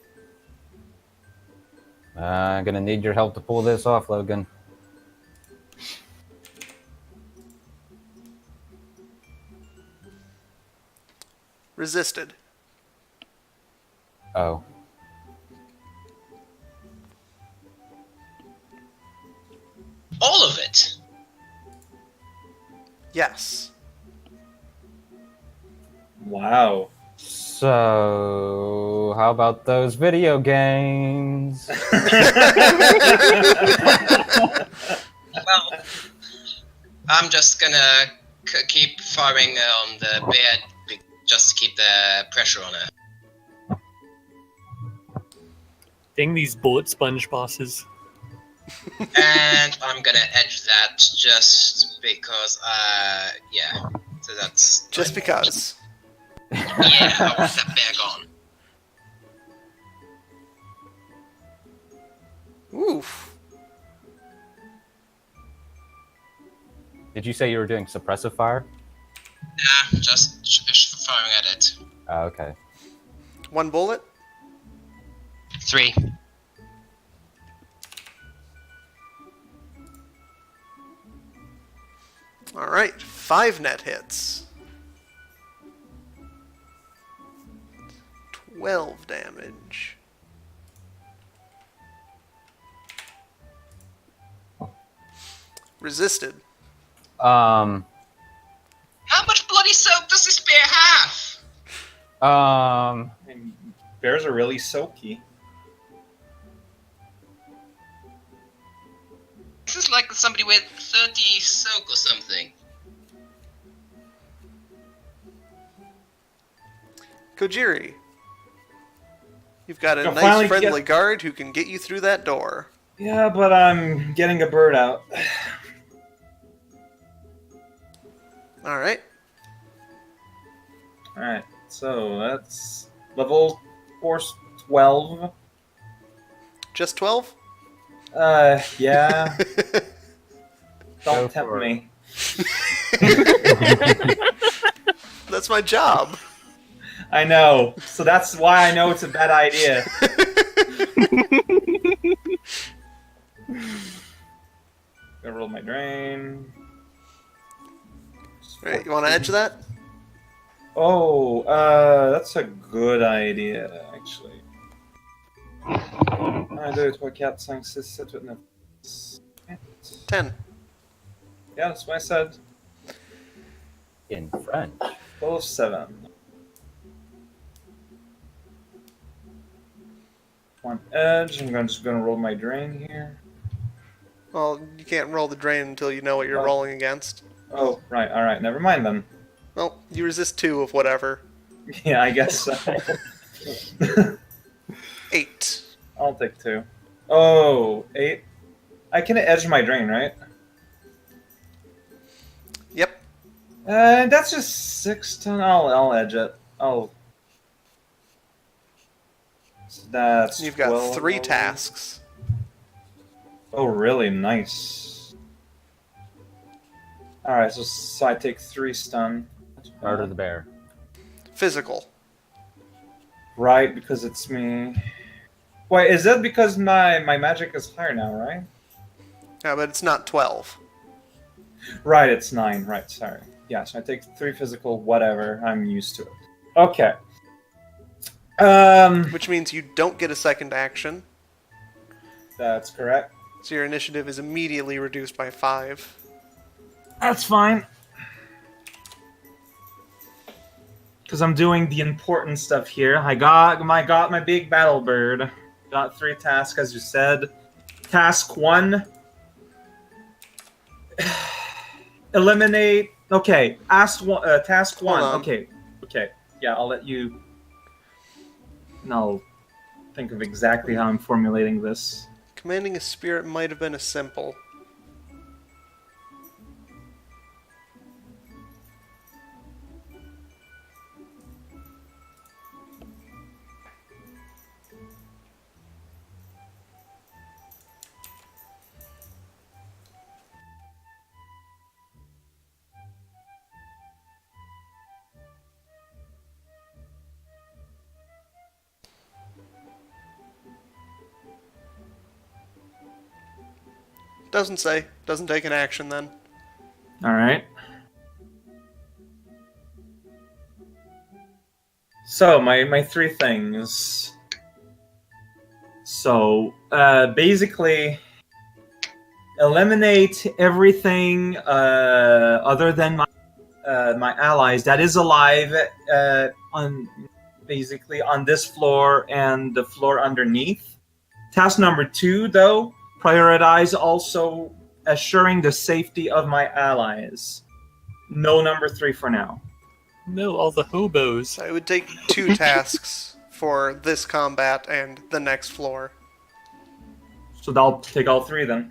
I'm gonna need your help to pull this off, Logan. Resisted. Oh. All of it. Yes. Wow. So, how about those video games? Well, I'm just gonna keep firing on the bear just to keep the pressure on her. Dang these bullet sponge bosses. And I'm gonna edge that just because, yeah. So that's... Just because. Yeah, I want that bear gone. Oof. Did you say you were doing suppressive fire? Yeah, just firing at it. Oh, okay. 1 bullet? 3. Alright, 5 net hits. 12 damage. Resisted. Um, How much bloody soap does this bear have? And bears are really soaky. This is like somebody with 30 soak or something. Kojiri. You've got a You'll nice finally friendly get- guard who can get you through that door. Yeah, but I'm getting a bird out. Alright. Alright, so that's level force 12. Just 12? Yeah. Go Don't tempt for it. me. That's my job. I know. So that's why I know it's a bad idea. Gonna roll my drain. Right, you want to edge that? Oh, that's a good idea, actually. I do it what cat sang sit with no. 10. Yeah, that's what I said. in French. Total of 7. One edge. I'm just gonna roll my drain here. Well, you can't roll the drain until you know what you're Oh. rolling against. Oh, right. All right. Never mind then. Well, you resist 2 of whatever. Yeah, I guess so. 8. I'll take 2. Oh, 8. I can edge my drain, right? Yep. That's just 6 ton. I'll edge it. So that's You've got 12. 3 tasks. Oh, really? Nice. All right, so I take 3 stun. Murder the bear. Physical. Right, because it's me. Wait, is that because my magic is higher now, right? Yeah, but it's not 12. Right, it's 9. Right, sorry. Yeah, so I take 3 physical, whatever. I'm used to it. Okay. Which means you don't get a second action. That's correct. So your initiative is immediately reduced by 5. That's fine. Because I'm doing the important stuff here. I got my big battle bird. Got 3 tasks, as you said. Task 1. Eliminate. Okay. Task 1. on. Okay. Yeah, I'll let you. And I'll think of exactly how I'm formulating this. Commanding a spirit might have been a simple. Doesn't say. Doesn't take an action then. All right. So my 3 things. So basically, eliminate everything other than my allies that is alive on this floor and the floor underneath. Task number 2, though. Prioritize also assuring the safety of my allies. No number 3 for now. No, all the hobos. So it would take 2 tasks for this combat and the next floor. So I'll take all 3 then.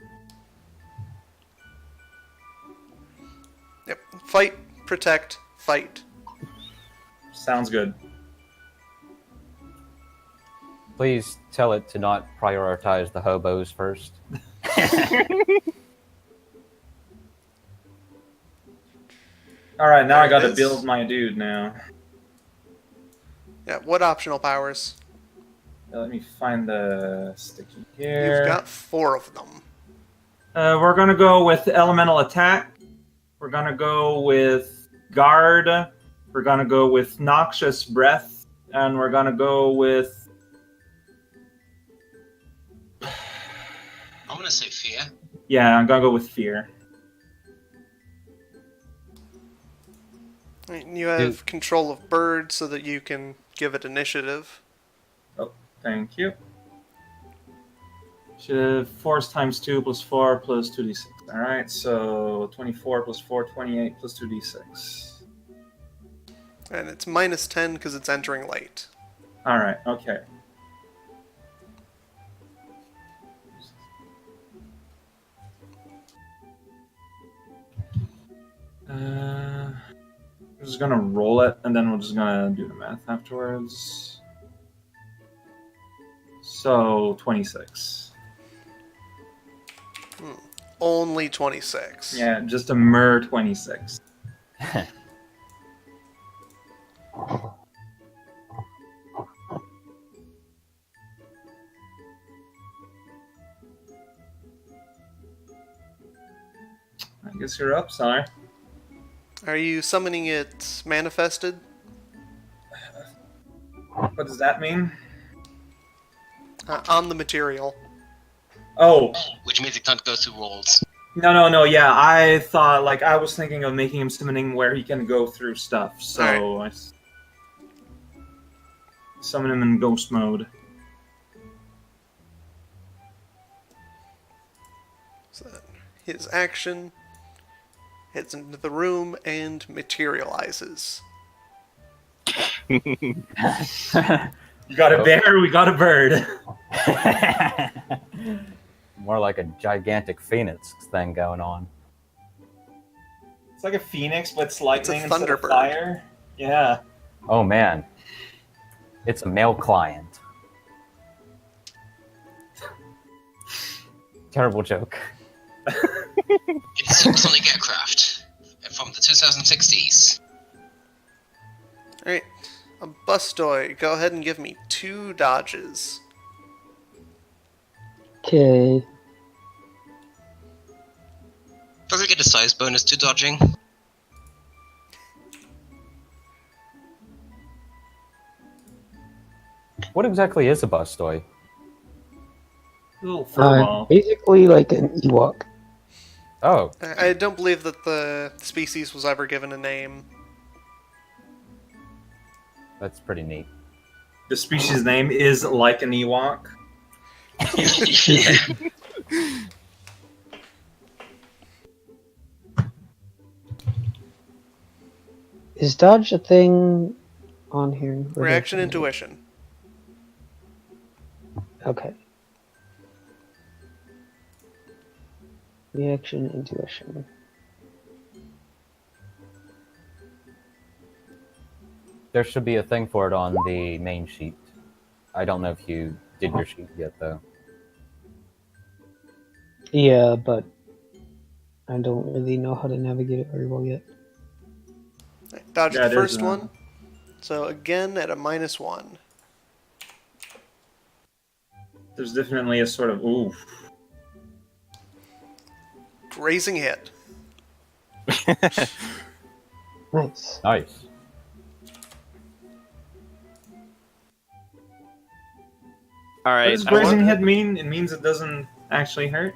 Yep. Fight, protect, fight. Sounds good. Please tell it to not prioritize the hobos first. All right, now There I got it to is. build my dude now. Yeah, what optional powers? Let me find the sticky here. You've got 4 of them. We're gonna go with elemental attack. We're gonna go with guard. We're gonna go with noxious breath And we're gonna go with. I'm gonna say fear. Yeah, I'm gonna go with fear. You have control of bird so that you can give it initiative. Oh, thank you. Should force times 2 plus 4 plus 2d6. Alright, so 24 plus 4, 28 plus 2d6. And it's minus 10 because it's entering late. Alright, okay. I'm just gonna roll it, and then we're just gonna do the math afterwards. So, 26. Only 26. Yeah, just a mere 26. I guess you're up, sorry. Are you summoning it manifested? What does that mean? On the material. Oh, Which means it can't go through walls. no, yeah, I thought, like, I was thinking of making him summoning where he can go through stuff, so I summon him in ghost mode. So his action heads into the room and materializes. You got a bear, we got a bird. More like a gigantic phoenix thing going on. It's like a phoenix, but it's lightning It's a instead of thunderbird. fire. Yeah. Oh man, it's a male client. Terrible joke. It's supersonic aircraft from the 2060s. Alright, a Bustoy, go ahead and give me 2 dodges. Okay. Does it get a size bonus to dodging? What exactly is a Bustoy? Little furball. Basically like an Ewok. Oh, I don't believe that the species was ever given a name. that's pretty neat. The species name is like an Ewok. Is dodge a thing on here? Reaction intuition. Okay. Reaction intuition. There should be a thing for it on the main sheet. I don't know if you did your sheet yet, though. Yeah, but I don't really know how to navigate it very well yet. Dodge Yeah, the there's first a- one. So again at a -1. There's definitely a sort of ooh. Grazing hit. Nice. Nice. All What right. does I grazing want- hit mean? It means it doesn't actually hurt?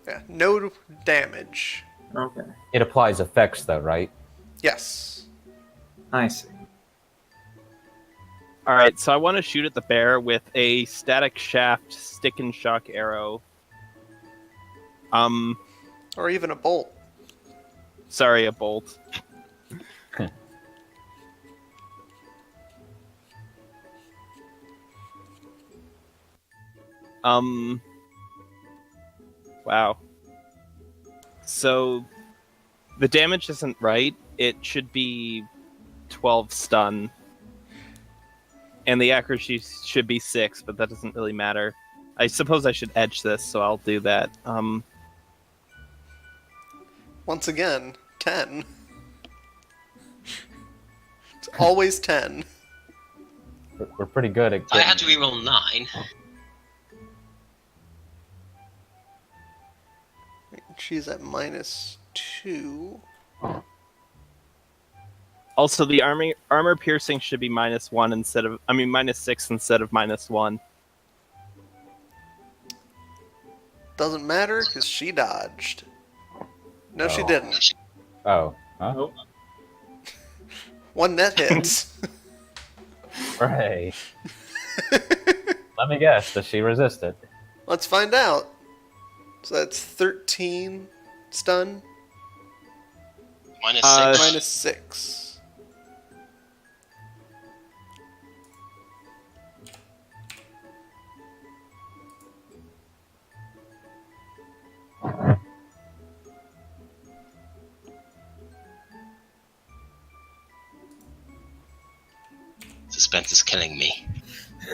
Yeah, no damage. Okay. It applies effects, though, right? Yes. I see. All right. So I want to shoot at the bear with a static shaft stick and shock arrow. Or even a bolt. Sorry, a bolt. Wow. So the damage isn't right. It should be 12 stun. And the accuracy should be 6, but that doesn't really matter. I suppose I should edge this, so I'll do that. Once again, 10. It's always 10. We're pretty good at I had getting... to reroll 9. She's at -2. Also, the armor piercing should be -1 instead of, -6 instead of -1. Doesn't matter because she dodged. No, she Oh. didn't. Oh. Huh? Nope. One net hits. Hooray. Let me guess. Does she resist it? Let's find out. So that's 13 stun -6. minus 6. Suspense is killing me.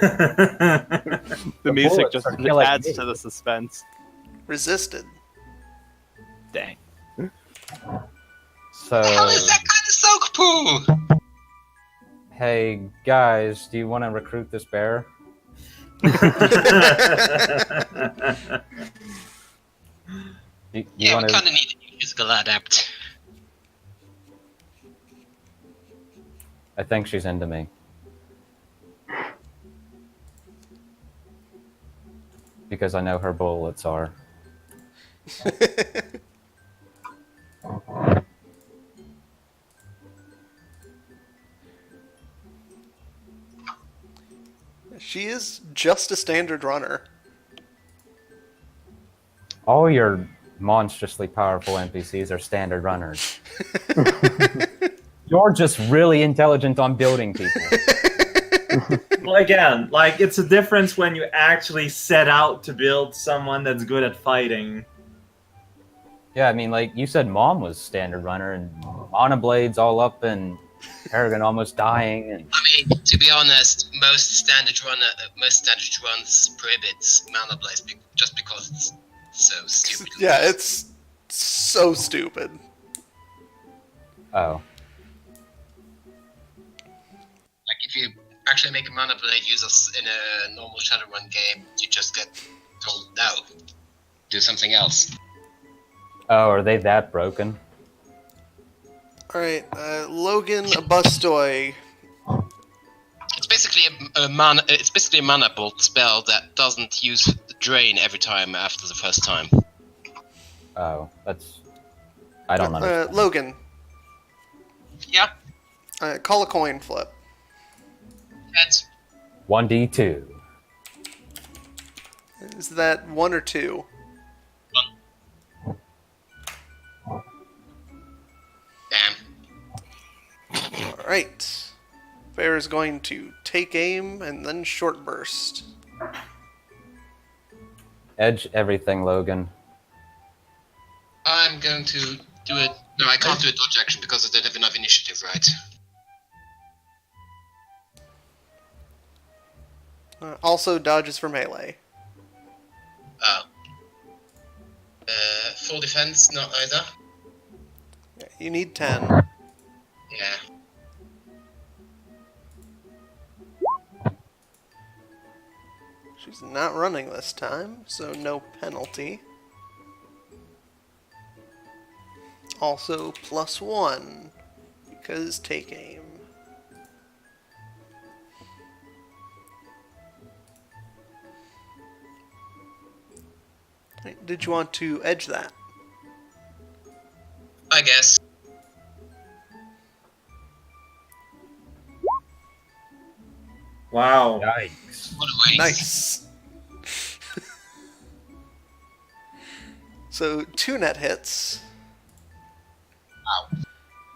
The music bullets just are killing adds me. to the suspense. Resisted. Dang. So, The hell is that kind of soak poo? hey guys, do you want to recruit this bear? You Yeah, want we to? kind of need a new physical adept. I think she's into me. Because I know her bullets are. She is just a standard runner. All your monstrously powerful NPCs are standard runners. You're just really intelligent on building people. Well, again, like, it's a difference when you actually set out to build someone that's good at fighting. Yeah, I mean, like, you said Mom was standard runner, and Mana Blade's all up, and Paragon almost dying, and... I mean, to be honest, most standard runs prohibits mana blaze just because it's so stupid. Yeah, it's so stupid. Oh. Like, if you actually make a mana blade use us in a normal Shadowrun game, you just get told no. Do something else. Oh, are they that broken? Alright, Logan Abustoy. It's basically a mana. It's basically a mana bolt spell that doesn't use drain every time after the first time. Oh, that's... I don't understand. Logan, Yeah. call a coin flip. Heads. 1d2. Is that 1 or 2? Damn. Alright. Bear is going to take aim and then short burst. Edge everything, Logan. I'm going to do it. No, I can't do a dodge action because I don't have enough initiative, right? Also dodges for melee. Oh. Full defense, not either. Yeah, you need 10. Yeah. She's not running this time, so no penalty. Also +1, because take aim. Did you want to edge that? I guess. Wow. Yikes. What a waste. Nice. So 2 net hits. Ow.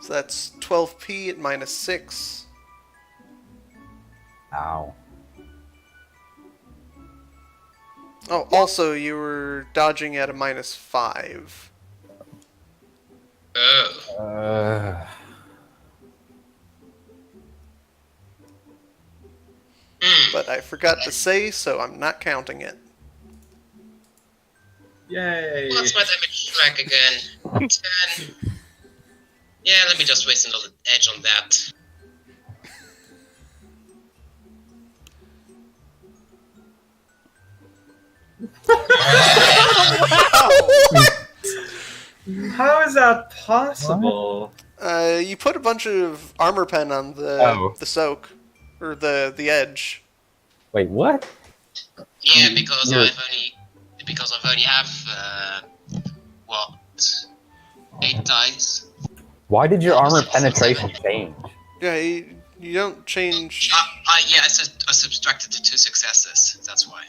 So that's 12p at -6. Ow. Oh, also you were dodging at a -5. Oh. But I forgot to say, so I'm not counting it. Yay. What's my damage track again? 10. Yeah, let me just waste another edge on that. How is that possible? You put a bunch of armor pen on the soak, or the edge. Wait, what? Yeah, because You're- I've only have what 8 dice. Why did your armor Six, penetration seven. change? Yeah, you don't change. I subtracted to 2 successes. That's why.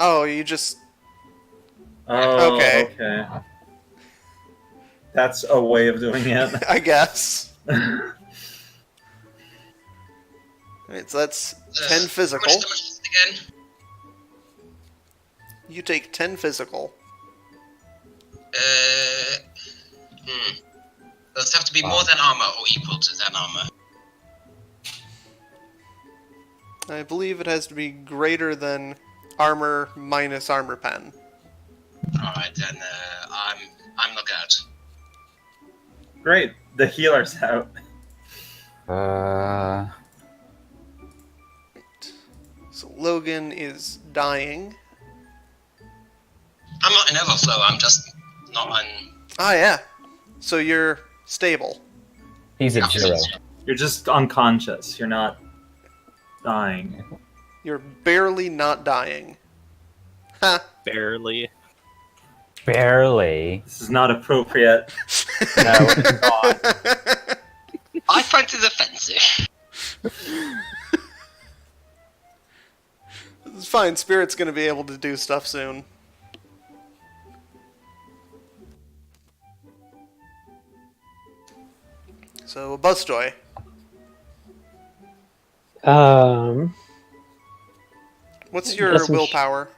Oh, you just. Oh, Okay. okay. That's a way of doing it. I guess. Alright, so that's 10 physical. How much damage is it again? You take 10 physical. Does it have to be more than armor or equal to than armor? I believe it has to be greater than armor minus armor pen. Alright, then I'm lookout. Great, the healer's out. So Logan is dying. I'm not in overflow, I'm just not on. Ah, yeah. So you're stable. He's at 0. You're just unconscious. You're not dying. You're barely not dying. Ha! Barely. Barely. This is not appropriate. No, it's not. I find it offensive. It's fine. Spirit's gonna be able to do stuff soon. So, Buzzjoy. What's your Guess I'm willpower?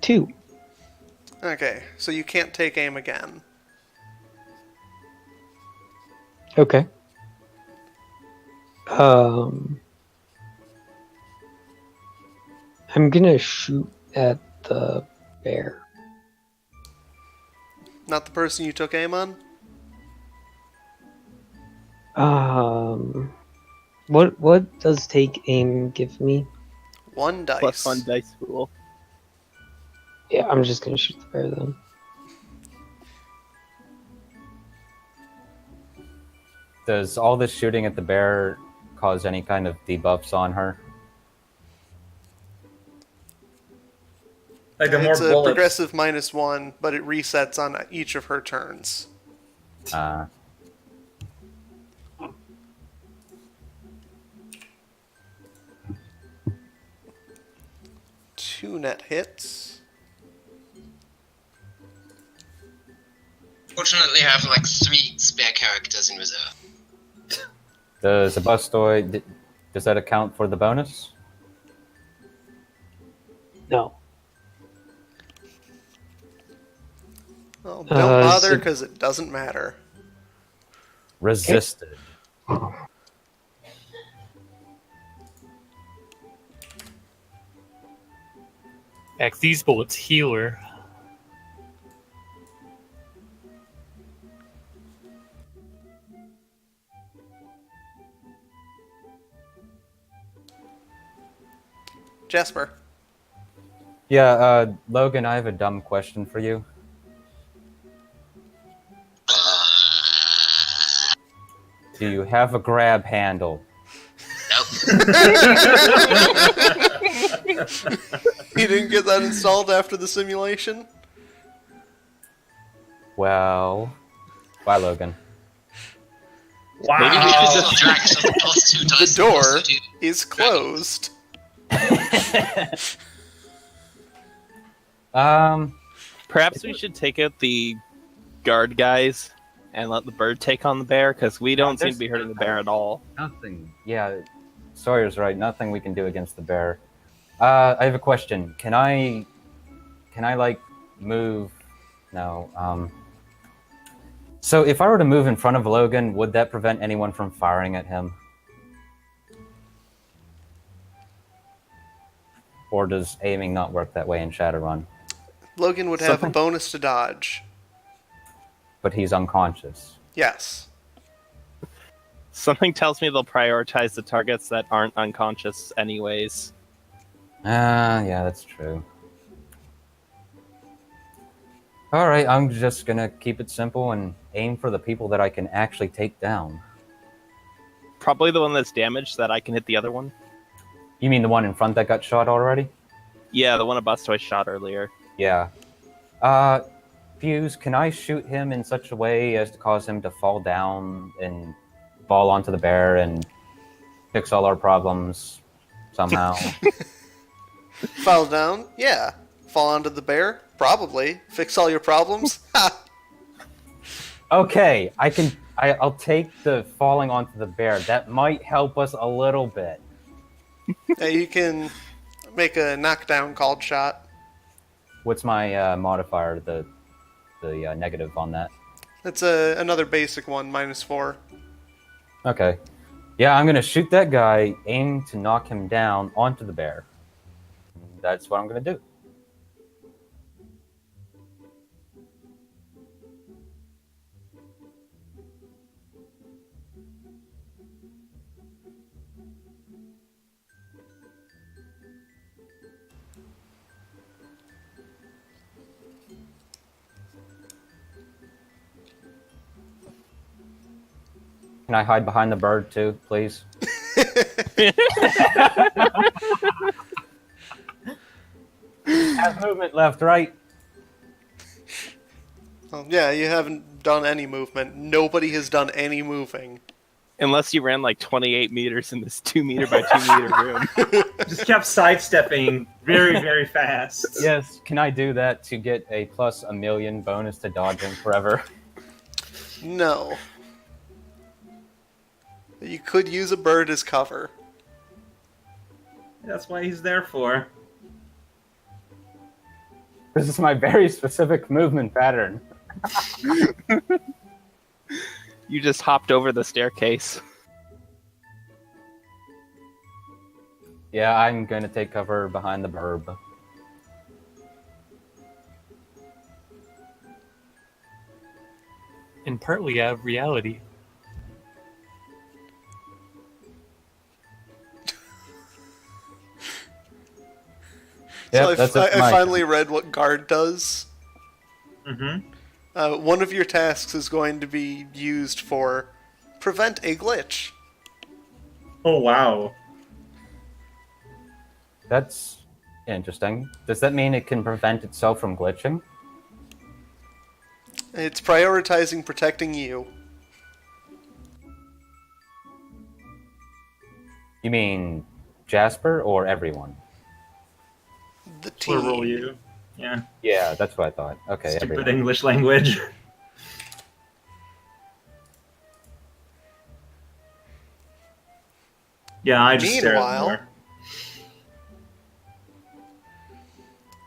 2. Okay, so you can't take aim again. Okay. I'm gonna shoot at the bear. Not the person you took aim on? What does take aim give me? 1 dice. +1 dice pool. Yeah, I'm just gonna shoot the bear then. Does all this shooting at the bear cause any kind of debuffs on her? Like the more It's a bullets. progressive -1, but it resets on each of her turns. Uh, 2 net hits. Fortunately, I have like 3 spare characters in reserve. does a Bustoy, does that account for the bonus? No. Well, don't bother so- because it doesn't matter. Resisted. Heck, these bullets healer. Jasper. Yeah, Logan, I have a dumb question for you. Do you have a grab handle? Nope. You didn't get that installed after the simulation? Well, bye, Logan. Maybe we Wow. should just Subtract some +2 dice. The door +2. is closed. Perhaps we should take out the guard guys and let the bird take on the bear, because we don't seem to be hurting the bear at all. Nothing. Yeah, Sawyer's right. Nothing we can do against the bear. I have a question. Can I like move? No. So if I were to move in front of Logan, would that prevent anyone from firing at him? Or does aiming not work that way in Shadowrun? Logan would have a Something- bonus to dodge. But he's unconscious. Yes. Something tells me they'll prioritize the targets that aren't unconscious anyways. Yeah, that's true. All right, I'm just gonna keep it simple and aim for the people that I can actually take down. Probably the one that's damaged, so that I can hit the other one. You mean the one in front that got shot already? Yeah, the one a Bustoy shot earlier. Yeah. Fuse, can I shoot him in such a way as to cause him to fall down and fall onto the bear and fix all our problems somehow? Fall down? Yeah. Fall onto the bear? Probably. Fix all your problems? Ha! Okay, I'll take the falling onto the bear. That might help us a little bit. Yeah, you can make a knockdown called shot. What's my modifier, the negative on that? That's another basic one, -4. Okay. Yeah, I'm gonna shoot that guy, aim to knock him down onto the bear. That's what I'm gonna do. Can I hide behind the bird too, please? Have movement left, right. Well, yeah, you haven't done any movement. Nobody has done any moving. Unless you ran like 28 meters in this 2 meter by 2 meter room. Just kept sidestepping very, very fast. Yes, can I do that to get a plus a million bonus to dodging forever? No. You could use a bird as cover. That's what he's there for. This is my very specific movement pattern. You just hopped over the staircase. Yeah, I'm going to take cover behind the burb. And partly out of reality. Yeah, So I finally read what guard does. Mm-hmm. One of your tasks is going to be used for prevent a glitch. Oh, wow. That's interesting. Does that mean it can prevent itself from glitching? It's prioritizing protecting you. You mean Jasper or everyone? The team. Plural you. Yeah. Yeah, that's what I thought. Okay, Stupid everyone. English language. Yeah, I just stare at Meanwhile- the door.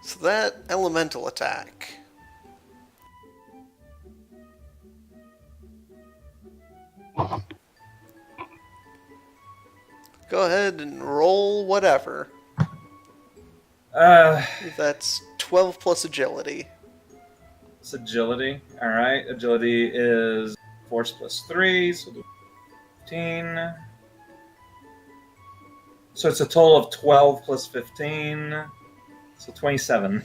So that elemental attack. Go ahead and roll whatever. That's 12 plus agility. It's agility. Alright, agility is force plus 3, so 15. So it's a total of 12 plus 15, so 27.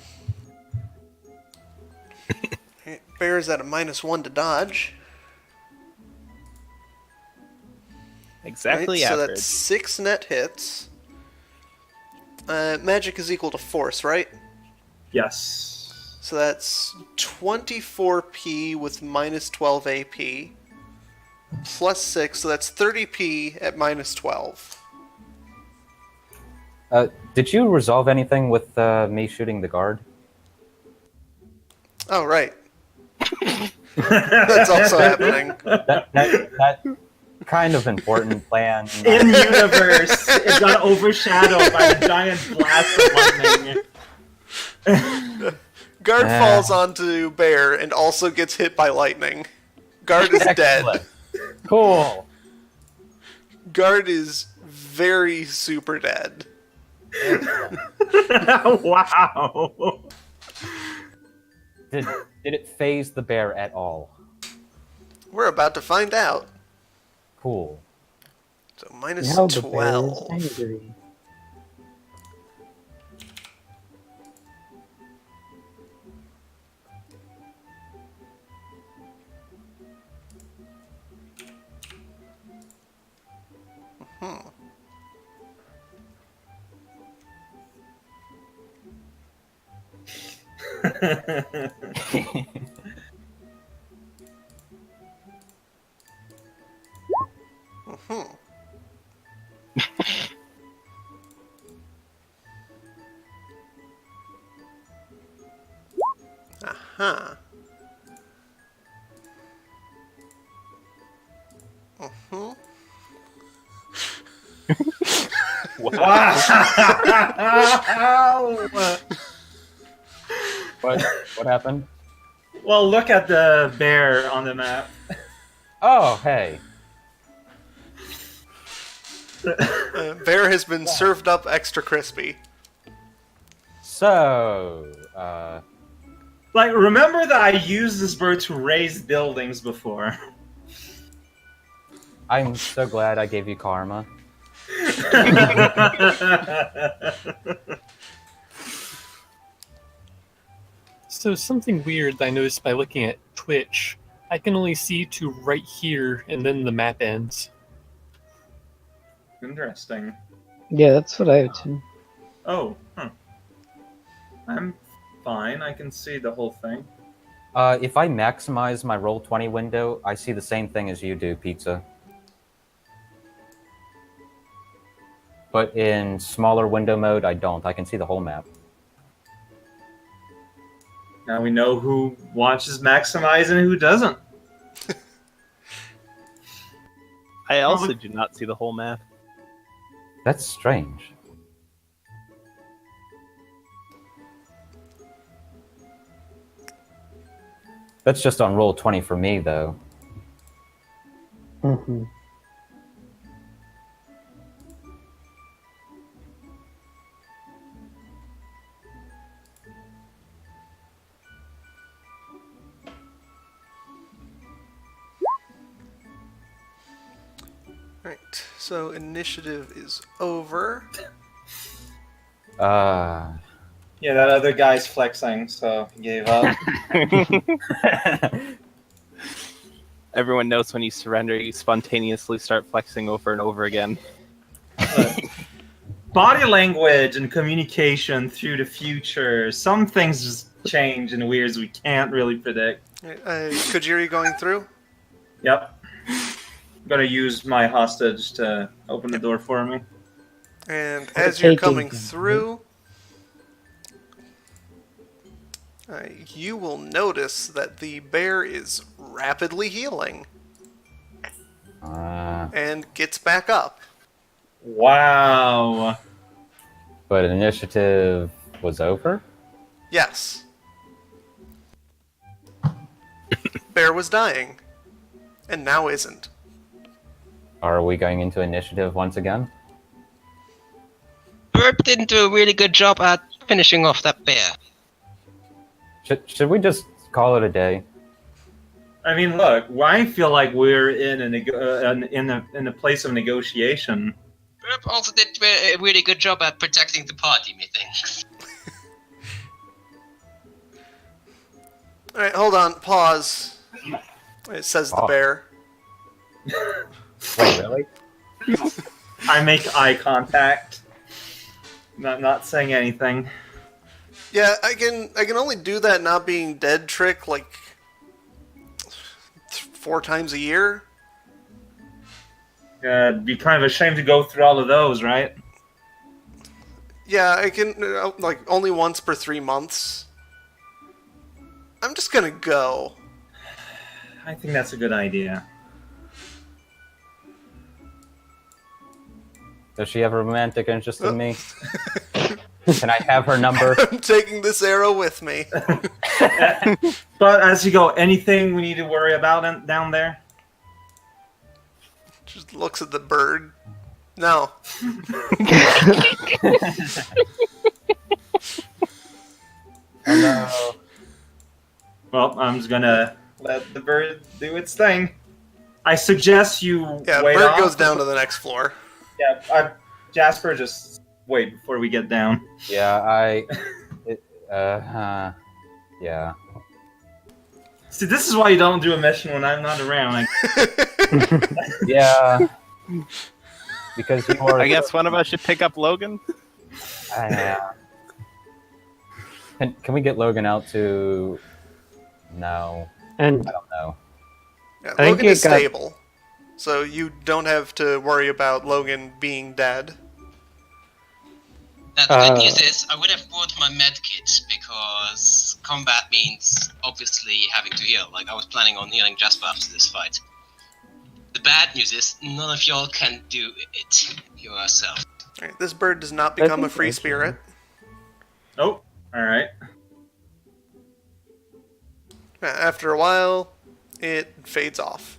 Bear's at a -1 to dodge. Exactly Right, so average. that's 6 net hits. Magic is equal to force, right? Yes. So that's 24p with -12 AP. Plus 6, so that's 30p at -12. Did you resolve anything with me shooting the guard? Oh, right. That's also happening. That kind of important plan. In universe, it got overshadowed by the giant blast of lightning. Guard falls onto Bear and also gets hit by lightning. Guard is dead. Excellent. Cool. Guard is very super dead. Wow. Did it phase the bear at all? We're about to find out. Cool. So Now the bear is -12. angry. Mhm. Aha. Mhm. Wow! What happened? Well, look at the bear on the map. Oh, hey. Bear has been served up extra crispy. So, Like, remember that I used this bird to raise buildings before. I'm so glad I gave you karma. So something weird that I noticed by looking at Twitch, I can only see to right here, and then the map ends. Interesting. Yeah, that's what I have too. Oh, huh. I'm fine. I can see the whole thing. If I maximize my Roll20 window, I see the same thing as you do, Pizza. But in smaller window mode, I don't. I can see the whole map. Now we know who watches Maximize and who doesn't. I also do not see the whole map. That's strange. That's just on Roll20 for me, though. Mm-hmm. Right, so initiative is over. Uh, Yeah, that other guy's flexing, so he gave up. Everyone knows when you surrender, you spontaneously start flexing over and over again. Body language and communication through the future. Some things just change in ways we can't really predict. Kojiri going through? Yep. I'm gonna use my hostage to open the door for me. And as you're Taking coming him. through, you will notice that the bear is rapidly healing and gets back up. Wow. but initiative was over? Yes. Bear was dying, and now isn't. Are we going into initiative once again? Burp didn't do a really good job at finishing off that bear. Should we just call it a day? I mean, look, I feel like we're in a place of negotiation. Burp also did a really good job at protecting the party, methinks. Alright, hold on, pause. It says the bear. Wait, really? I make eye contact. Not saying anything. Yeah, I can only do that not being dead trick like 4 times a year. It'd be kind of a shame to go through all of those, right? Yeah, I can like only once per 3 months. I'm just gonna go. I think that's a good idea. Does she have a romantic interest in me? Can I have her number? I'm taking this arrow with me. But as you go, anything we need to worry about down there? Just looks at the bird. No. Oh, no. Well, I'm just gonna let the bird do its thing. I suggest you Yeah, wait bird off. goes down to the next floor. Yeah, Jasper, just wait before we get down. Yeah, yeah. See, this is why you don't do a mission when I'm not around. Yeah. Because you are... I guess one of us should pick up Logan. Yeah. Can we get Logan out to? No, And I don't know. Yeah, I think Logan it is got- stable, so you don't have to worry about Logan being dead. Now, the good news is I would have brought my med kit because combat means obviously having to heal. Like I was planning on healing Jasper after this fight. The bad news is none of y'all can do it yourself. Alright, this bird does not become a think free actually- spirit. Oh, all right. After a while, it fades off.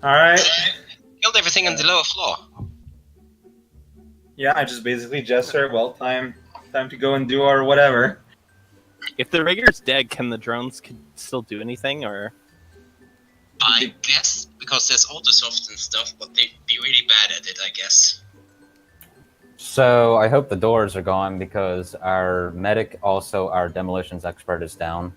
All right. Killed everything on the lower floor. Yeah, I just basically gesture. Well, time to go and do our whatever. If the rigger's dead, can the drones still do anything, or? I guess because there's autosoft and stuff, but they'd be really bad at it, I guess. So I hope the doors are gone because our medic, also our demolitions expert, is down.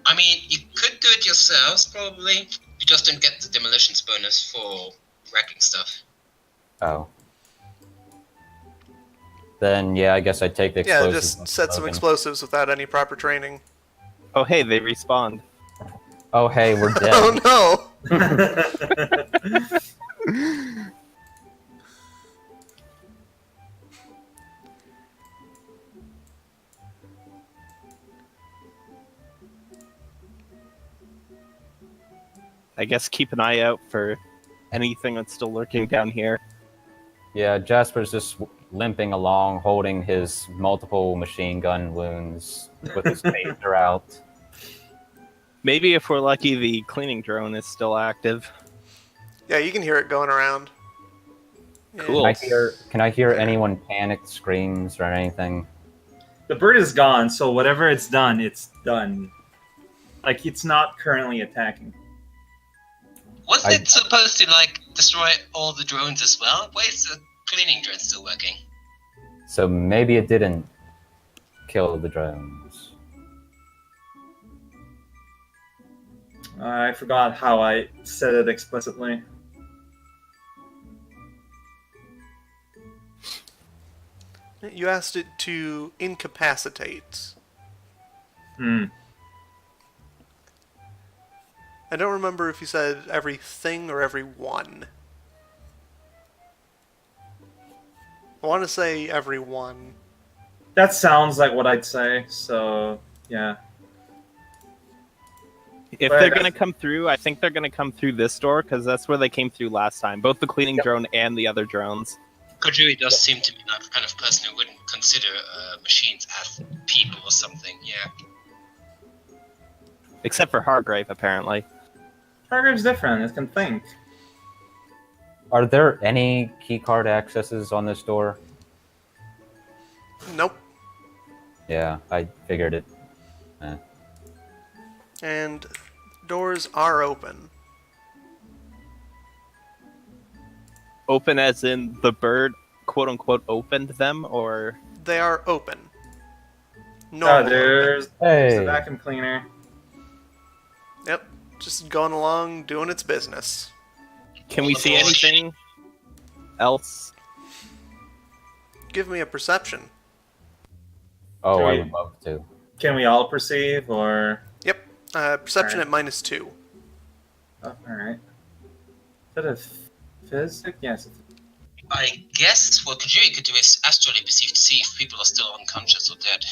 I mean, you could do it yourselves, probably. You just don't get the demolitions bonus for wrecking stuff. Oh. Then yeah, I guess I'd take the Yeah, explosives. just set some explosives without any proper training. Oh, hey, they respawned. Oh hey, we're dead. Oh no! I guess keep an eye out for anything that's still lurking down here. Yeah, Jasper's just limping along, holding his multiple machine gun wounds with his taser out. Maybe if we're lucky, the cleaning drone is still active. Yeah, you can hear it going around. Yeah. Cool. Can I hear anyone panicked screams or anything? The bird is gone, so whatever it's done. Like, it's not currently attacking. Wasn't it supposed to, like, destroy all the drones as well? Why is the cleaning drone still working? So maybe it didn't kill the drones. I forgot how I said it explicitly. You asked it to incapacitate. Hmm. I don't remember if you said everything or every one. I want to say every one. That sounds like what I'd say, so yeah. If But they're going to come through, I think they're going to come through this door, because that's where they came through last time. Both the cleaning drone and the other drones. Kojui does seem to be like the kind of person who wouldn't consider machines as people or something, yeah. Except for Hargrave, apparently. Hargrave's different, it can think. Are there any keycard accesses on this door? Nope. Yeah, I figured it. And doors are open. Open as in the bird, quote-unquote, opened them, or... They are open. Oh, Normal. there's the Hey, vacuum cleaner. Yep. Just going along, doing its business. Can we see anything else? Give me a perception. oh, I Sorry. would love to. Can we all perceive, or... Yep. Perception Alright. at -2. Oh, alright. Is that a physic? Yes. I guess what Kojui could do is astrally perceive to see if people are still unconscious or dead.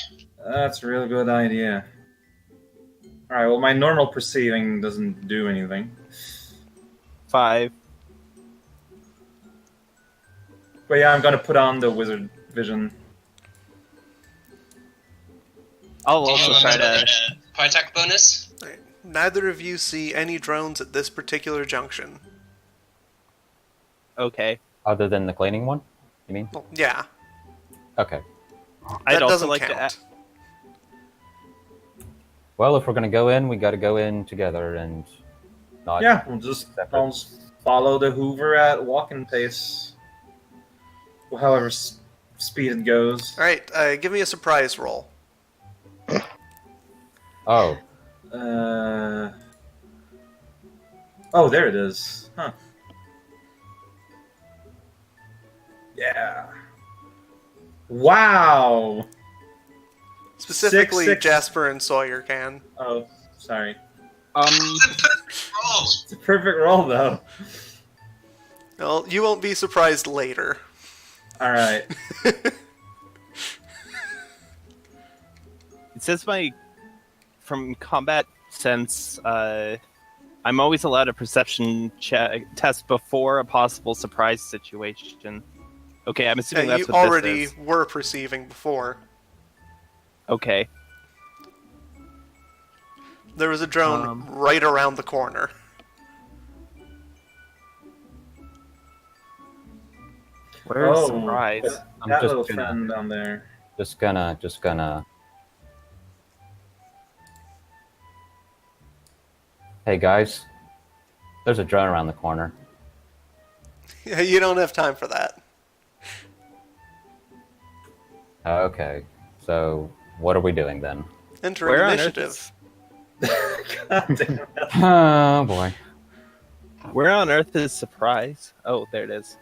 That's a really good idea. Alright, well, my normal perceiving doesn't do anything. 5. But yeah, I'm gonna put on the wizard vision. I'll Do you also try remember to... the fire attack bonus? Alright. Neither of you see any drones at this particular junction. Okay. Other than the cleaning one, you mean? Well, yeah. Okay. I'd That also doesn't like count. to... Well, if we're gonna go in, we got to go in together and not. Yeah, we'll just follow the Hoover at walking pace. Well, however speed it goes. Alright, give me a surprise roll. Oh, Oh, there it is. Huh. Yeah. Wow! Specifically, 6, 6. Jasper and Sawyer can. Oh, sorry. Oh, It's a perfect roll, though. Well, you won't be surprised later. All right. It says from combat sense, I'm always allowed a perception test before a possible surprise situation. Okay, I'm assuming Yeah, that's you what already this is. were perceiving before. Okay. There was a drone right around the corner. Where's Oh, surprise? I'm that just little gonna- friend down there. Just gonna. Hey guys, there's a drone around the corner. Yeah, you don't have time for that. Okay, so what are we doing then? Entering Where on earth initiative. God damn it. Oh boy. Where on earth is surprise? Oh, there it is.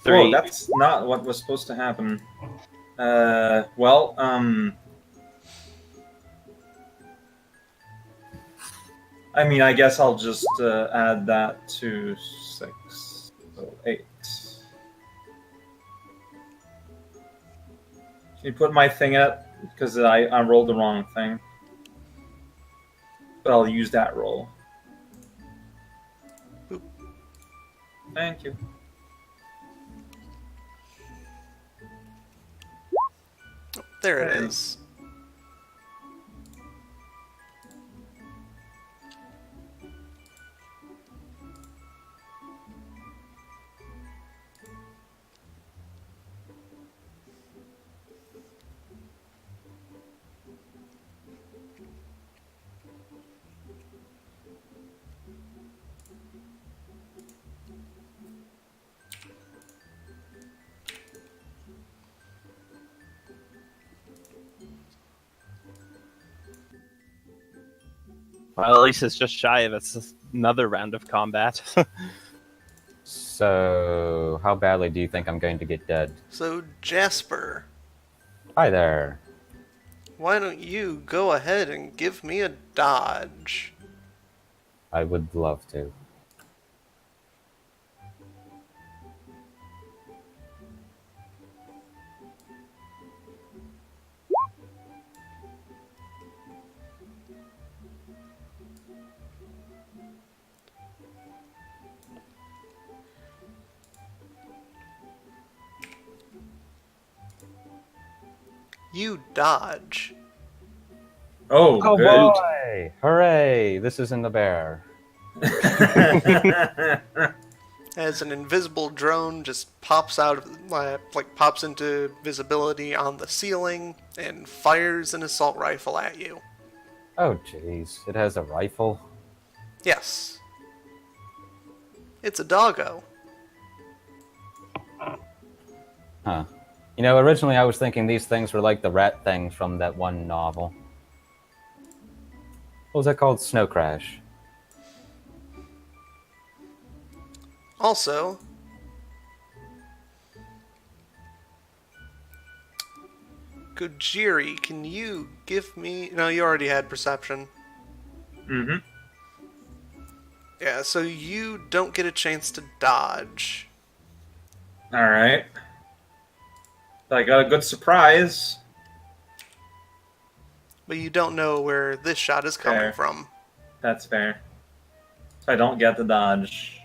Whoa, 3. that's not what was supposed to happen. I mean, I guess I'll just add that to 6. So 8. Can you put my thing up? Because I rolled the wrong thing. But I'll use that roll. Boop. Thank you. There it is. Well, at least it's just shy of another round of combat. So, how badly do you think I'm going to get dead? So, Jasper, Hi there. why don't you go ahead and give me a dodge? I would love to. You dodge. Oh, Oh good. boy! Hooray! This isn't the bear. As an invisible drone just pops out of, pops into visibility on the ceiling and fires an assault rifle at you. Oh jeez, it has a rifle. Yes. It's a doggo. Huh. You know, originally I was thinking these things were like the rat things from that one novel. What was that called? Snow Crash. Also, Kujiri, can you give me... No, you already had perception. Mm-hmm. Yeah, so you don't get a chance to dodge. Alright. I got a good surprise. But you don't know where this shot is coming Fair. from. That's fair. So I don't get the dodge.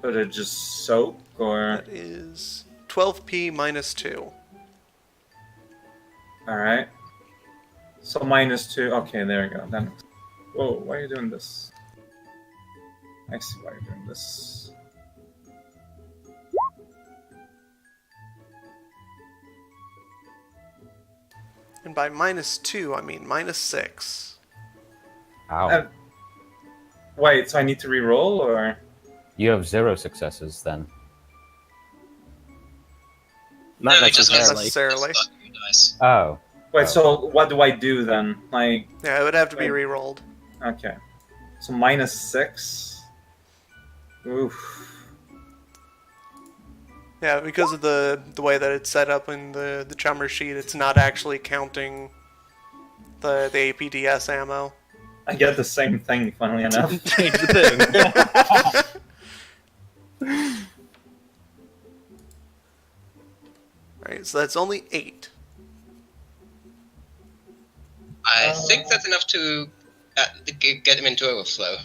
Would it just soak, or... That is 12p minus 2. Alright. So -2. Okay, there we go. Then... Whoa, why are you doing this? I see why you're doing this. And by minus 2, I mean minus 6. Ow. Uh, Wait, so I need to re-roll, or...? You have 0 successes then. Not No, it just necessarily. necessarily. Nice. Oh. Wait, Oh. so what do I do then? Like, Yeah, it would have to be Right. re-rolled. okay. So -6. Oof. Yeah, because of the way that it's set up in the chummer sheet, it's not actually counting the APDS ammo. I get the same thing, funnily enough. Change the thing. Alright, so that's only 8. I think that's enough to get him into overflow.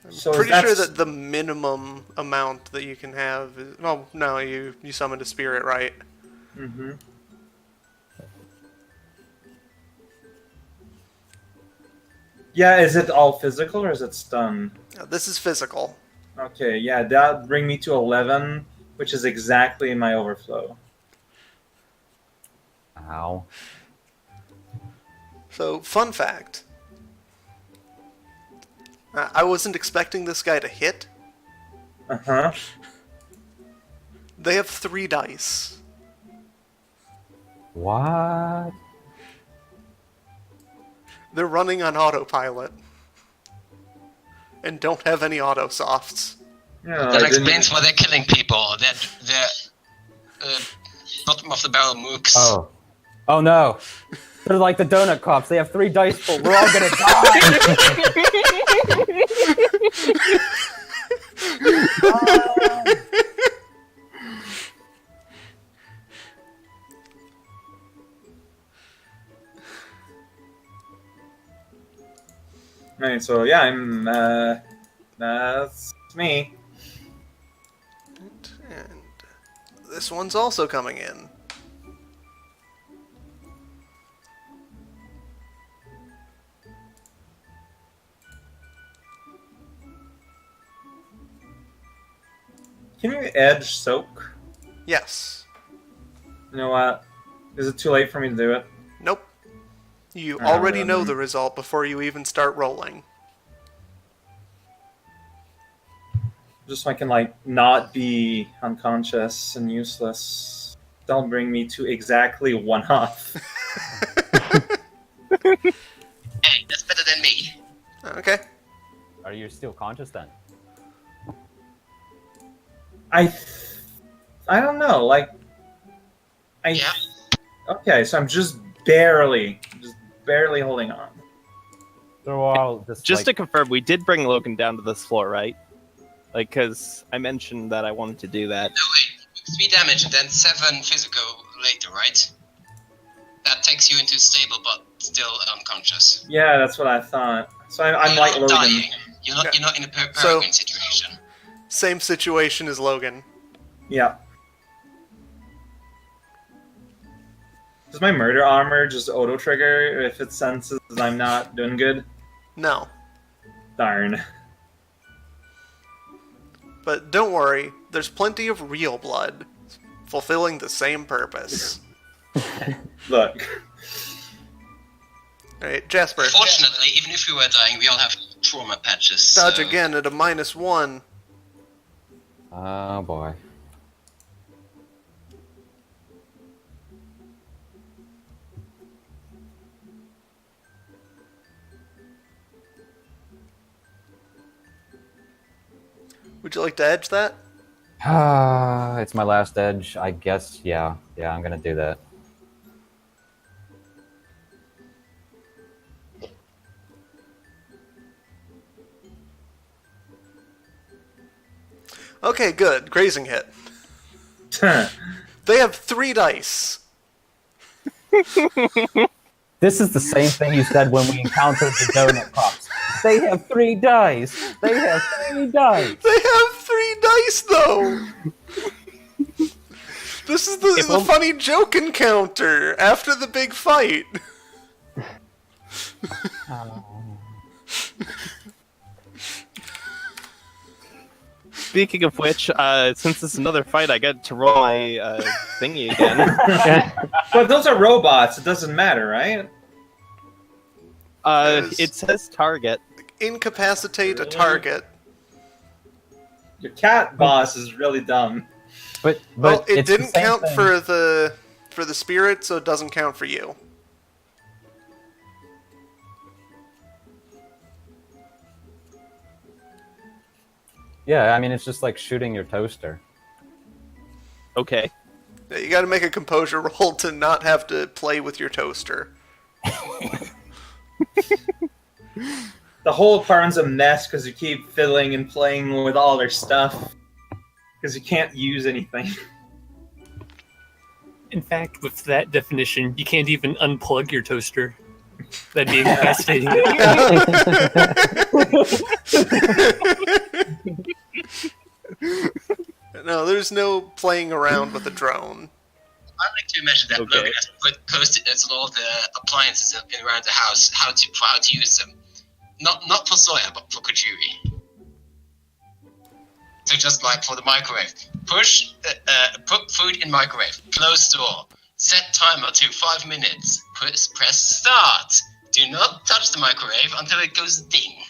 So Pretty sure that's- that the minimum amount that you can have is... Oh, no, you summoned a spirit, right? Mm-hmm. Yeah, is it all physical or is it stun? This is physical. Okay, yeah, that bring me to 11, which is exactly my overflow. Ow. So, fun fact. I wasn't expecting this guy to hit. Uh-huh. They have 3 dice. What? They're running on autopilot. And don't have any auto softs. Yeah, That I didn't- explains why they're killing people. They're bottom of the barrel mooks. Oh. Oh no. They're like the donut cops. They have 3 dice full. We're all gonna die. Right, so yeah, I'm, that's me. And this one's also coming in. Can you edge soak? Yes. You know what? Is it too late for me to do it? Nope. You Oh, already know really? the result before you even start rolling. Just so I can, like, not be unconscious and useless. That'll bring me to exactly 1 off. Hey, that's better than me. Okay. Are you still conscious then? I don't know, like... Yeah. Okay, so I'm just barely holding on. They're all just Just to like, confirm, we did bring Logan down to this floor, right? Like, because I mentioned that I wanted to do that. No, wait. 3 damage and then 7 physical later, right? That takes you into stable but still unconscious. Yeah, that's what I thought. So I'm You're like not Logan. dying. You're not in a So- peregrine situation. Same situation as Logan. Yeah. Does my murder armor just auto trigger if it senses that I'm not doing good? No. Darn. But don't worry, there's plenty of real blood fulfilling the same purpose. Look. Alright, Jasper. Fortunately, even if we were dying, we all have trauma patches. Dodge so- again at a -1. oh boy. Would you like to edge that? It's my last edge. I guess, yeah. Yeah, I'm gonna do that. Okay, good. Grazing hit. They have 3 dice. This is the same thing you said when we encountered the donut cops. They have 3 dice. They have 3 dice. They have 3 dice, though! This is the funny joke encounter after the big fight. Speaking of which, since it's another fight, I get to roll my thingy again. But those are robots. It doesn't matter, right? It says target. Incapacitate a target. Your cat boss is really dumb. But Well, it it's the didn't same count thing. for the spirit, so it doesn't count for you. Yeah, I mean, it's just like shooting your toaster. Okay. Yeah, you got to make a composure roll to not have to play with your toaster. The whole apartment's a mess because you keep fiddling and playing with all their stuff. Because you can't use anything. In fact, with that definition, you can't even unplug your toaster. That'd be incapacitating. No, there's no playing around with a drone. I'd like to imagine that Okay. Logan has put post-it notes on all the appliances around the house, how to use them. Not for Sawyer, but for Kajuri. So just like for the microwave. Put food in microwave. Close door. Set timer to 5 minutes. Press start. Do not touch the microwave until it goes ding.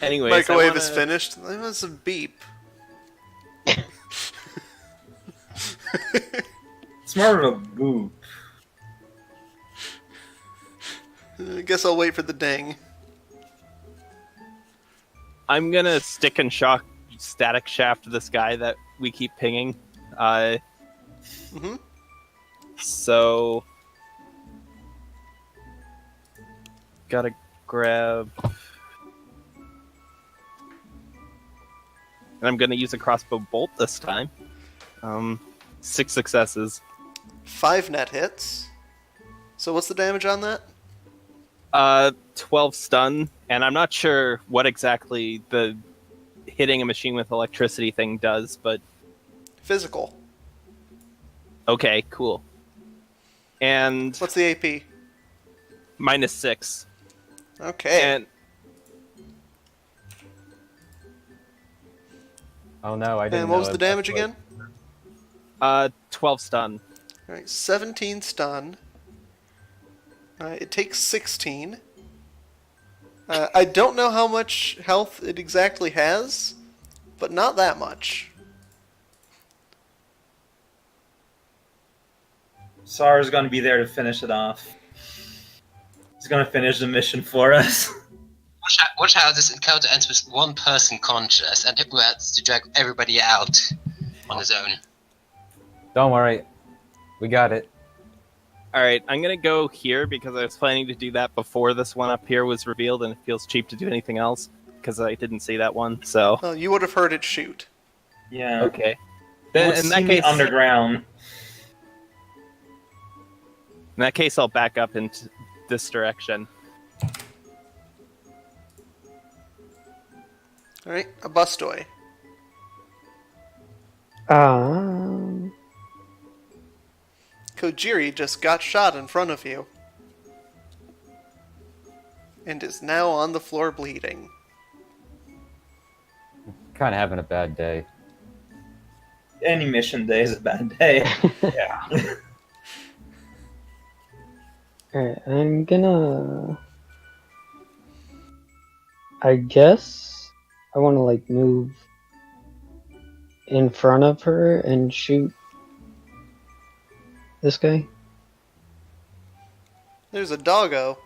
Anyways, Microwave I wanna... is finished. That was a beep. It's more of a boop. I guess I'll wait for the ding. I'm gonna stick and shock static shaft this guy that we keep pinging. Mm-hmm. So gotta grab, and I'm gonna use a crossbow bolt this time. 6 successes. 5 net hits. So what's the damage on that? 12 stun, and I'm not sure what exactly the hitting a machine with electricity thing does, but Physical. okay, cool. And What's the AP? -6. Okay. And Oh no, I didn't. And what know was the it- damage that's again? 12 stun. Alright, 17 stun. It takes 16. I don't know how much health it exactly has, but not that much. Sar's gonna be there to finish it off. He's gonna finish the mission for us. Watch how this encounter ends with one person conscious and it has to drag everybody out on his own. Don't worry, we got it. Alright, I'm gonna go here because I was planning to do that before this one up here was revealed, and it feels cheap to do anything else because I didn't see that one, so... Oh, you would have heard it shoot. Yeah. Okay. Then, Then, in that case, underground. in that case, I'll back up into this direction. Alright, a bustoy. Kojiri just got shot in front of you. And is now on the floor bleeding. Kind of having a bad day. Any mission day is a bad day. Yeah. Alright, I'm gonna... I guess I want to, like, move in front of her and shoot this guy. There's a doggo.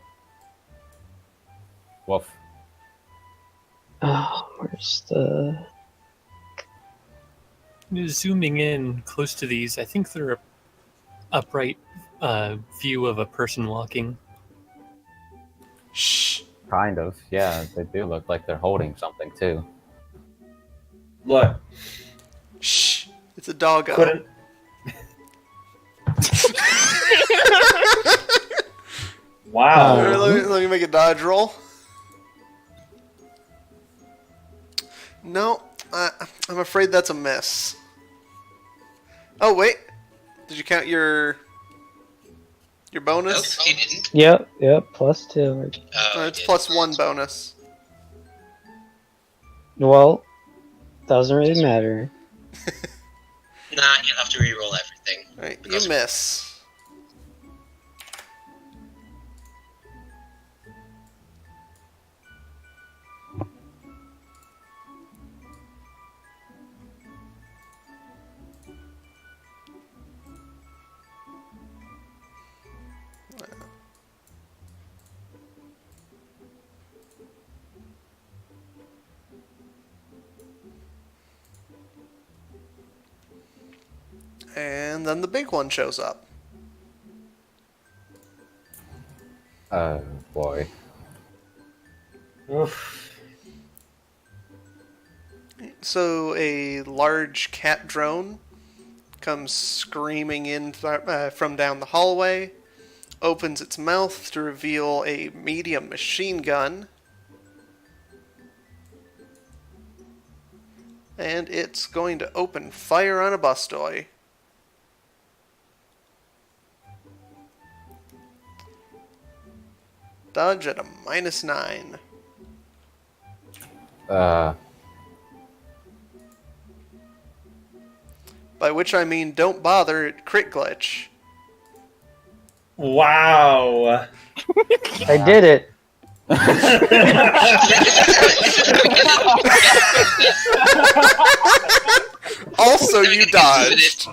Woof. Oh, where's the... Zooming in close to these, I think they're a upright view of a person walking. Shh. Kind of. Yeah, they do look like they're holding something too. Look, Shh. It's a doggo. couldn't. Wow. Alright, let me make a dodge roll. No, I'm afraid that's a miss. Oh wait, did you count your Nope, bonus? he didn't. Yep, +2. Oh, It's he plus didn't. 1 bonus. Well, doesn't really matter. Nah, you'll have to re-roll everything. Right, you Because- miss. And then the big one shows up. Oh boy. Oof. So a large cat drone comes screaming in from down the hallway, opens its mouth to reveal a medium machine gun, and it's going to open fire on a bustoy. Dodge at a -9. By which I mean don't bother, crit glitch. Wow. I did it. Also, you dodged.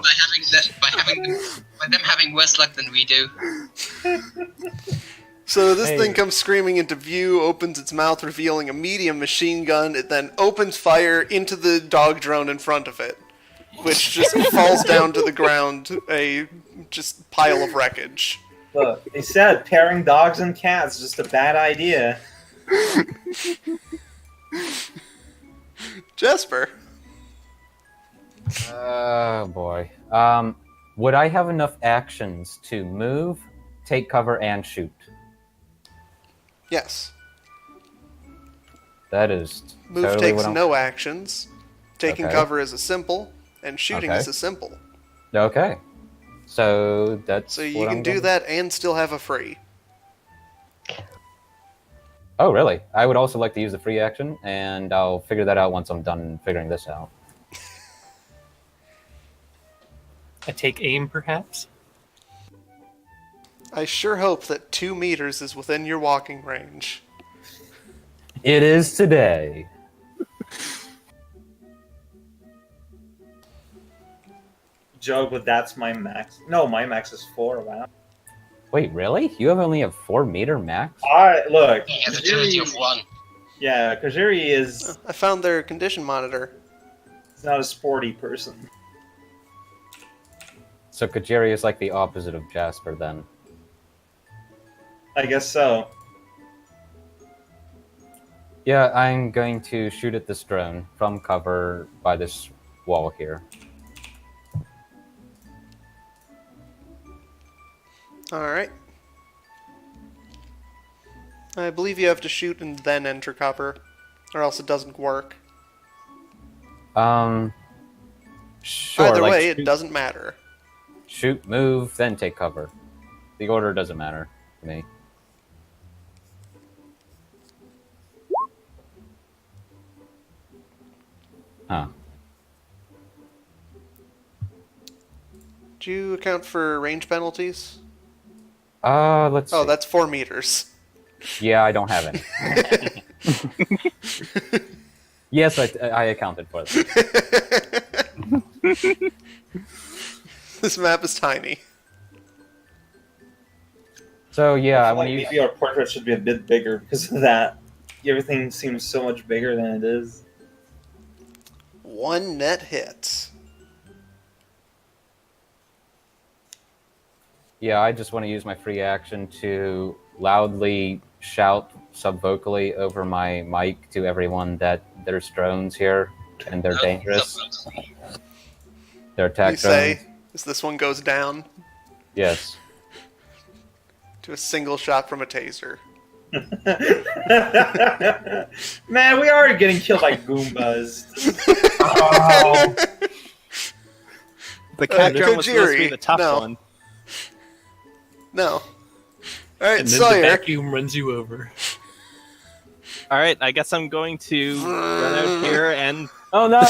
By them having worse luck than we do. So this Hey. thing comes screaming into view, opens its mouth, revealing a medium machine gun. It then opens fire into the dog drone in front of it, which just falls down to the ground, a just pile of wreckage. Look, they said pairing dogs and cats is just a bad idea. Jesper, Oh boy. Would I have enough actions to move, take cover, and shoot? yes. That is Move totally takes what I'm... no actions. Taking Okay. cover is a simple, and shooting Okay. is a simple. Okay. So that's So you what can I'm do gonna- that and still have a free. Oh, really? I would also like to use the free action, and I'll figure that out once I'm done figuring this out. I take aim, perhaps. I sure hope that 2 meters is within your walking range. It is today. Joke, but that's my max. No, my max is 4. Wow. Wait, really? You have only a 4-meter max? Alright, look. He has a agility of 1. Yeah, Kajiri is I found their condition monitor. not a sporty person. So Kajiri is like the opposite of Jasper, then. I guess so. Yeah, I'm going to shoot at this drone from cover by this wall here. Alright. I believe you have to shoot and then enter cover, or else it doesn't work. Sure. Either like, way, shoot, it doesn't matter. shoot, move, then take cover. The order doesn't matter to me. Huh. Do you account for range penalties? Let's Oh, see. that's 4 meters. Yeah, I don't have any. Yes, I accounted for that. This map is tiny. So yeah, I I want feel to like use. maybe our portrait should be a bit bigger because of that. Everything seems so much bigger than it is. 1 net hit. Yeah, I just want to use my free action to loudly shout subvocally over my mic to everyone that there's drones here and they're dangerous. They're attack You say, drones. as this one goes down, Yes. to a single shot from a taser. Man, we are getting killed by Goombas. Oh. The cat Uh, drone was supposed to be Kojiri, the tough no. one. No. Alright, And then the Sawyer. vacuum runs you over. All right, I guess I'm going to run out here and Oh no!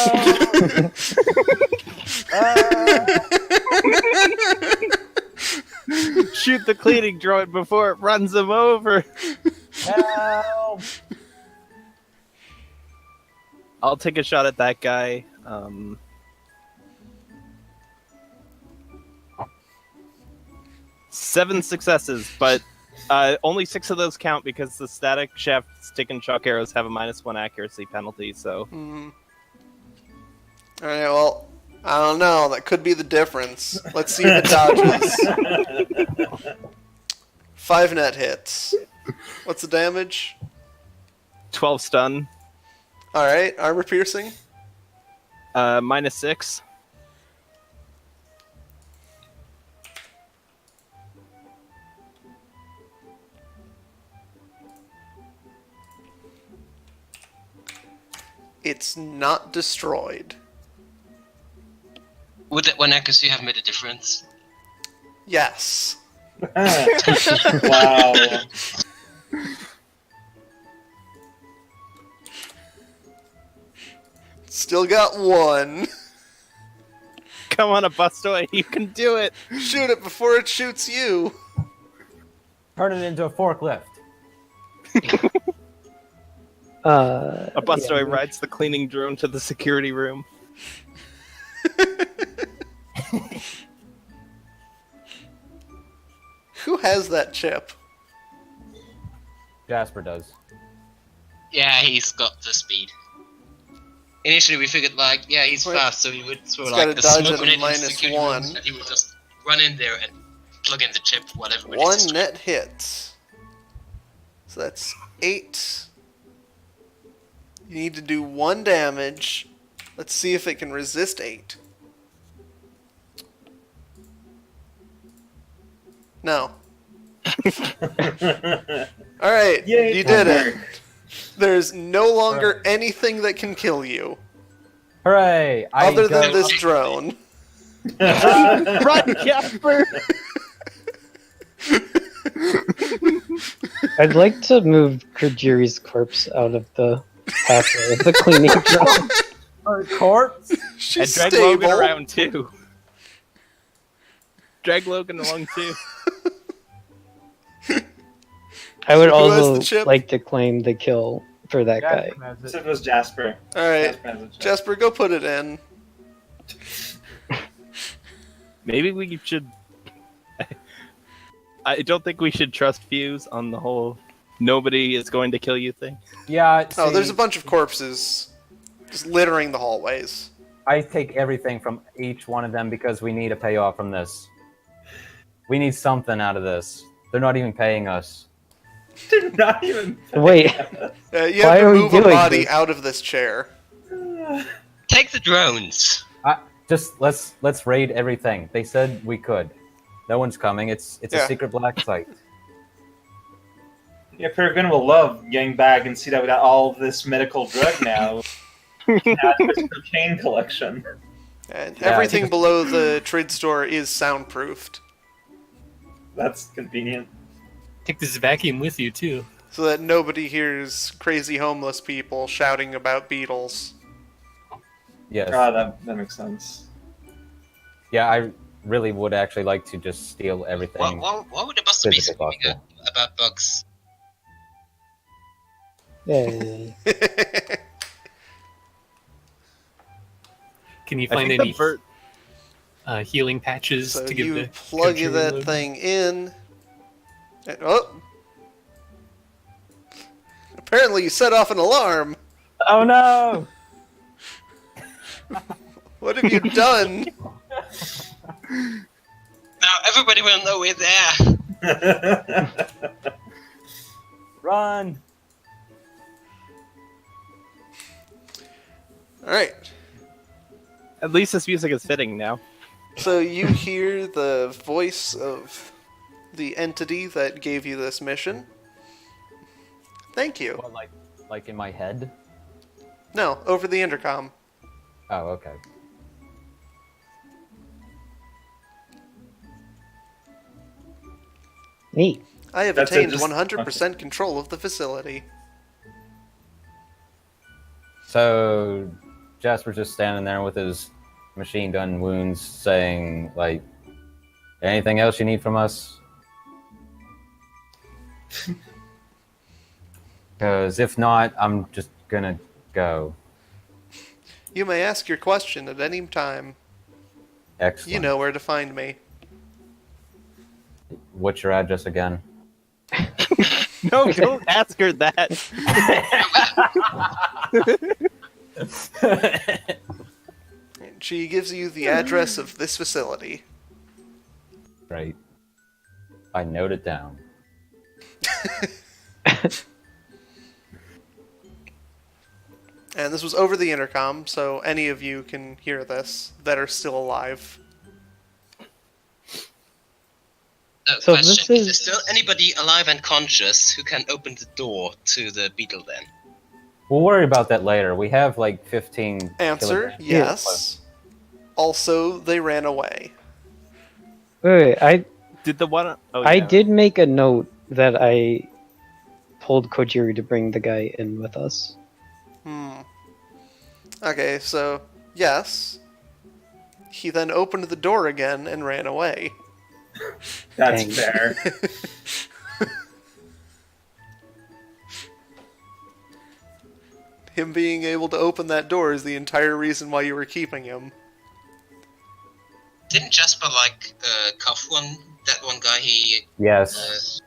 shoot the cleaning droid before it runs him over. Help! I'll take a shot at that guy. 7 successes, but only 6 of those count because the static shaft, stick, and shock arrows have a -1 accuracy penalty. So Mhm. Alright, well, I don't know. That could be the difference. Let's see if it dodges. 5 net hits. What's the damage? 12 stun. Alright, armor piercing. -6. It's not destroyed. Would that one accuracy have made a difference? Yes. Wow. Still got 1. Come on, Abustoy, you can do it. Shoot it before it shoots you. Turn it into a forklift. Abustoy yeah. rides the cleaning drone to the security room. Who has that chip? Jasper does. Yeah, he's got the speed. Initially, we figured like, yeah, he's Wait. fast, so we would throw He's like gotta a dodge smoke at a grenade into the minus security room, 1. and he would just run in there and plug in the chip, whatever. it is 1 destroyed. net hit. So that's 8. You need to do 1 damage. Let's see if it can resist 8. No. Alright, Yay, you did it. Connor. There's no longer anything that can kill you. Hooray! Other go- than this drone. Run, Jasper! I'd like to move Kajiri's corpse out of the pathway of the cleaning drone. Her corpse. And She's drag stable. Logan around too. Drag Logan along too. I would Who has the also chip? like to claim the kill for that guy. Jasper has it. Except it was Jasper. Alright, Jasper has a chip. Jasper, go put it in. Maybe we should. I don't think we should trust Fuse on the whole nobody is going to kill you thing. Yeah. Oh, see, there's a bunch of corpses just littering the hallways. I take everything from each one of them because we need a payoff from this. We need something out of this. They're not even paying us. They're not even. Wait, You Why have to are we move a doing body this? out of this chair. Take the drones. Just let's raid everything. They said we could. No one's coming. It's Yeah. a secret black site. Yeah, Peregrine will love getting back and see that we got all this medical drug now. We can add this cocaine collection. And Yeah, everything because- below the trade store is soundproofed. That's convenient. Take this vacuum with you too. So that nobody hears crazy homeless people shouting about beetles. Yes. Ah, that makes sense. Yeah, I really would actually like to just steal everything. Why would the Buster be Physical screaming about bugs? yay. Can you I find think any the bird. healing patches So to give you the plug Kajiri that load? thing in. And, oh! Apparently you set off an alarm. Oh no! What have you done? Now everybody will know we're there. Run! Alright. At least this music is fitting now. So you hear the voice of the entity that gave you this mission. Thank you. Well, like in my head. No, over the intercom. Oh, okay. Neat. I have That's it, attained just- 100% control of the facility. So Jasper's just standing there with his machine gun wounds, saying like, "Anything else you need from us?" Because if not, I'm just gonna go. You may ask your question at any time. Excellent. You know where to find me. What's your address again? No, don't ask her that. she gives you the address of this facility. Right. I note it down. And this was over the intercom, so any of you can hear this that are still alive. So Question, this is there is- still anybody alive and conscious who can open the door to the beetle den? We'll worry about that later. We have like 15 Answer, kilograms. yes. Also, they ran away. Wait, Did the one? Oh, I yeah. did make a note that I told Kojiri to bring the guy in with us. Okay, so, yes. He then opened the door again and ran away. That's Dang. fair. Him being able to open that door is the entire reason why you were keeping him. Didn't Jasper cuff that one guy he Yes.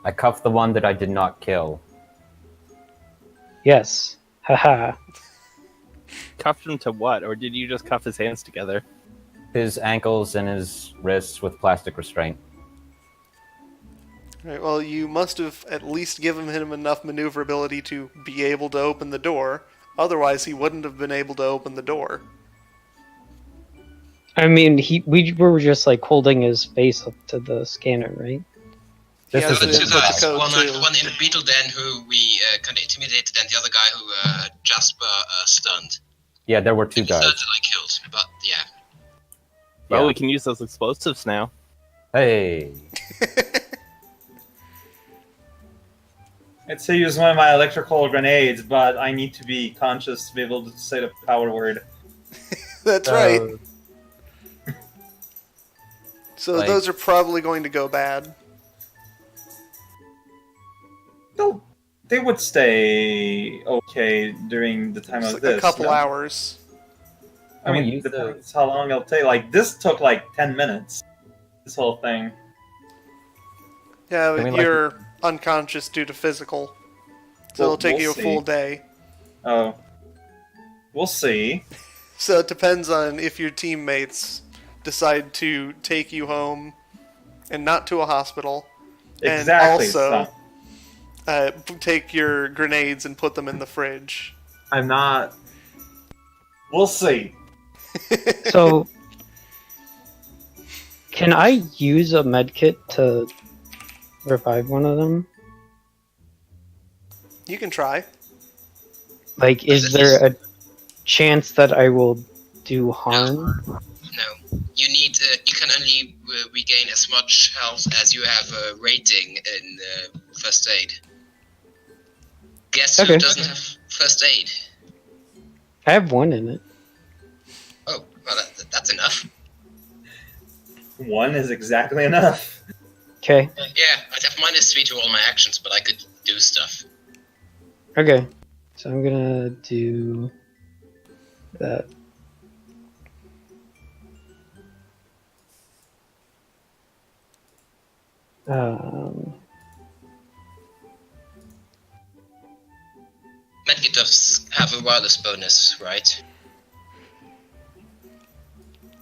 I cuffed the one that I did not kill. Yes. Haha. Cuffed him to what, or did you just cuff his hands together? His ankles and his wrists with plastic restraint. Right, well, you must have at least given him enough maneuverability to be able to open the door. Otherwise, he wouldn't have been able to open the door. I mean, we were just like holding his face up to the scanner, right? He This has The is to two the input guys, the code, one too. in the beetle den who we kind of intimidated, and the other guy who Jasper stunned. Yeah, there were two The third guys. that I killed, but yeah. Well, Yeah. we can use those explosives now. Hey. I'd say use one of my electrical grenades, but I need to be conscious to be able to say the power word. That's So, right. So like- those are probably going to go bad. They would stay okay during the time Just of like this. a couple no? hours. I mean, Can we use depends how long it'll take. Like, this took like 10 minutes. This whole thing. Yeah, Can but we, you're unconscious due to physical. So Well, it'll take we'll you a see. full day. Oh. We'll see. So it depends on if your teammates decide to take you home and not to a hospital. And Exactly. also- so Take your grenades and put them in the fridge. I'm not. We'll see. So, can I use a medkit to revive one of them? You can try. Like, is there a chance that I will do harm? No, you need. You can only regain as much health as you have a rating in first aid. Guess who Okay. doesn't have first aid? I have one in it. Oh, well, that's enough. One is exactly enough. Okay. Yeah, I'd have -3 to all my actions, but I could do stuff. Okay. So I'm gonna do that. Medkit does have a wireless bonus, right?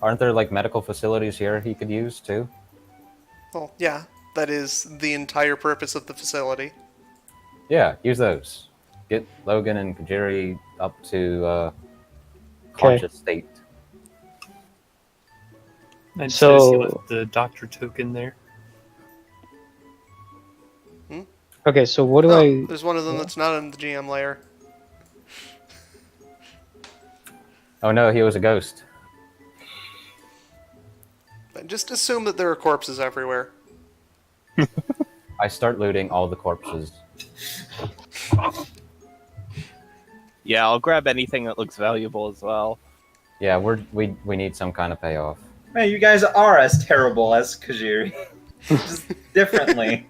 Aren't there like medical facilities here he could use too? Well, yeah, that is the entire purpose of the facility. Yeah, use those. Get Logan and Kajiri up to conscious state. I just So- see what the doctor token there. Okay, so what do Oh, I? there's one of them that's not in the GM layer. Oh no, he was a ghost. Just assume that there are corpses everywhere. I start looting all the corpses. Yeah, I'll grab anything that looks valuable as well. Yeah, we need some kind of payoff. Man, you guys are as terrible as Kajiri. Just differently.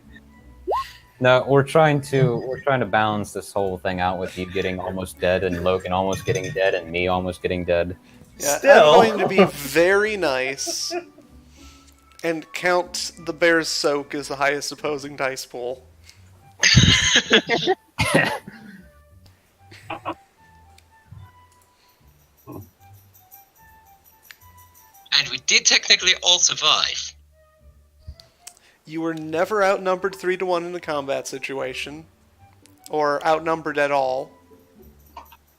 No, we're trying to balance this whole thing out with you getting almost dead and Logan almost getting dead and me almost getting dead. Yeah, Still. I'm going to be very nice and count the bear's soak as the highest opposing dice pool. And we did technically all survive. You were never outnumbered 3-1 in a combat situation, or outnumbered at all.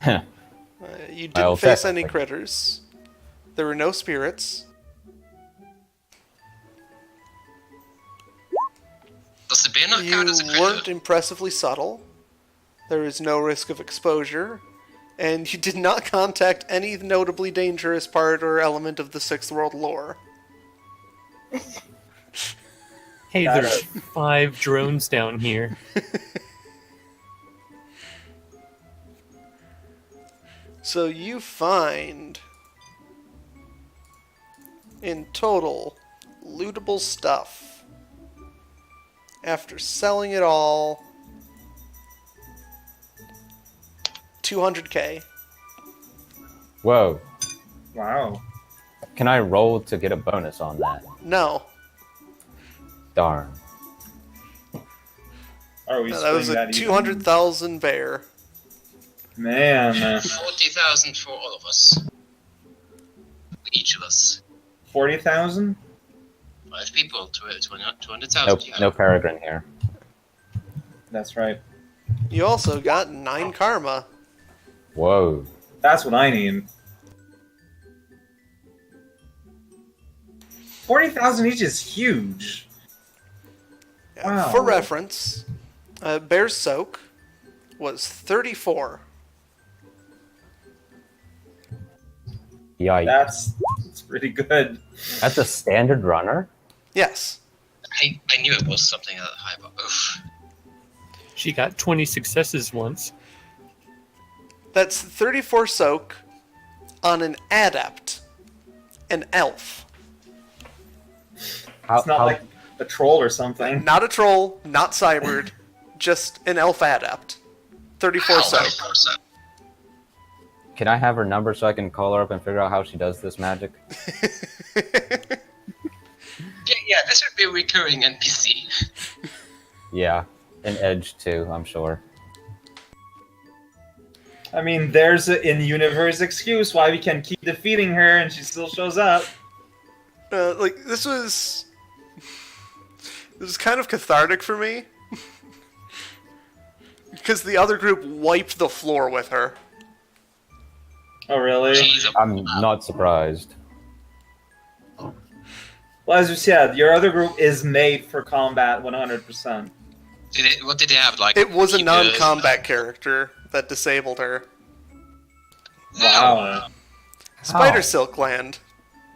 You didn't Well, face any technically. critters. There were no spirits. Does the bear not You count as a weren't critter? impressively subtle. There is no risk of exposure. And you did not contact any notably dangerous part or element of the Sixth World lore. Hey, Got there's it. 5 drones down here. So you find, in total, lootable stuff. After selling it all, 200k. Whoa. Wow. Can I roll to get a bonus on that? No, Darn. Are we that was splitting a that even? 200,000 bear. Man, 40,000 for all of us. Each of us. 40,000? 5 people, 200,000. No, Yeah. no peregrine here. That's right. You also got 9 karma. Whoa. That's what I need. 40,000 each is huge. Wow. For reference, Bear's Soak was 34. Yikes. That's pretty good. That's a standard runner? Yes. I knew it was something that high, but oof. She got 20 successes once. That's 34 soak on an adept, an elf. How, It's not how- like a troll or something. Not a troll, not cybered, just an elf adept. 34 soak. Can I have her number so I can call her up and figure out how she does this magic? Yeah, this would be a recurring NPC. Yeah. An edge too, I'm sure. I mean, there's an in-universe excuse why we can keep defeating her and she still shows up. This was kind of cathartic for me. Because the other group wiped the floor with her. Oh, really? Jeez, I'm not surprised. Well, as you said, your other group is made for combat 100%. what did they have? Like It was a keepers? non-combat character that disabled her. Wow. Spider How? Silk Land.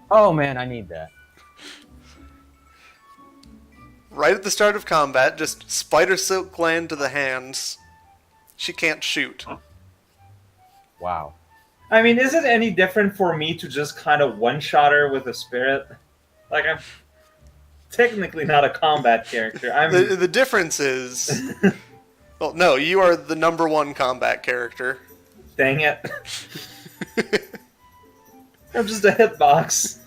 Oh man, I need that. Right at the start of combat, just Spider Silk Gland to the hands. She can't shoot. Wow. I mean, is it any different for me to just kind of one-shot her with a spirit? Like, I'm technically not a combat character. I'm... The difference is... Well, no, you are the number 1 combat character. Dang it. I'm just a hitbox.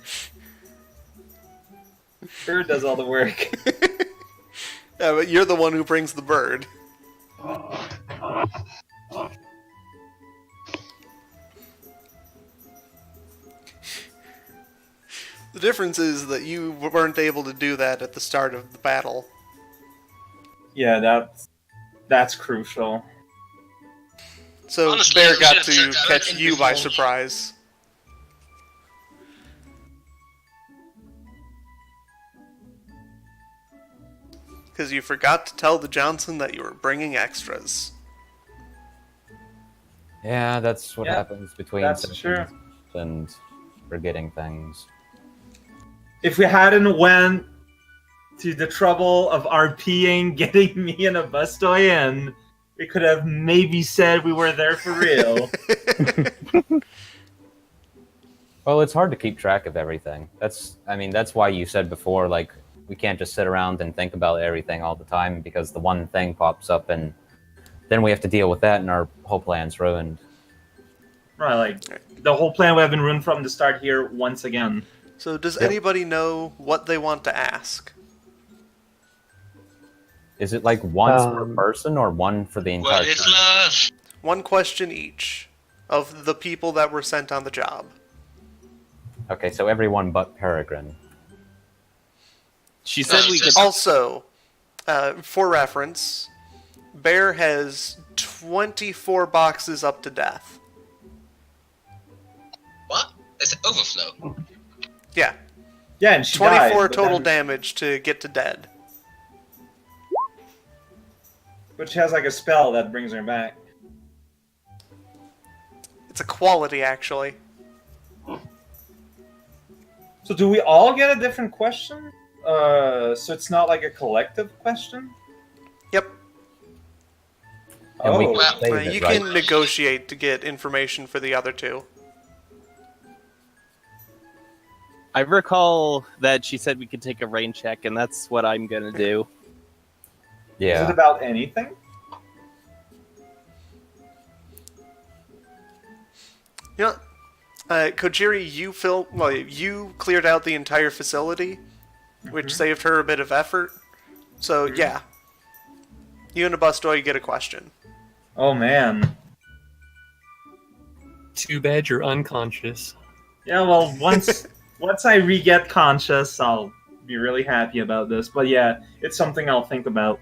Bird does all the work. Yeah, but you're the one who brings the bird. The difference is that you weren't able to do that at the start of the battle. Yeah, that's crucial. So Honestly, Bear we got should to have catch taken you by before. surprise. Because you forgot to tell the Johnson that you were bringing extras. Yeah, that's what Yeah, happens between that's sessions true. and forgetting things. If we hadn't went to the trouble of RPing, getting me and a Bustoy in, we could have maybe said we were there for real. Well, it's hard to keep track of everything. That's why you said before, like, we can't just sit around and think about everything all the time because the one thing pops up and then we have to deal with that and our whole plan's ruined. Right, like, the whole plan would have been ruined from the start here once again. So does Yep. anybody know what they want to ask? Is it like once per Um, person or one for the entire What is time? love? One question each of the people that were sent on the job. Okay, so everyone but Peregrine. She said we could. Also, for reference, Bear has 24 boxes up to death. What? It's an overflow. Yeah, Yeah, and she 24 died, but total then- damage to get to dead. But she has like a spell that brings her back. It's a quality, actually. So do we all get a different question? So it's not like a collective question? Yep. And we Oh. can Well, save it, You right? can negotiate to get information for the other two. I recall that she said we could take a rain check, and that's what I'm gonna do. Is it Yeah. about anything? You know, Kojiri, you cleared out the entire facility, which saved her a bit of effort. So yeah, you and Abustoy get a question. Oh man. Too bad you're unconscious. Yeah, well, once I re-get conscious, I'll be really happy about this. But yeah, it's something I'll think about.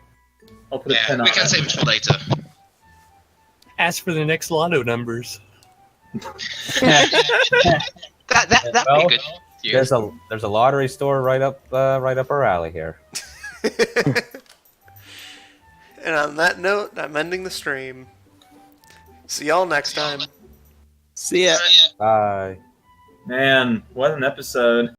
I'll put a Yeah, pin on we can it. save it for later. Ask for the next lotto numbers. That'd Well, be good. Yeah. There's a lottery store right up our alley here. And on that note, I'm ending the stream. See y'all next time. See ya. Bye. Man, what an episode.